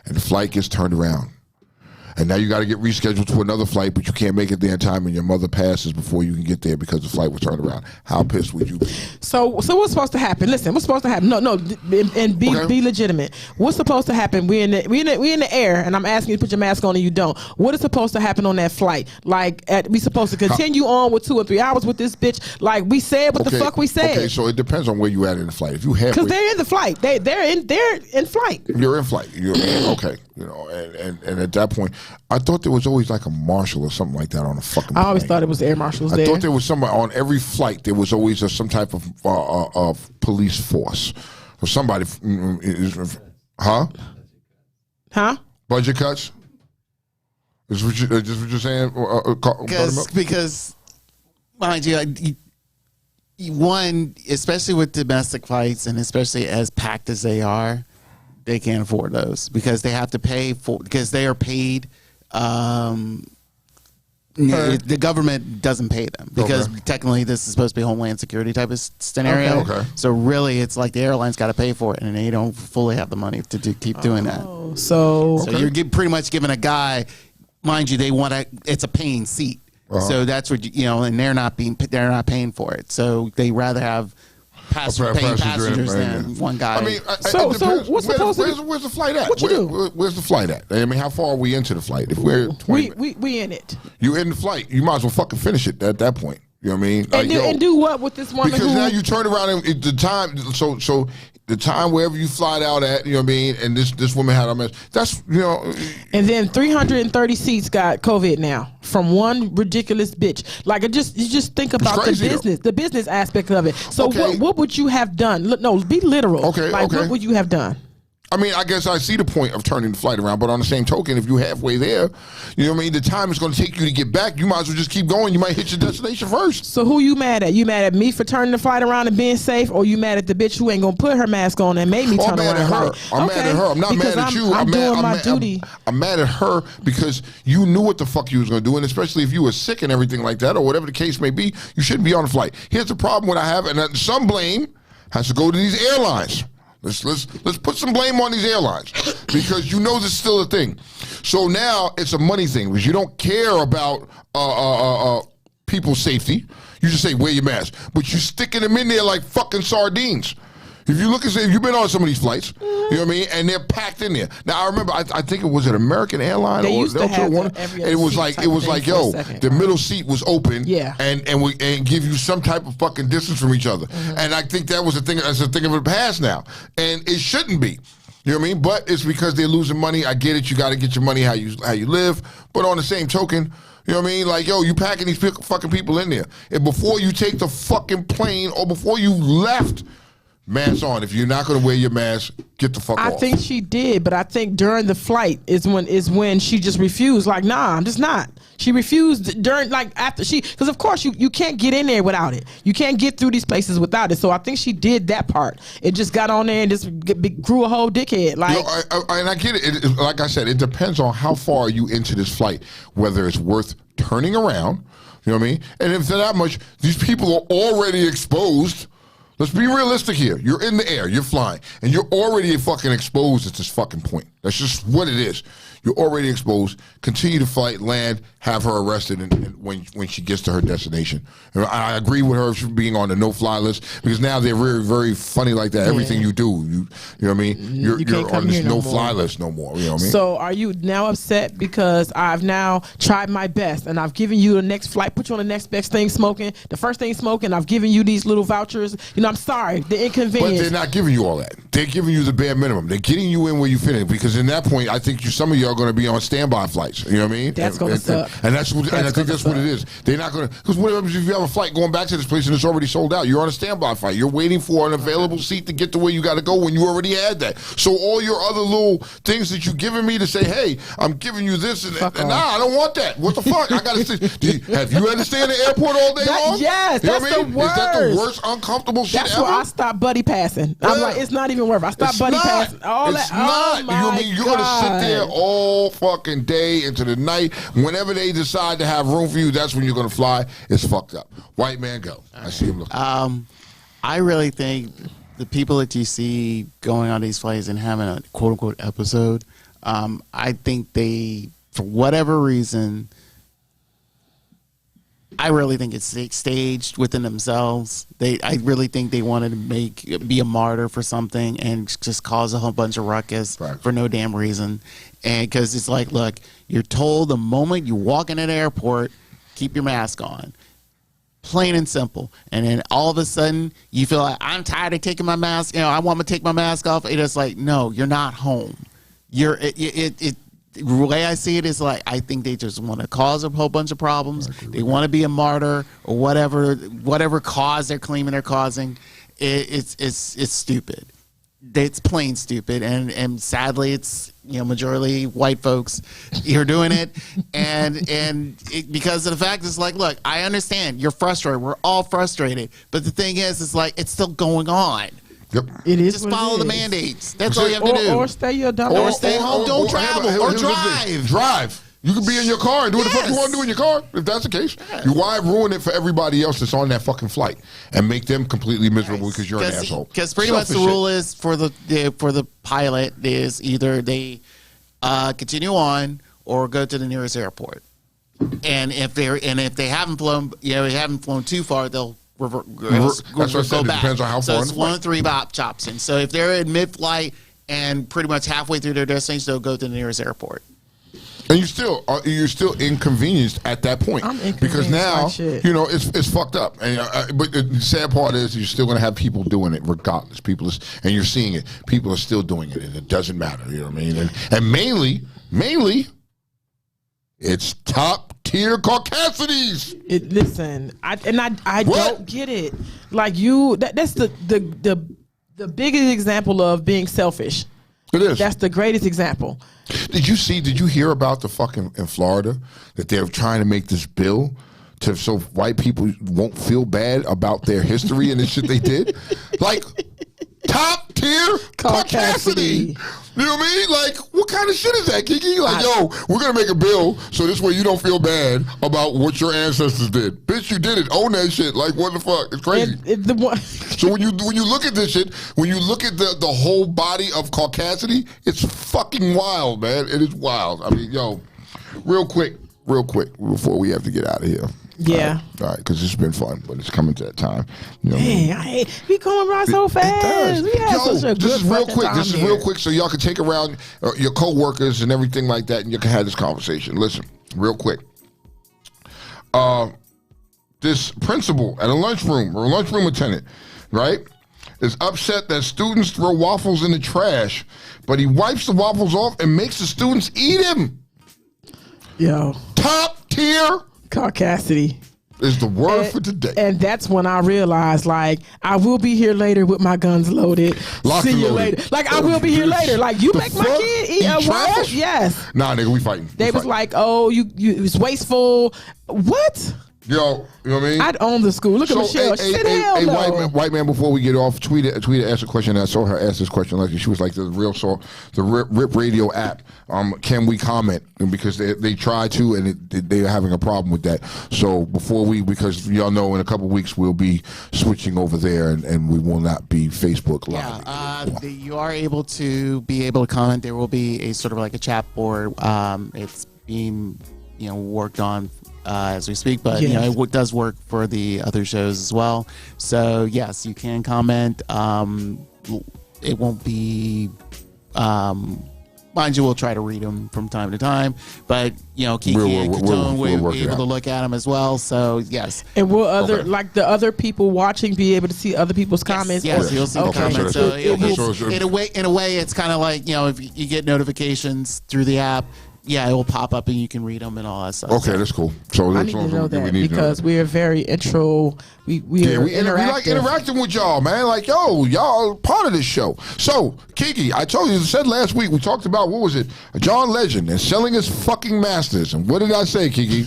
And the flight gets turned around. And now you got to get rescheduled to another flight, but you can't make it there in time, and your mother passes before you can get there because the flight was turned around. How pissed would you be? So what's supposed to happen? Listen, what's supposed to happen? No, and be legitimate. What's supposed to happen? We in the air, and I'm asking you to put your mask on, and you don't. What is supposed to happen on that flight? Like, we supposed to continue on with 2 or 3 hours with this bitch? Like we said, what the fuck we said? Okay, so it depends on where you at in the flight. If you have, because they're in the flight. They're in flight. You're in flight. Okay. You know, and at that point, I thought there was always like a marshal or something like that on a fucking plane. I always thought it was air marshals there. I thought there was somebody on every flight. There was always some type of police force or somebody. Huh? Huh? Budget cuts? Is what you're saying? Because, mind you, one, especially with domestic flights and especially as packed as they are, they can't afford those because they have to pay for, because they are paid. The government doesn't pay them because technically this is supposed to be Homeland Security type of scenario. Okay. So really, it's like the airline's got to pay for it, and they don't fully have the money to keep doing that. So you're pretty much giving a guy, mind you, it's a paying seat. So that's what and they're not paying for it. So they rather have paying passengers than one guy. I mean, so what's where's the flight at? What you do? Where's the flight at? I mean, how far are we into the flight? If we're 20 we in it. You in the flight? You might as well fucking finish it at that point. You know what I mean? And do what with this woman? Because now you turn around and the time. So the time wherever you fly out at, you know what I mean? And this woman had a mess. That's And then 330 seats got COVID now from one ridiculous bitch. Like you just think about the business aspect of it. So what would you have done? Look, no, be literal. What would you have done? I mean, I guess I see the point of turning the flight around, but on the same token, if you're halfway there, you know what I mean, the time it's going to take you to get back, you might as well just keep going. You might hit your destination first. So who you mad at? You mad at me for turning the flight around and being safe, or you mad at the bitch who ain't going to put her mask on and made me turn around? I'm mad at her. I'm not mad at you. I'm doing my duty. I'm mad at her because you knew what the fuck you was going to do, and especially if you were sick and everything like that, or whatever the case may be, you shouldn't be on the flight. Here's the problem what I have, and some blame has to go to these airlines. Let's put some blame on these airlines because this is still a thing. So now it's a money thing because you don't care about people's safety. You just say wear your mask, but you're sticking them in there like fucking sardines. If you look and say, if you've been on some of these flights, you know what I mean, and they're packed in there. Now I remember, I think it was an American airline or Delta one. It was like, the middle seat was open, and give you some type of fucking distance from each other. And I think that was a thing. That's a thing of the past now, and it shouldn't be. You know what I mean? But it's because they're losing money. I get it. You got to get your money how you live. But on the same token, you know what I mean? Like, you packing these fucking people in there, and before you take the fucking plane or before you left. Mask on. If you're not going to wear your mask, get the fuck off. I think she did, but I think during the flight is when she just refused. Like, nah, I'm just not. She refused because of course you can't get in there without it. You can't get through these places without it. So I think she did that part. It just got on there and just grew a whole dickhead. Like, and I get it. Like I said, it depends on how far you into this flight, whether it's worth turning around. You know what I mean? And if they're that much, these people are already exposed. Let's be realistic here. You're in the air, you're flying, and you're already fucking exposed at this fucking point. That's just what it is. You're already exposed. Continue to fight, land, have her arrested and when she gets to her destination. And I agree with her being on the no-fly list because now they're very, very funny like that. Everything you do, you know what I mean? You're on this no-fly list no more. You know what I mean? So are you now upset because I've now tried my best and I've given you the next flight, put you on the next best thing smoking, the first thing smoking, I've given you these little vouchers. I'm sorry, the inconvenience. But they're not giving you all that. They're giving you the bare minimum. They're getting you in where you fit in because in that point, I think some of you are going to be on standby flights. You know what I mean? That's going to suck. And I think that's what it is. They're not going to, because what happens if you have a flight going back to this place and it's already sold out? You're on a standby flight. You're waiting for an available seat to get to where you got to go when you already had that. So all your other little things that you're giving me to say, hey, I'm giving you this and that. Nah, I don't want that. What the fuck? I got to say, have you had to stay in the airport all day long? Yes, you know that's the worst. Is that the worst uncomfortable shit That's ever? why I stopped buddy passing. I'm like, it's not even worth it. I stopped buddy passing. It's not. You know what I mean? You're going to sit there all fucking day into the night. Whenever they decide to have room for you, that's when you're going to fly. It's fucked up. White man, go. I see him looking. I really think the people that you see going on these flights and having a quote-unquote episode, I think they, for whatever reason, I really think it's staged within themselves. I really think they wanted to be a martyr for something and just cause a whole bunch of ruckus for no damn reason. And because it's like, look, you're told the moment you walk in an airport, keep your mask on. Plain and simple. And then all of a sudden, you feel like, I'm tired of taking my mask. I want to take my mask off. And it's like, no, you're not home. The way I see it is like, I think they just want to cause a whole bunch of problems. They want to be a martyr or whatever cause they're claiming they're causing. It's stupid. it's plain stupid, and sadly, it's majority white folks you're doing it, because of the fact it's like, look, I understand you're frustrated. We're all frustrated, but the thing is, it's like it's still going on. Yep. It is. Just follow the mandates. That's all you have to do. Or stay your dumb. Or stay home. Don't travel. Or drive. Drive. You can be in your car and do what the fuck you want to do in your car, if that's the case. You why ruin it for everybody else that's on that fucking flight and make them completely miserable because you're an asshole? Because pretty much the rule is for the pilot is either they continue on or go to the nearest airport, and if they haven't flown too far, they'll That's what I said. It depends on how far. So it's 1 of 3 options. So if they're in mid-flight and pretty much halfway through their destination, they'll go to the nearest airport. And you're still inconvenienced at that point because now it's fucked up. And but the sad part is you're still going to have people doing it regardless. And you're seeing it. People are still doing it, and it doesn't matter. You know what I mean? And mainly, it's top tier Caucasities. Listen, I don't get it. Like that's the biggest example of being selfish. It is. That's the greatest example. Did you hear about the fucking in Florida that they're trying to make this bill so white people won't feel bad about their history and the shit they did? Like top tier Caucasity. You know what I mean? Like, what kind of shit is that, Kiki? Like, we're going to make a bill so this way you don't feel bad about what your ancestors did. Bitch, you did it. Own that shit. Like, what the fuck? It's crazy. So when you look at this shit, when you look at the whole body of Caucasity, it's fucking wild, man. It is wild. I mean, real quick, before we have to get out of here. Yeah. All right, because it's been fun, but it's coming to that time. You know Dang, I hate we going around so fast. We had such a this good is real quick. time This is here. real quick, so y'all can take around your coworkers and everything like that, and you can have this conversation. Listen, real quick. This principal at a lunchroom or a lunchroom attendant, right, is upset that students throw waffles in the trash, but he wipes the waffles off and makes the students eat him. Yo. Top tier Caucasity is the word for today. And that's when I realized, like, I will be here later with my guns loaded. Locked See and you loaded. later. Like, I will be here later. Like, you The make my fuck? kid eat a waffle? Yes. Nah, nigga, we fighting. They was like, oh, you it was wasteful. What? Yo, you know what I mean? I'd own the school. Look at Michelle. Shit, hell no. White man, before we get off, tweeted asked a question. I saw her ask this question. Like she was like the Rip Radio app. Can we comment? And because they try to, and they're having a problem with that. So because y'all know in a couple of weeks we'll be switching over there, and we will not be Facebook Live. Yeah, you are able to comment. There will be a sort of like a chat board. It's being worked on as we speak, but it does work for the other shows as well. So yes, you can comment. It won't be, mind you, we'll try to read them from time to time. But Kiki and Katone will be able to look at them as well. So yes. And will like the other people watching be able to see other people's comments? Yes, you'll see the comments. So in a way, it's kind of like if you get notifications through the app. Yeah, it will pop up and you can read them and all that stuff. Okay, that's cool. So I need to know that because we are very intro. We like interacting with y'all, man. Like, y'all part of this show. So, Kiki, I told you, said last week, we talked about, what was it? John Legend and selling his fucking masters. And what did I say, Kiki?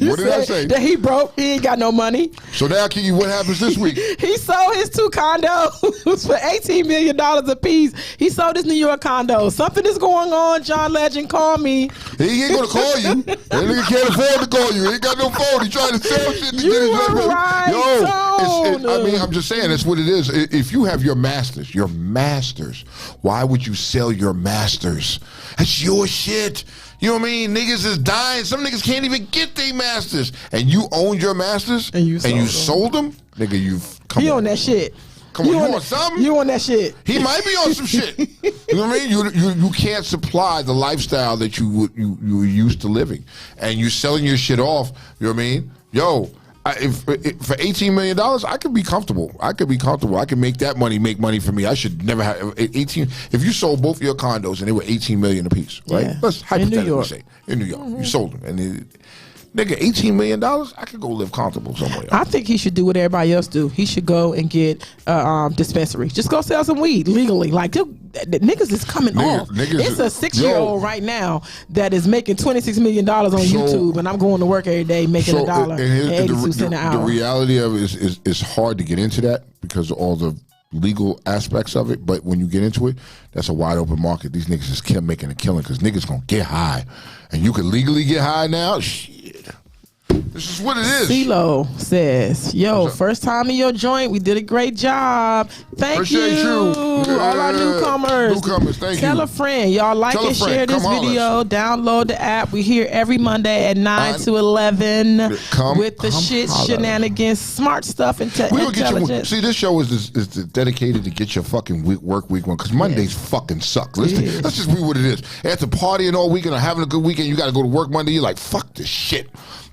What did I say? That he broke. He ain't got no money. So now, Kiki, what happens this week? He sold his 2 condos for $18 million a piece. He sold his New York condo. Something is going on, John Legend. Call me. He ain't going to call you. That nigga can't afford to call you. He ain't got no phone. He trying to sell shit to get his money. Right. I'm just saying, that's what it is. If you have your masters, why would you sell your masters? That's your shit. You know what I mean? Niggas is dying. Some niggas can't even get their masters. And you owned your masters and you sold them? Nigga, you've come on. He on that shit. Come on, you on something? You on that shit. He might be on some shit. You know what I mean? You can't supply the lifestyle that you were used to living. And you selling your shit off, you know what I mean? If for $18 million, I could be comfortable. I could make that money make money for me. I should never have 18. If you sold both of your condos and they were $18 million a piece, right? Yeah. Let's hypothetically York. say in New York, you sold them, and Nigga, $18 million? I could go live comfortable somewhere. I think he should do what everybody else do. He should go and get a dispensary. Just go sell some weed legally. Like, the niggas is coming off. It's a 6-year-old right now that is making $26 million on YouTube, and I'm going to work every day making $1.82 an hour. The reality of it is it's hard to get into that because of all the legal aspects of it, but when you get into it, that's a wide open market. These niggas is making a killing because niggas gonna get high, and you can legally get high now. Shit, this is what it is. CeeLo says, "Yo, first time in your joint, we did a great job. Thank you, all our newcomers. Thank you. Tell a friend, y'all like and share this video. Download the app. We here every Monday at 9 to 11 with the shenanigans, smart stuff, and intelligence. See, this show is dedicated to get your fucking work week one because Mondays fucking suck. Let's just be what it is. After partying all weekend or having a good weekend, you got to go to work Monday. You're like, fuck this shit.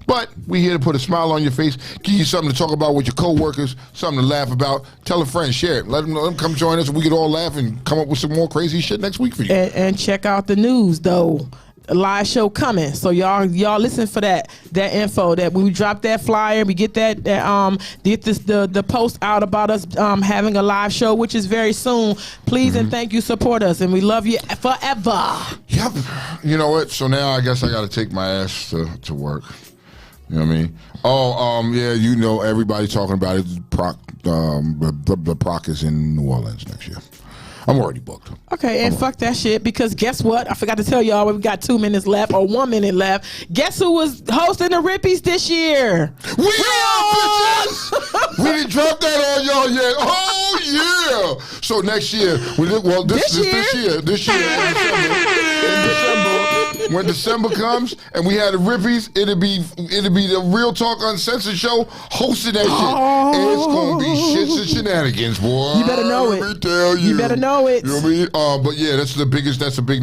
But we here to put a smile on your face, give you something to talk about with your coworkers, something to laugh about. Tell a friend, share it. Let them come join us, and we can all laugh and come up with some more crazy shit next week for you. And check out the news though. A live show coming, so y'all listen for that info. That when we drop that flyer, we get the post out about us having a live show, which is very soon. Please and thank you, support us, and we love you forever. Yep. You know what? So now I guess I got to take my ass to work. You know what I mean? Oh, yeah, you know, everybody talking about it. The Proc is in New Orleans next year. I'm already booked. Okay, and fuck that shit, because guess what? I forgot to tell y'all, we've got 2 minutes left, or 1 minute left. Guess who was hosting the Rippies this year? We are, bitches! We didn't drop that on y'all yet. Oh, yeah! So next year, this year, in December, when December comes and we had the Rippies, it'll be the Real Talk Uncensored show hosting that shit. It's gonna be shits and shenanigans, boy. You better know it. Let me tell you. You better know it. You know what I mean? But yeah, that's a big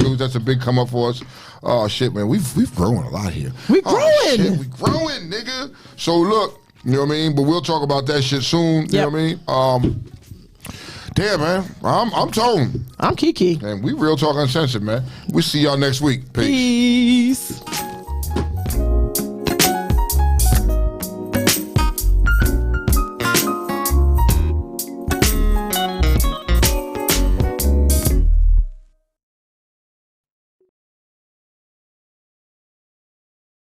news. That's a big come up for us. Oh shit, man, we've grown a lot here. We growing. We growing, nigga. So look, you know what I mean? But we'll talk about that shit soon. You know what I mean? Damn, man. I'm Tone. I'm Kiki. And we Real Talk Uncensored, man. We'll see y'all next week. Peace.